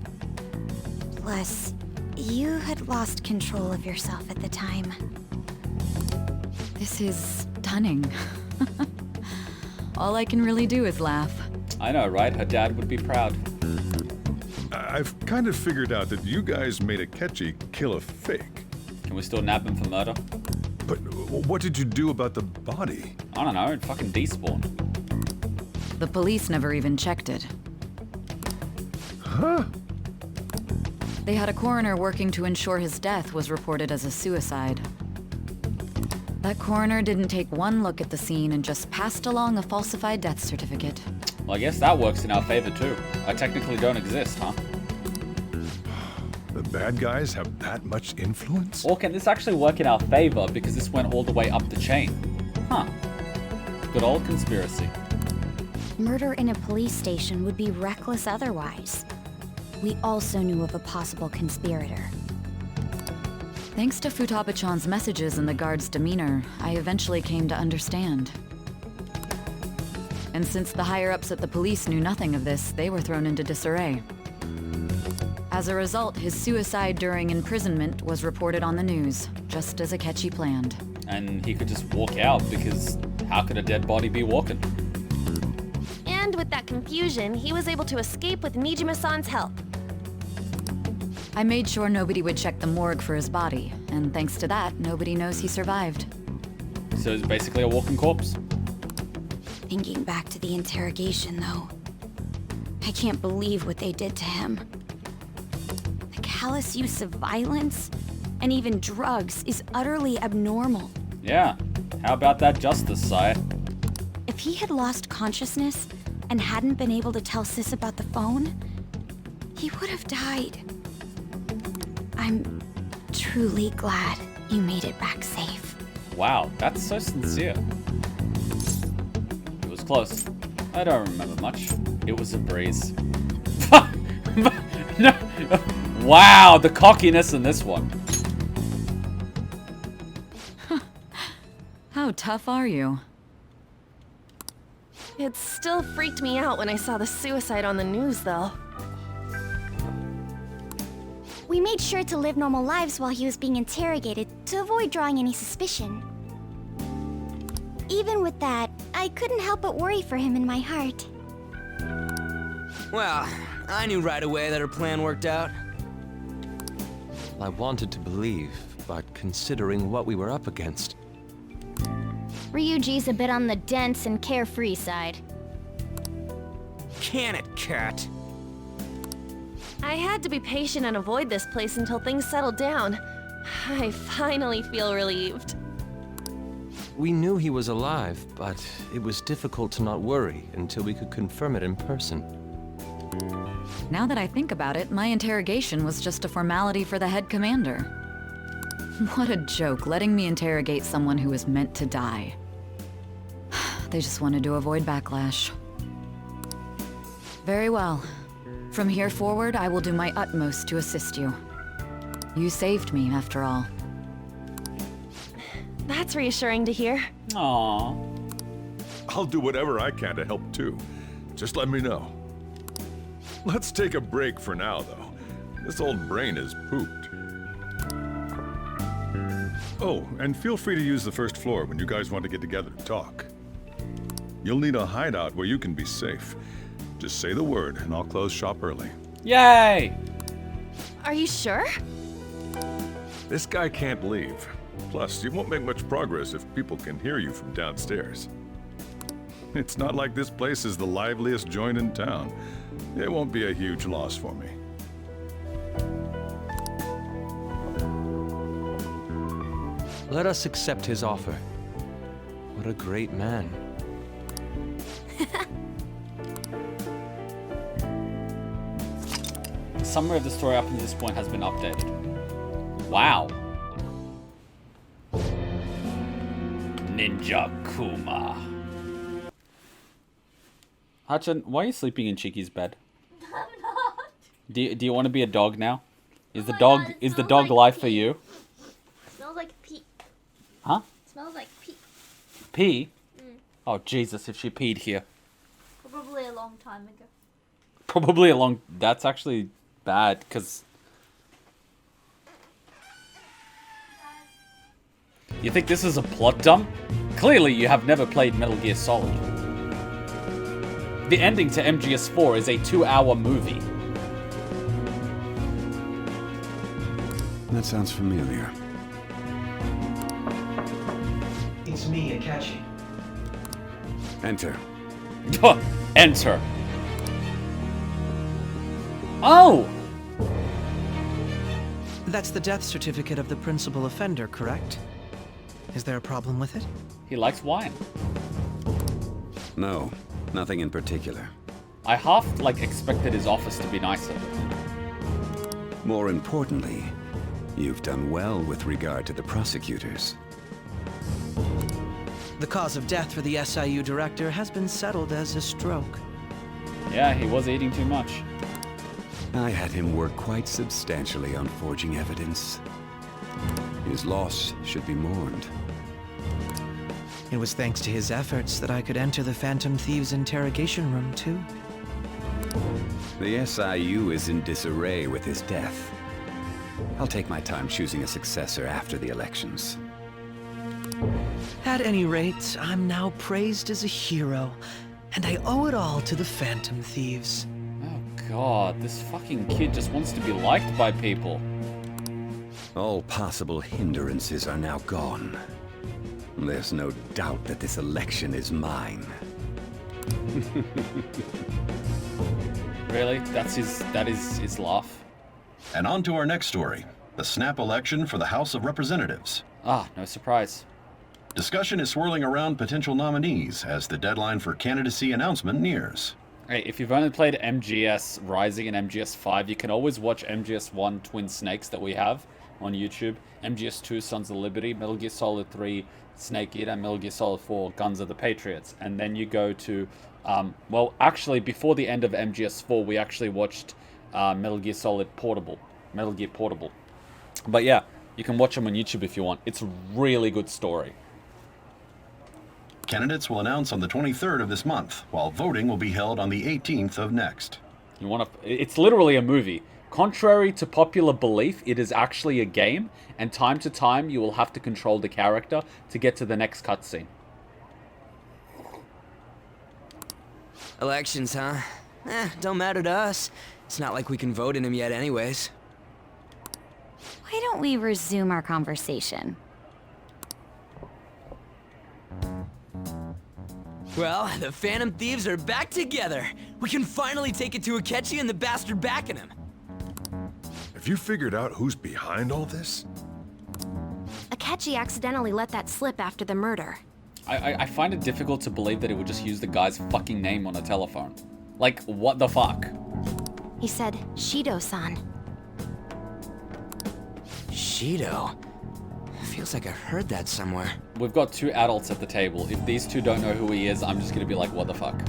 Plus, you had lost control of yourself at the time. This is stunning. All I can really do is laugh. I know, right? Her dad would be proud. I've kind of figured out that you guys made Akechi kill a fake. Can we still nab him for murder? But what did you do about the body? I don't know, it fucking despawned. The police never even checked it. Huh? They had a coroner working to ensure his death was reported as a suicide. That coroner didn't take one look at the scene and just passed along a falsified death certificate. Well, I guess that works in our favor too. I technically don't exist, huh? The bad guys have that much influence? Or can this actually work in our favor because this went all the way up the chain? Huh. Good old conspiracy. Murder in a police station would be reckless otherwise. we also knew of a possible conspirator. Thanks to Futaba-chan's messages and the guard's demeanor, I eventually came to understand. And since the higher-ups at the police knew nothing of this, they were thrown into disarray. As a result, his suicide during imprisonment was reported on the news, just as Akechi planned. And he could just walk out, because how could a dead body be walking? And with that confusion, he was able to escape with Nijima-san's help. I made sure nobody would check the morgue for his body, and thanks to that, nobody knows he survived. So it's basically a walking corpse. Thinking back to the interrogation, though, I can't believe what they did to him. The callous use of violence, and even drugs, is utterly abnormal. Yeah, how about that justice, sire? If he had lost consciousness and hadn't been able to tell Sis about the phone, he would have died. I'm truly glad you made it back safe. Wow, that's so sincere. It was close. I don't remember much. It was a breeze. No. Wow, the cockiness in this one. How tough are you? It still freaked me out when I saw the suicide on the news, though. We made sure to live normal lives while he was being interrogated to avoid drawing any suspicion. Even with that, I couldn't help but worry for him in my heart. Well, I knew right away that her plan worked out. I wanted to believe, but considering what we were up against... Ryuji's a bit on the dense and carefree side. Can it, cat? I had to be patient and avoid this place until things settled down. I finally feel relieved. We knew he was alive, but it was difficult to not worry until we could confirm it in person. Now that I think about it, my interrogation was just a formality for the head commander. What a joke, letting me interrogate someone who was meant to die. They just wanted to avoid backlash. Very well. From here forward, I will do my utmost to assist you. You saved me, after all. That's reassuring to hear. Aww. I'll do whatever I can to help too. Just let me know. Let's take a break for now, though. This old brain is pooped. Oh, and feel free to use the first floor when you guys want to get together to talk. You'll need a hideout where you can be safe. Just say the word, and I'll close shop early. Yay! Are you sure? This guy can't leave. Plus, you won't make much progress if people can hear you from downstairs. It's not like this place is the liveliest joint in town. It won't be a huge loss for me. Let us accept his offer. What a great man. The summary of the story up to this point has been updated. Wow. Ninja Kuma. Hachan, why are you sleeping in Chiki's bed? I'm not. Do you want to be a dog now? Is the dog life for you? Smells like pee. Huh? Smells like pee. Pee? Oh Jesus! If she peed here. Probably a long time ago. Probably a long. That's actually bad because. You think this is a plot dump? Clearly, you have never played Metal Gear Solid. The ending to MGS4 is a 2-hour movie. That sounds familiar. It's me, Akechi. Enter. Enter. Oh! That's the death certificate of the principal offender, correct? Is there a problem with it? He likes wine. No, nothing in particular. I half, expected his office to be nicer. More importantly, you've done well with regard to the prosecutors. The cause of death for the SIU director has been settled as a stroke. Yeah, he was eating too much. I had him work quite substantially on forging evidence. His loss should be mourned. It was thanks to his efforts that I could enter the Phantom Thieves' interrogation room, too. The SIU is in disarray with his death. I'll take my time choosing a successor after the elections. At any rate, I'm now praised as a hero, and I owe it all to the Phantom Thieves. Oh god, this fucking kid just wants to be liked by people. All possible hindrances are now gone. There's no doubt that this election is mine. Really? That is his laugh? And on to our next story, the snap election for the House of Representatives. Ah, no surprise. Discussion is swirling around potential nominees as the deadline for candidacy announcement nears. Hey, if you've only played MGS Rising and MGS 5, you can always watch MGS 1 Twin Snakes that we have on YouTube, MGS 2 Sons of Liberty, Metal Gear Solid 3 Snake Eater, and Metal Gear Solid 4 Guns of the Patriots. And then you go to, well, actually, before the end of MGS 4, we actually watched Metal Gear Solid Portable. Metal Gear Portable. But yeah, you can watch them on YouTube if you want. It's a really good story. Candidates will announce on the 23rd of this month, while voting will be held on the 18th of next. You want to? It's literally a movie. Contrary to popular belief, it is actually a game, and time to time you will have to control the character to get to the next cutscene. Elections, huh? Don't matter to us. It's not like we can vote in them yet anyways. Why don't we resume our conversation? Well, the Phantom Thieves are back together. We can finally take it to Akechi and the bastard backing him. Have you figured out who's behind all this? Akechi accidentally let that slip after the murder. I find it difficult to believe that it would just use the guy's fucking name on a telephone. Like, what the fuck? He said, Shido-san. Shido? Feels like I heard that somewhere. We've got two adults at the table. If these two don't know who he is, I'm just gonna be like, what the fuck?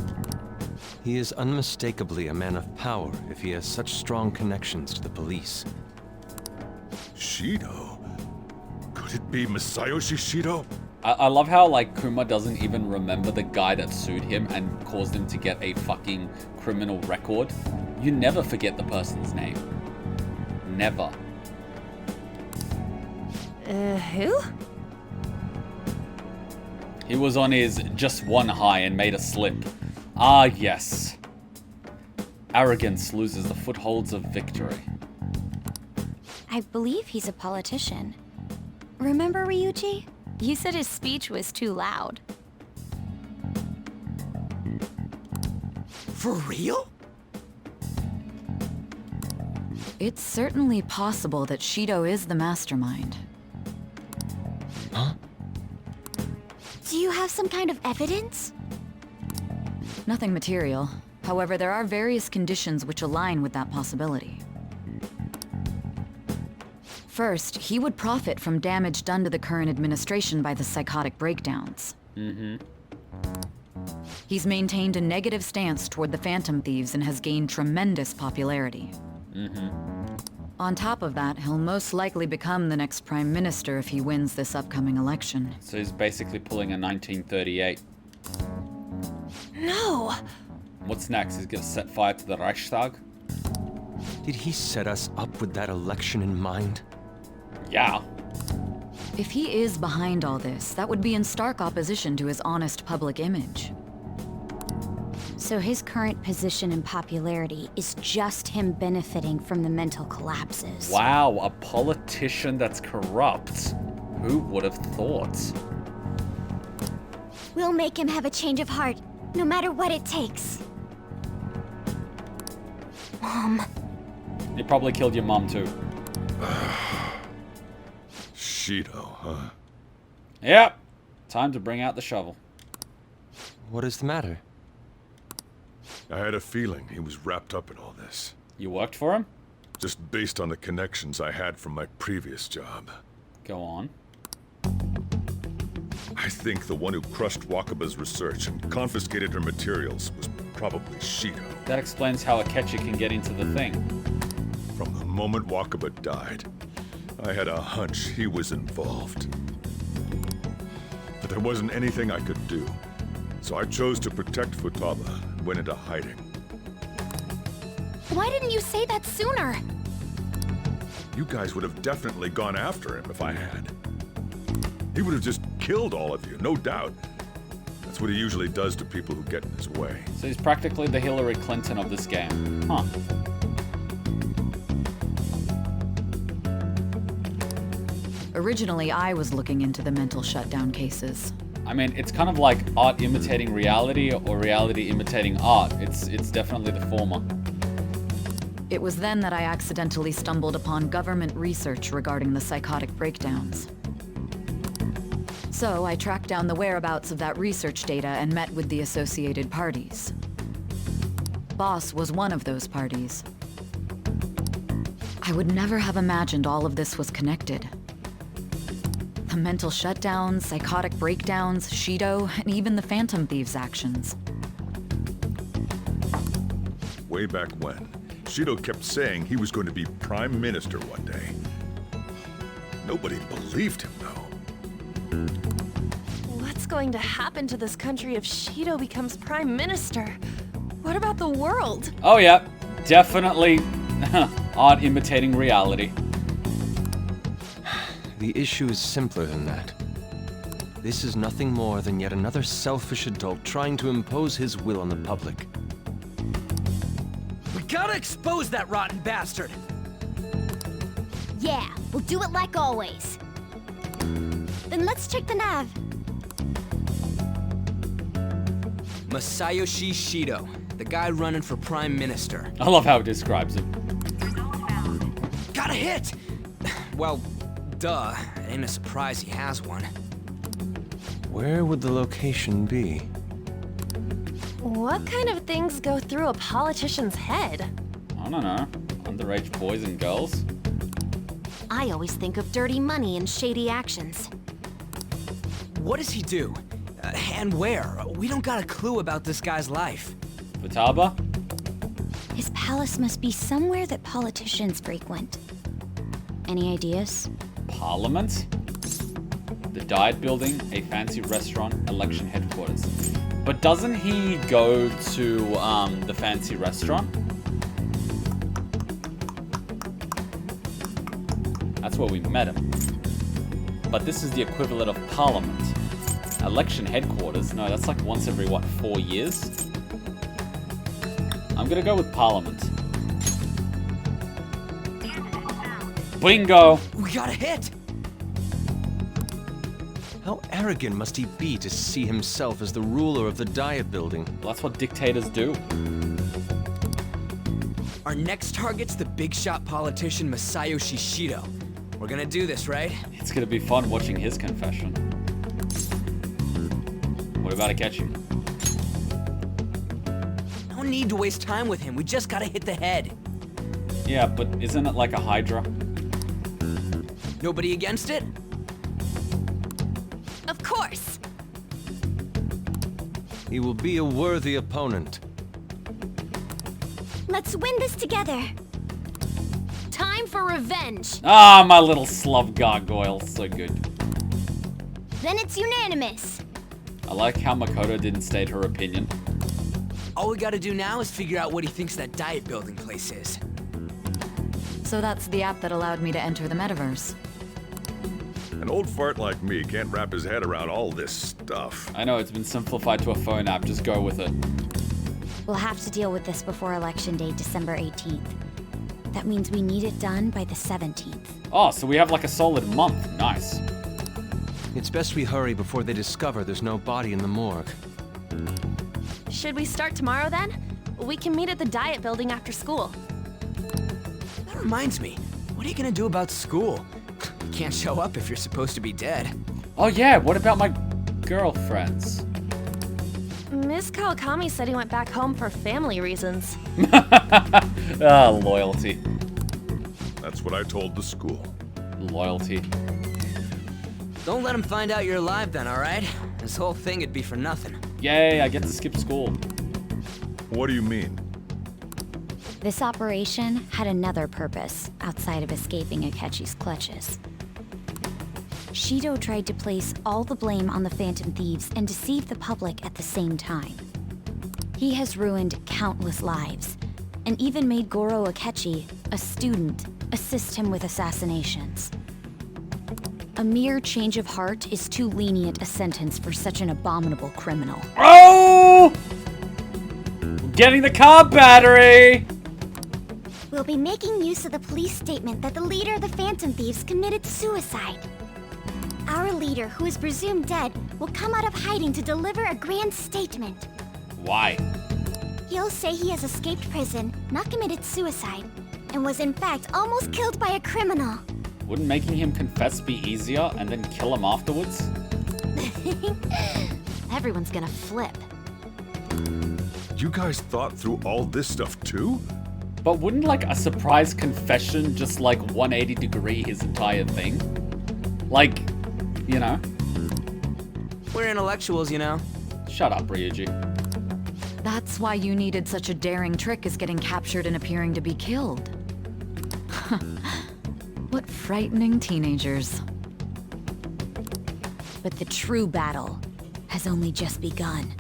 He is unmistakably a man of power if he has such strong connections to the police. Shido? Could it be Masayoshi Shido? I love how, like, Kuma doesn't even remember the guy that sued him and caused him to get a fucking criminal record. You never forget the person's name. Never. Who? He was on his just one high and made a slip. Ah, yes. Arrogance loses the footholds of victory. I believe he's a politician. Remember Ryuji? You said his speech was too loud. For real? It's certainly possible that Shido is the mastermind. Huh? Do you have some kind of evidence? Nothing material. However, there are various conditions which align with that possibility. First, he would profit from damage done to the current administration by the psychotic breakdowns. He's maintained a negative stance toward the Phantom Thieves and has gained tremendous popularity. On top of that, he'll most likely become the next Prime Minister if he wins this upcoming election. So he's basically pulling a 1938. No! What's next? He's gonna set fire to the Reichstag? Did he set us up with that election in mind? Yeah. If he is behind all this, that would be in stark opposition to his honest public image. So his current position and popularity is just him benefiting from the mental collapses. Wow, a politician that's corrupt. Who would have thought? We'll make him have a change of heart, no matter what it takes. Mom. You probably killed your mom too. Shido, huh? Yep. Time to bring out the shovel. What is the matter? I had a feeling he was wrapped up in all this. You worked for him? Just based on the connections I had from my previous job. Go on. I think the one who crushed Wakaba's research and confiscated her materials was probably Shido. That explains how Akechi can get into the thing. From the moment Wakaba died, I had a hunch he was involved. But there wasn't anything I could do, so I chose to protect Futaba and went into hiding. Why didn't you say that sooner? You guys would have definitely gone after him if I had. He would have just killed all of you, no doubt. That's what he usually does to people who get in his way. So he's practically the Hillary Clinton of this game. Huh. Originally, I was looking into the mental shutdown cases. I mean, it's kind of like art imitating reality or reality imitating art. It's definitely the former. It was then that I accidentally stumbled upon government research regarding the psychotic breakdowns. So I tracked down the whereabouts of that research data and met with the associated parties. Boss was one of those parties. I would never have imagined all of this was connected. The mental shutdowns, psychotic breakdowns, Shido, and even the Phantom Thieves' actions. Way back when, Shido kept saying he was going to be Prime Minister one day. Nobody believed him, though. What's going to happen to this country if Shido becomes Prime Minister? What about the world? Oh yeah, definitely art imitating reality. The issue is simpler than that. This is nothing more than yet another selfish adult trying to impose his will on the public. We gotta expose that rotten bastard! Yeah, we'll do it like always. Then let's check the nav. Masayoshi Shido, the guy running for Prime Minister. I love how it describes him. Got a hit! Well, duh. It ain't a surprise he has one. Where would the location be? What kind of things go through a politician's head? I don't know. Underage boys and girls? I always think of dirty money and shady actions. What does he do? And where? We don't got a clue about this guy's life. Futaba? His palace must be somewhere that politicians frequent. Any ideas? Parliament? The Diet Building, a fancy restaurant, election headquarters. But doesn't he go to the fancy restaurant? That's where we met him. But this is the equivalent of Parliament. Election headquarters? No, that's like once every, what, 4 years? I'm gonna go with Parliament. Bingo! We got a hit! How arrogant must he be to see himself as the ruler of the Diet Building? Well, that's what dictators do. Our next target's the big shot politician Masayoshi Shido. We're gonna do this, right? It's gonna be fun watching his confession. What about Akechi? No need to waste time with him. We just gotta hit the head. Yeah, but isn't it like a Hydra? Nobody against it? Of course! He will be a worthy opponent. Let's win this together. Time for revenge! Ah, my little slub gargoyle. So good. Then it's unanimous. I like how Makoto didn't state her opinion. All we gotta do now is figure out what he thinks that Diet Building place is. So that's the app that allowed me to enter the metaverse. An old fart like me can't wrap his head around all this stuff. I know, it's been simplified to a phone app. Just go with it. We'll have to deal with this before Election Day, December 18th. That means we need it done by the 17th. Oh, so we have like a solid month. Nice. It's best we hurry before they discover there's no body in the morgue. Should we start tomorrow then? We can meet at the Diet Building after school. That reminds me, what are you gonna do about school? You can't show up if you're supposed to be dead. Oh yeah, what about my girlfriends? Miss Kawakami said he went back home for family reasons. Ah, loyalty. That's what I told the school. Loyalty. Don't let him find out you're alive then, alright? This whole thing would be for nothing. Yay, I get to skip school. What do you mean? This operation had another purpose outside of escaping Akechi's clutches. Shido tried to place all the blame on the Phantom Thieves and deceive the public at the same time. He has ruined countless lives, and even made Goro Akechi, a student, assist him with assassinations. A mere change of heart is too lenient a sentence for such an abominable criminal. Oh! Getting the car battery! We'll be making use of the police statement that the leader of the Phantom Thieves committed suicide. Our leader, who is presumed dead, will come out of hiding to deliver a grand statement. Why? He'll say he has escaped prison, not committed suicide, and was in fact almost killed by a criminal. Wouldn't making him confess be easier and then kill him afterwards? Everyone's gonna flip. You guys thought through all this stuff too? But wouldn't like a surprise confession just like 180 degree his entire thing? Like, you know? We're intellectuals, you know. Shut up, Ryuji. That's why you needed such a daring trick as getting captured and appearing to be killed. What frightening teenagers. But the true battle has only just begun.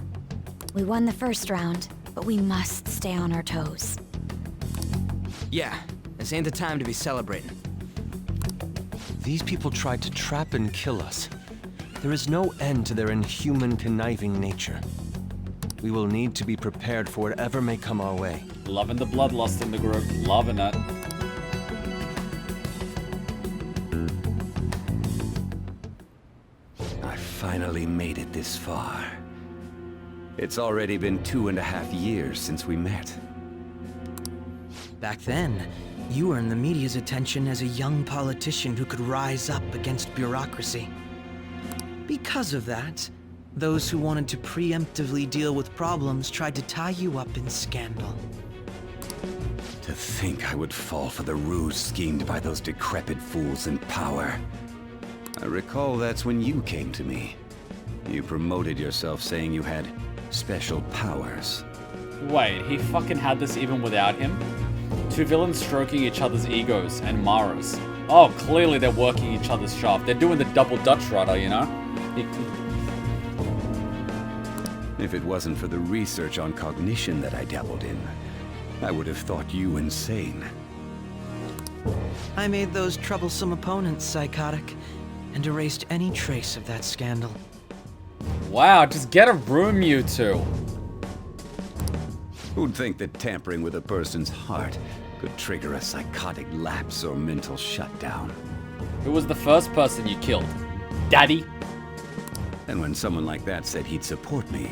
We won the first round, but we must stay on our toes. Yeah, this ain't the time to be celebrating. These people tried to trap and kill us. There is no end to their inhuman, conniving nature. We will need to be prepared for whatever may come our way. Loving the bloodlust in the group. Loving it. I finally made it this far. It's already been 2.5 years since we met. Back then, you earned the media's attention as a young politician who could rise up against bureaucracy. Because of that, those who wanted to preemptively deal with problems tried to tie you up in scandal. To think I would fall for the ruse schemed by those decrepit fools in power. I recall that's when you came to me. You promoted yourself saying you had special powers. Wait, he fucking had this even without him? Two villains stroking each other's egos and Mara's. Oh, clearly they're working each other's shaft. They're doing the double Dutch rudder, you know? If it wasn't for the research on cognition that I dabbled in, I would have thought you insane. I made those troublesome opponents psychotic, and erased any trace of that scandal. Wow, just get a room, you two. Who'd think that tampering with a person's heart could trigger a psychotic lapse or mental shutdown? Who was the first person you killed? Daddy? And when someone like that said he'd support me,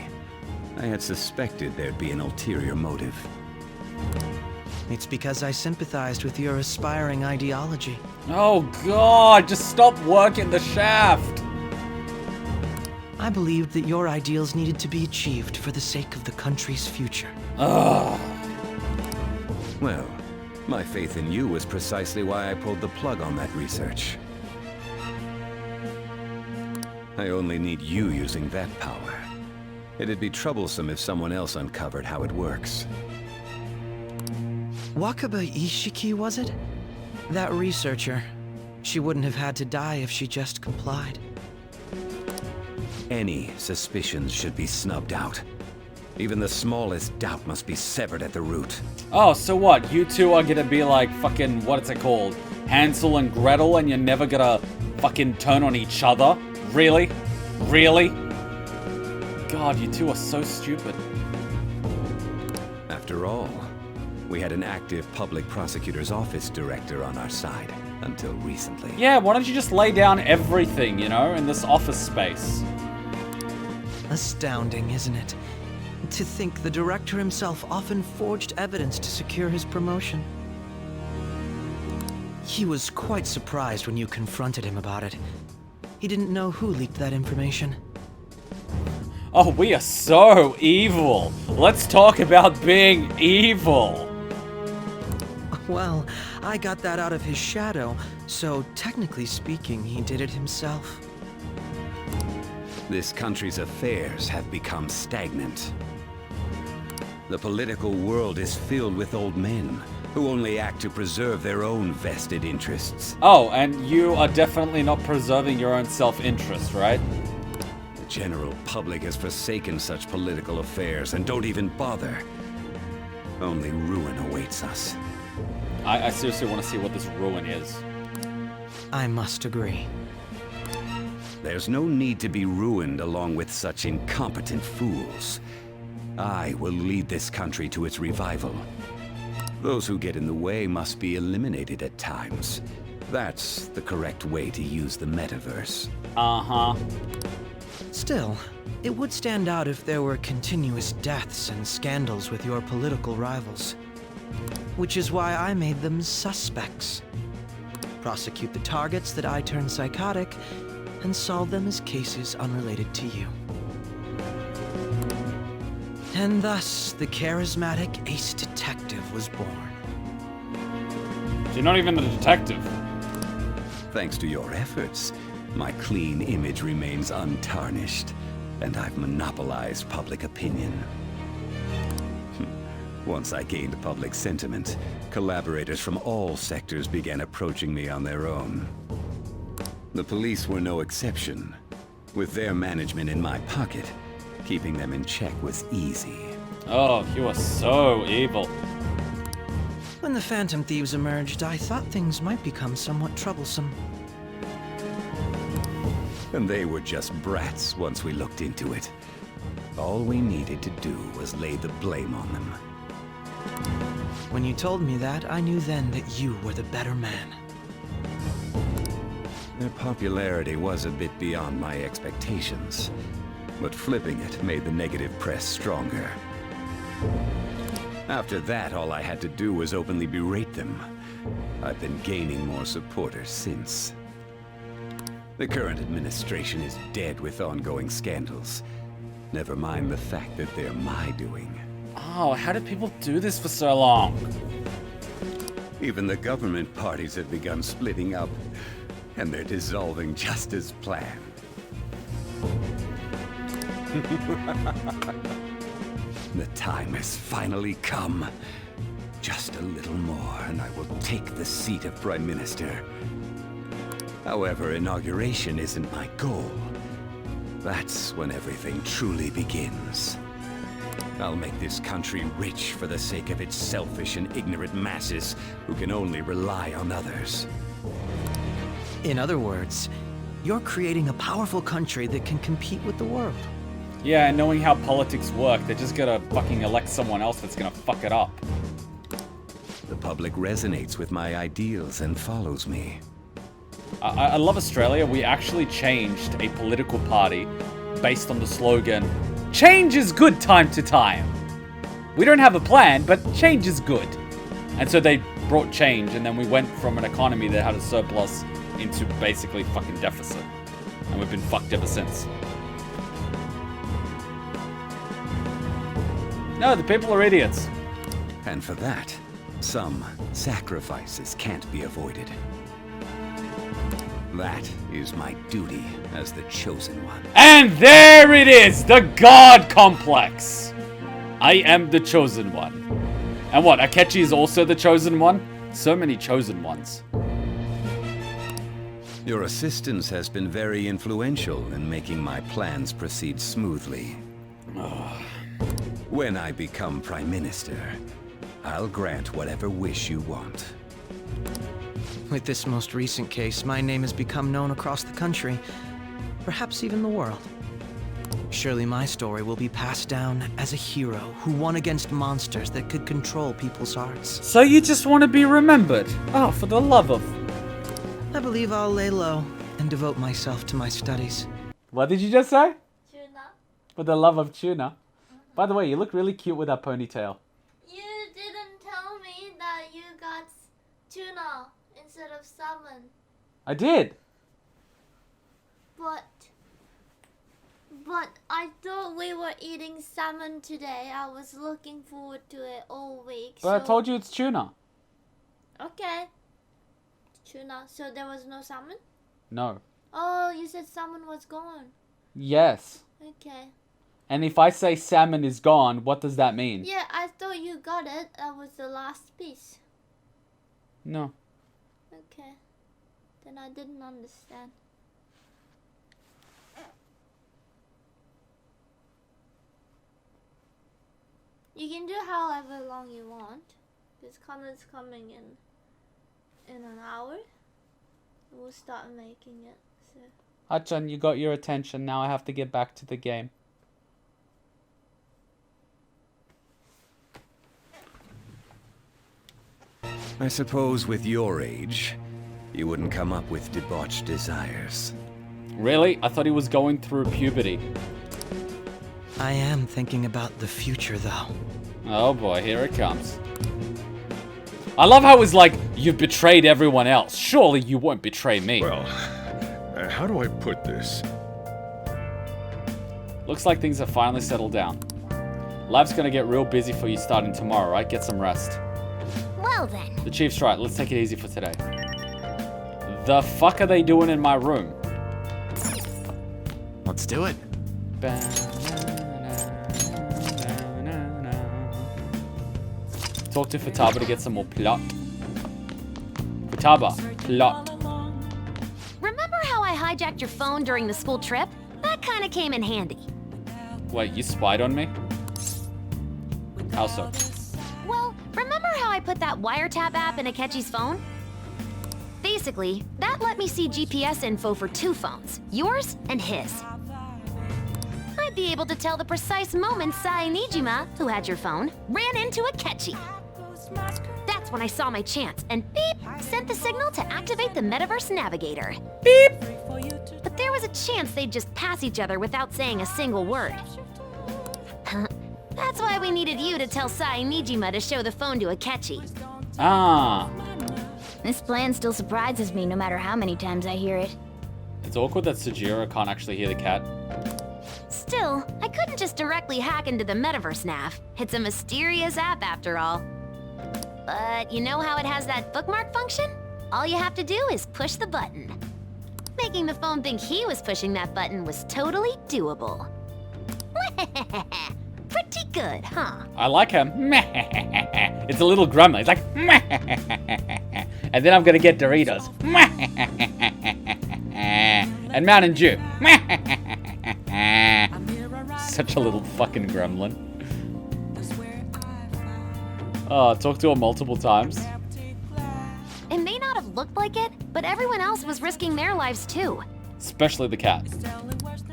I had suspected there'd be an ulterior motive. It's because I sympathized with your aspiring ideology. Oh god, just stop working the shaft! I believed that your ideals needed to be achieved for the sake of the country's future. Ugh. Well, my faith in you was precisely why I pulled the plug on that research. I only need you using that power. It'd be troublesome if someone else uncovered how it works. Wakaba Ishiki, was it? That researcher. She wouldn't have had to die if she just complied. Any suspicions should be snubbed out. Even the smallest doubt must be severed at the root. Oh, so what? You two are gonna be like fucking, what's it called? Hansel and Gretel, and you're never gonna fucking turn on each other? Really? Really? God, you two are so stupid. After all, we had an active public prosecutor's office director on our side until recently. Yeah, why don't you just lay down everything, you know, in this office space? Astounding, isn't it? To think the director himself often forged evidence to secure his promotion. He was quite surprised when you confronted him about it. He didn't know who leaked that information. Oh, we are so evil. Let's talk about being evil. Well, I got that out of his shadow, so technically speaking, he did it himself. This country's affairs have become stagnant. The political world is filled with old men who only act to preserve their own vested interests. Oh, and you are definitely not preserving your own self-interest, right? The general public has forsaken such political affairs and don't even bother. Only ruin awaits us. I seriously want to see what this ruin is. I must agree. There's no need to be ruined along with such incompetent fools. I will lead this country to its revival. Those who get in the way must be eliminated at times. That's the correct way to use the metaverse. Uh-huh. Still, it would stand out if there were continuous deaths and scandals with your political rivals. Which is why I made them suspects. Prosecute the targets that I turn psychotic, and solve them as cases unrelated to you. And thus, the charismatic ace detective was born. You're not even a detective. Thanks to your efforts, my clean image remains untarnished, and I've monopolized public opinion. Once I gained public sentiment, collaborators from all sectors began approaching me on their own. The police were no exception. With their management in my pocket, keeping them in check was easy. Oh, you are so evil. When the Phantom Thieves emerged, I thought things might become somewhat troublesome. And they were just brats once we looked into it. All we needed to do was lay the blame on them. When you told me that, I knew then that you were the better man. Their popularity was a bit beyond my expectations, but flipping it made the negative press stronger. After that, all I had to do was openly berate them. I've been gaining more supporters since. The current administration is dead with ongoing scandals. Never mind the fact that they're my doing. Oh, how did people do this for so long? Even the government parties have begun splitting up, and they're dissolving just as planned. The time has finally come. Just a little more, and I will take the seat of Prime Minister. However, inauguration isn't my goal. That's when everything truly begins. I'll make this country rich for the sake of its selfish and ignorant masses who can only rely on others. In other words, you're creating a powerful country that can compete with the world. Yeah, and knowing how politics work, they're just gonna fucking elect someone else that's gonna fuck it up. The public resonates with my ideals and follows me. I love Australia. We actually changed a political party based on the slogan, "Change is good time to time." We don't have a plan, but change is good. And so they brought change, and then we went from an economy that had a surplus into basically fucking deficit. And we've been fucked ever since. No, the people are idiots. And for that, some sacrifices can't be avoided. That is my duty as the Chosen One. And there it is, the God Complex. I am the Chosen One. And what, Akechi is also the Chosen One? So many Chosen Ones. Your assistance has been very influential in making my plans proceed smoothly. When I become Prime Minister, I'll grant whatever wish you want. With this most recent case, my name has become known across the country, perhaps even the world. Surely my story will be passed down as a hero who won against monsters that could control people's hearts. So you just want to be remembered? Oh, for the love of... I believe I'll lay low and devote myself to my studies. What did you just say? Tuna. For the love of tuna. By the way, you look really cute with that ponytail. You didn't tell me that you got tuna instead of salmon. I did. But I thought we were eating salmon today. I was looking forward to it all week. But I told you it's tuna. Okay. Tuna. So there was no salmon? No. Oh, you said salmon was gone. Yes. Okay. And if I say salmon is gone, what does that mean? Yeah, I thought you got it. That was the last piece. No. Okay. Then I didn't understand. You can do however long you want. Because Connor's coming in an hour. We'll start making it. So. Hachan, you got your attention. Now I have to get back to the game. I suppose with your age, you wouldn't come up with debauched desires. Really? I thought he was going through puberty. I am thinking about the future, though. Oh boy, here it comes. I love how it's like, you've betrayed everyone else. Surely you won't betray me. Well, how do I put this? Looks like things have finally settled down. Life's gonna get real busy for you starting tomorrow, right? Get some rest. Well then. The chief's right. Let's take it easy for today. The fuck are they doing in my room? Let's do it. Talk to Futaba to get some more plot. Futaba, plot. Remember how I hijacked your phone during the school trip? That kind of came in handy. Wait, you spied on me? How so? Well, remember how I put that wiretap app in Akechi's phone? Basically, that let me see GPS info for 2 phones, yours and his. I'd be able to tell the precise moment Sai Nijima, who had your phone, ran into Akechi. That's when I saw my chance, and beep, sent the signal to activate the Metaverse Navigator. Beep! But there was a chance they'd just pass each other without saying a single word. That's why we needed you to tell Sai Nijima to show the phone to Akechi. Ah. This plan still surprises me no matter how many times I hear it. It's awkward that Sujiro can't actually hear the cat. Still, I couldn't just directly hack into the Metaverse Nav. It's a mysterious app after all. But you know how it has that bookmark function? All you have to do is push the button. Making the phone think he was pushing that button was totally doable. Pretty good, huh? I like him. It's a little gremlin. It's like, and then I'm gonna get Doritos. And Mountain Dew. Such a little fucking gremlin. Oh, talk to her multiple times. It may not have looked like it, but everyone else was risking their lives too. Especially the cat.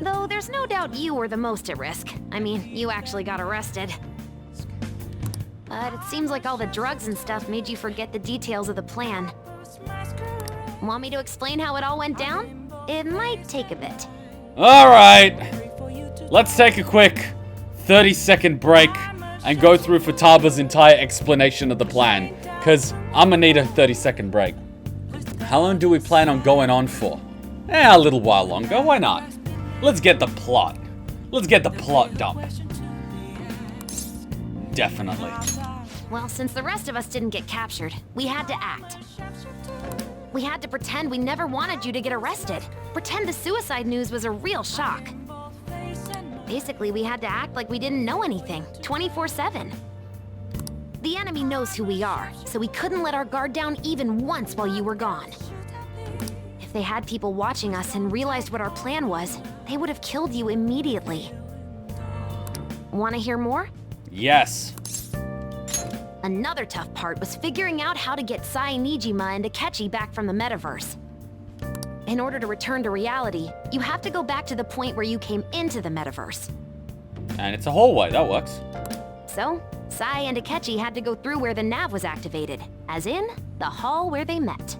Though there's no doubt you were the most at risk. I mean, you actually got arrested. But it seems like all the drugs and stuff made you forget the details of the plan. Want me to explain how it all went down? It might take a bit. Alright. Let's take a quick 30-second break and go through Futaba's entire explanation of the plan. Because I'm gonna need a 30-second break. How long do we plan on going on for? A little while longer, why not? Let's get the plot. Let's get the plot dump. Definitely. Well, since the rest of us didn't get captured, we had to act. We had to pretend we never wanted you to get arrested. Pretend the suicide news was a real shock. Basically, we had to act like we didn't know anything, 24/7. The enemy knows who we are, so we couldn't let our guard down even once while you were gone. If they had people watching us and realized what our plan was, they would have killed you immediately. Want to hear more? Yes. Another tough part was figuring out how to get Sai Nijima and Akechi back from the metaverse. In order to return to reality, you have to go back to the point where you came into the metaverse. And it's a hallway, that works. So, Sai and Akechi had to go through where the nav was activated, as in, the hall where they met.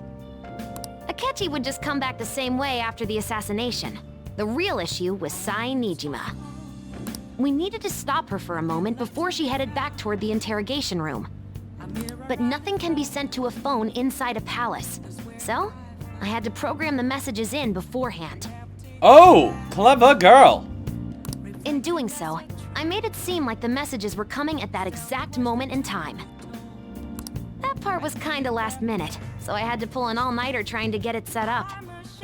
Akechi would just come back the same way after the assassination. The real issue was Sai Nijima. We needed to stop her for a moment before she headed back toward the interrogation room. But nothing can be sent to a phone inside a palace. So, I had to program the messages in beforehand. Oh, clever girl. In doing so, I made it seem like the messages were coming at that exact moment in time. That part was kinda last minute, so I had to pull an all-nighter trying to get it set up.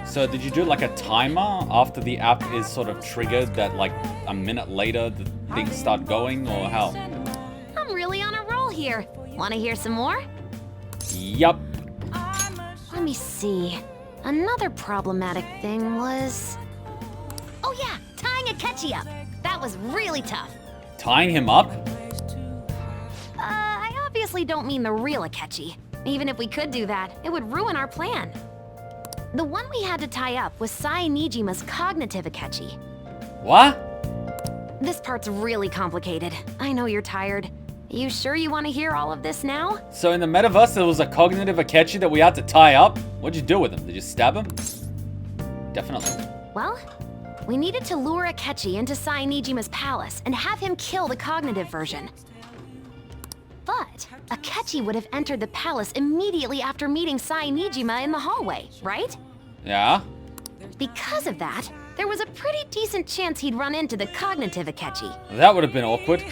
So did you do like a timer after the app is sort of triggered that like a minute later the things start going, or how? I'm really on a roll here. Want to hear some more? Yup. Let me see. Another problematic thing was... Oh yeah, tying Akechi up. That was really tough. Tying him up? I obviously don't mean the real Akechi. Even if we could do that, it would ruin our plan. The one we had to tie up was Sai Nijima's cognitive Akechi. What? This part's really complicated. I know you're tired. You sure you want to hear all of this now? So in the metaverse there was a cognitive Akechi that we had to tie up? What'd you do with him? Did you stab him? Definitely. Well, we needed to lure Akechi into Sai Nijima's palace and have him kill the cognitive version. But Akechi would have entered the palace immediately after meeting Sai Nijima in the hallway, right? Yeah? Because of that, there was a pretty decent chance he'd run into the cognitive Akechi. That would have been awkward.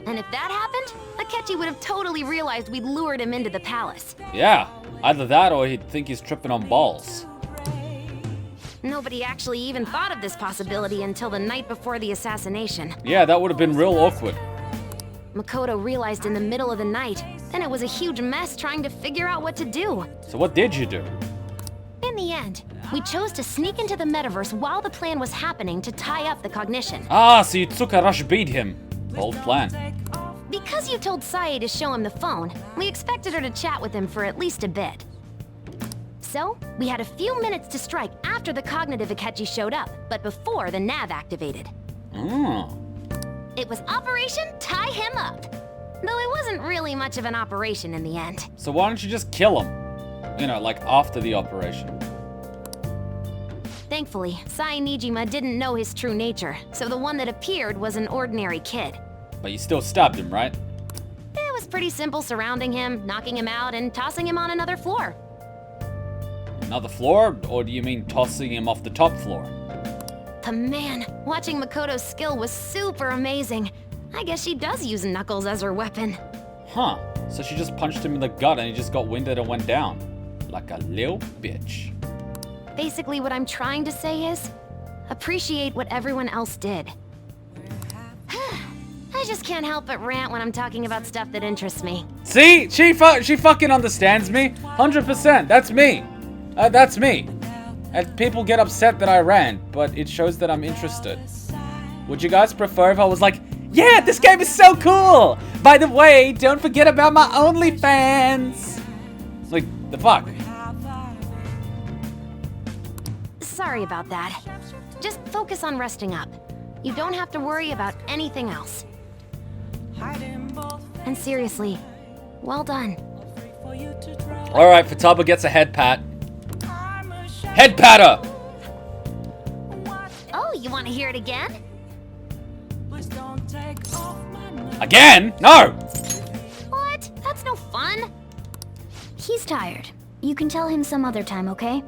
And if that happened, Akechi would have totally realized we'd lured him into the palace. Yeah, either that or he'd think he's tripping on balls. Nobody actually even thought of this possibility until the night before the assassination. Yeah, that would have been real awkward. Makoto realized in the middle of the night, then it was a huge mess trying to figure out what to do. So what did you do? In the end, we chose to sneak into the metaverse while the plan was happening to tie up the cognition. Ah, so you took a rush beat him. Bold plan. Because you told Sae to show him the phone, we expected her to chat with him for at least a bit. So, we had a few minutes to strike after the cognitive Akechi showed up, but before the nav activated. Oh. It was Operation Tie Him Up. Though it wasn't really much of an operation in the end. So why don't you just kill him? You know, like after the operation. Thankfully, Sai Nijima didn't know his true nature, so the one that appeared was an ordinary kid. But you still stabbed him, right? It was pretty simple surrounding him, knocking him out, and tossing him on another floor. Another floor? Or do you mean tossing him off the top floor? But man, watching Makoto's skill was super amazing. I guess she does use knuckles as her weapon. Huh. So she just punched him in the gut and he just got winded and went down. Like a little bitch. Basically what I'm trying to say is, appreciate what everyone else did. I just can't help but rant when I'm talking about stuff that interests me. See? She fucking understands me. 100%. That's me. That's me. And people get upset that I rant, but it shows that I'm interested. Would you guys prefer if I was like, yeah, this game is so cool! By the way, don't forget about my OnlyFans! Like, the fuck? Sorry about that. Just focus on resting up. You don't have to worry about anything else. And seriously, well done. Alright, Futaba gets a head pat. Head patter! Oh, you want to hear it again? Again? No! What? That's no fun. He's tired. You can tell him some other time, okay?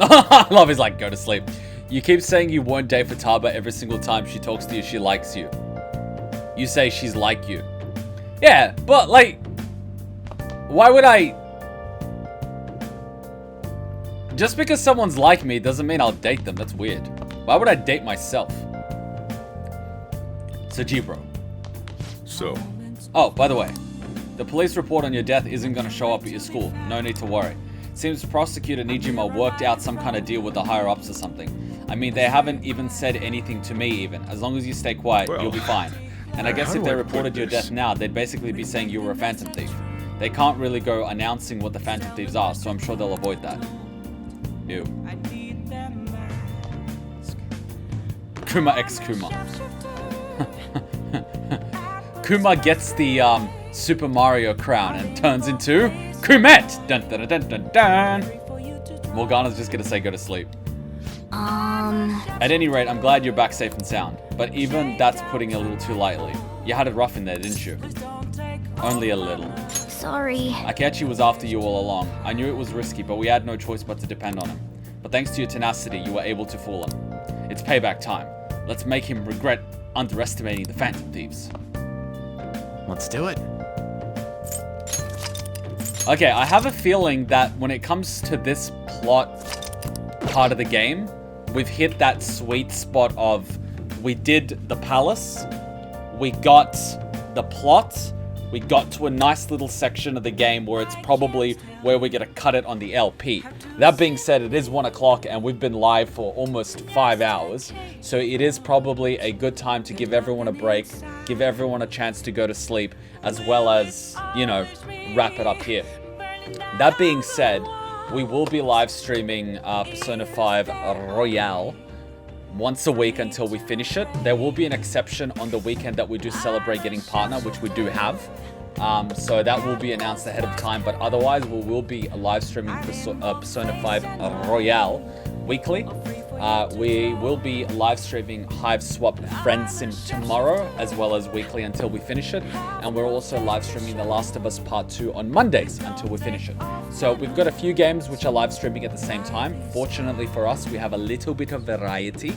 I love his like, go to sleep. You keep saying you won't date Futaba every single time she talks to you, she likes you. You say she's like you. Yeah, but like, why would I... Just because someone's like me doesn't mean I'll date them. That's weird. Why would I date myself? So, G-Bro. So? Oh, by the way, the police report on your death isn't going to show up at your school. No need to worry. Seems Prosecutor Nijima worked out some kind of deal with the higher-ups or something. I mean, they haven't even said anything to me even. As long as you stay quiet, you'll be fine. And I guess if they reported your death now, they'd basically be saying you were a Phantom Thief. They can't really go announcing what the Phantom Thieves are, so I'm sure they'll avoid that. Ew. Kuma x Kuma. Kuma gets the Super Mario crown and turns into Kumette! Dun dun dun dun dun! Morgana's just gonna say go to sleep. At any rate, I'm glad you're back safe and sound. But even that's putting it a little too lightly. You had it rough in there, didn't you? Only a little. Sorry. Akechi was after you all along. I knew it was risky, but we had no choice but to depend on him. But thanks to your tenacity, you were able to fool him. It's payback time. Let's make him regret underestimating the Phantom Thieves. Let's do it. Okay, I have a feeling that when it comes to this plot, part of the game. We've hit that sweet spot of we did the palace, we got the plot, we got to a nice little section of the game where it's probably where we're going to cut it on the LP. That being said, it is 1 o'clock and we've been live for almost 5 hours. So it is probably a good time to give everyone a break, give everyone a chance to go to sleep, as well as, you know, wrap it up here. That being said, we will be live streaming Persona 5 Royale once a week until we finish it. There will be an exception on the weekend that we do celebrate getting partner, which we do have. So that will be announced ahead of time, but otherwise we will be live streaming Persona 5 Royale weekly. We will be live streaming Hive Swap Friend Sim tomorrow, as well as weekly until we finish it. And we're also live streaming The Last of Us Part 2 on Mondays until we finish it. So we've got a few games which are live streaming at the same time. Fortunately for us, we have a little bit of variety.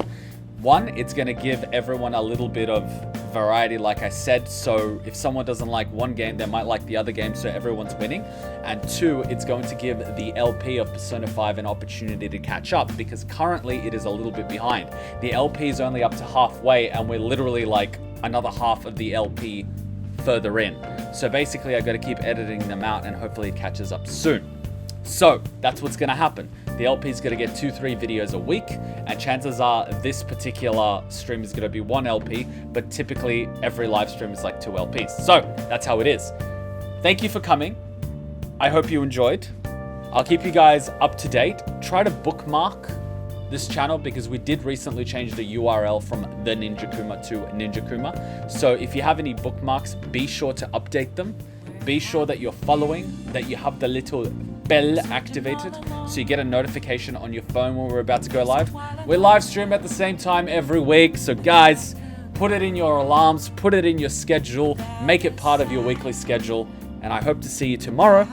One, it's going to give everyone a little bit of variety, like I said. So if someone doesn't like one game, they might like the other game, so everyone's winning. And two, it's going to give the LP of Persona 5 an opportunity to catch up, because currently it is a little bit behind. The LP is only up to halfway, and we're literally like another half of the LP further in. So basically, I've got to keep editing them out, and hopefully it catches up soon. So that's what's going to happen. The LP is going to get 2-3 videos a week, and chances are this particular stream is going to be 1 LP, but typically every live stream is like 2 LPs. So that's how it is. Thank you for coming. I hope you enjoyed. I'll keep you guys up to date. Try to bookmark this channel because we did recently change the URL from the Ninja Kuma to Ninja Kuma. So if you have any bookmarks, be sure to update them. Be sure that you're following, that you have the little bell activated so you get a notification on your phone when we're about to go live. We live stream at the same time every week, so guys, put it in your alarms, put it in your schedule, make it part of your weekly schedule, and I hope to see you tomorrow.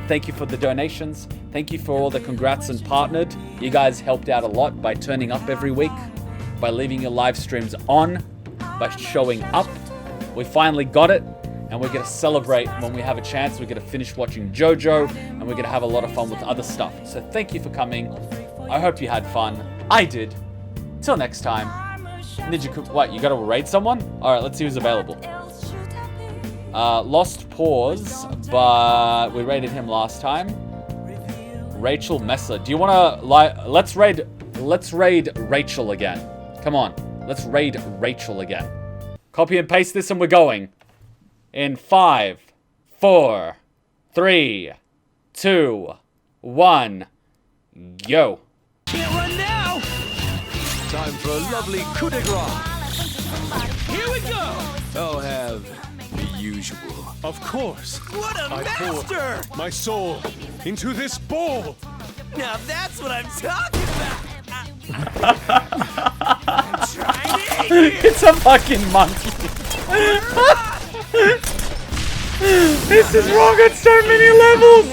Thank you for the donations. Thank you for all the congrats and partnered. You guys helped out a lot by turning up every week, by leaving your live streams on, by showing up. We finally got it. And we're going to celebrate when we have a chance. We're going to finish watching JoJo, and we're going to have a lot of fun with other stuff. So thank you for coming. I hope you had fun. I did. Till next time. Ninja Kuma. What, you got to raid someone? Alright, let's see who's available. Lost Pause, but we raided him last time. Rachel Messer. Do you want to, let's raid Rachel again. Come on. Let's raid Rachel again. Copy and paste this and we're going. In 5, 4, 3, 2, 1, go. Can't run now! Time for a lovely coup de grace. Here we go! I'll have the usual. Of course. What a I master! pour my soul into this bowl. Now that's what I'm talking about! I'm trying to eat you. It's a fucking monkey. This is wrong on so many levels.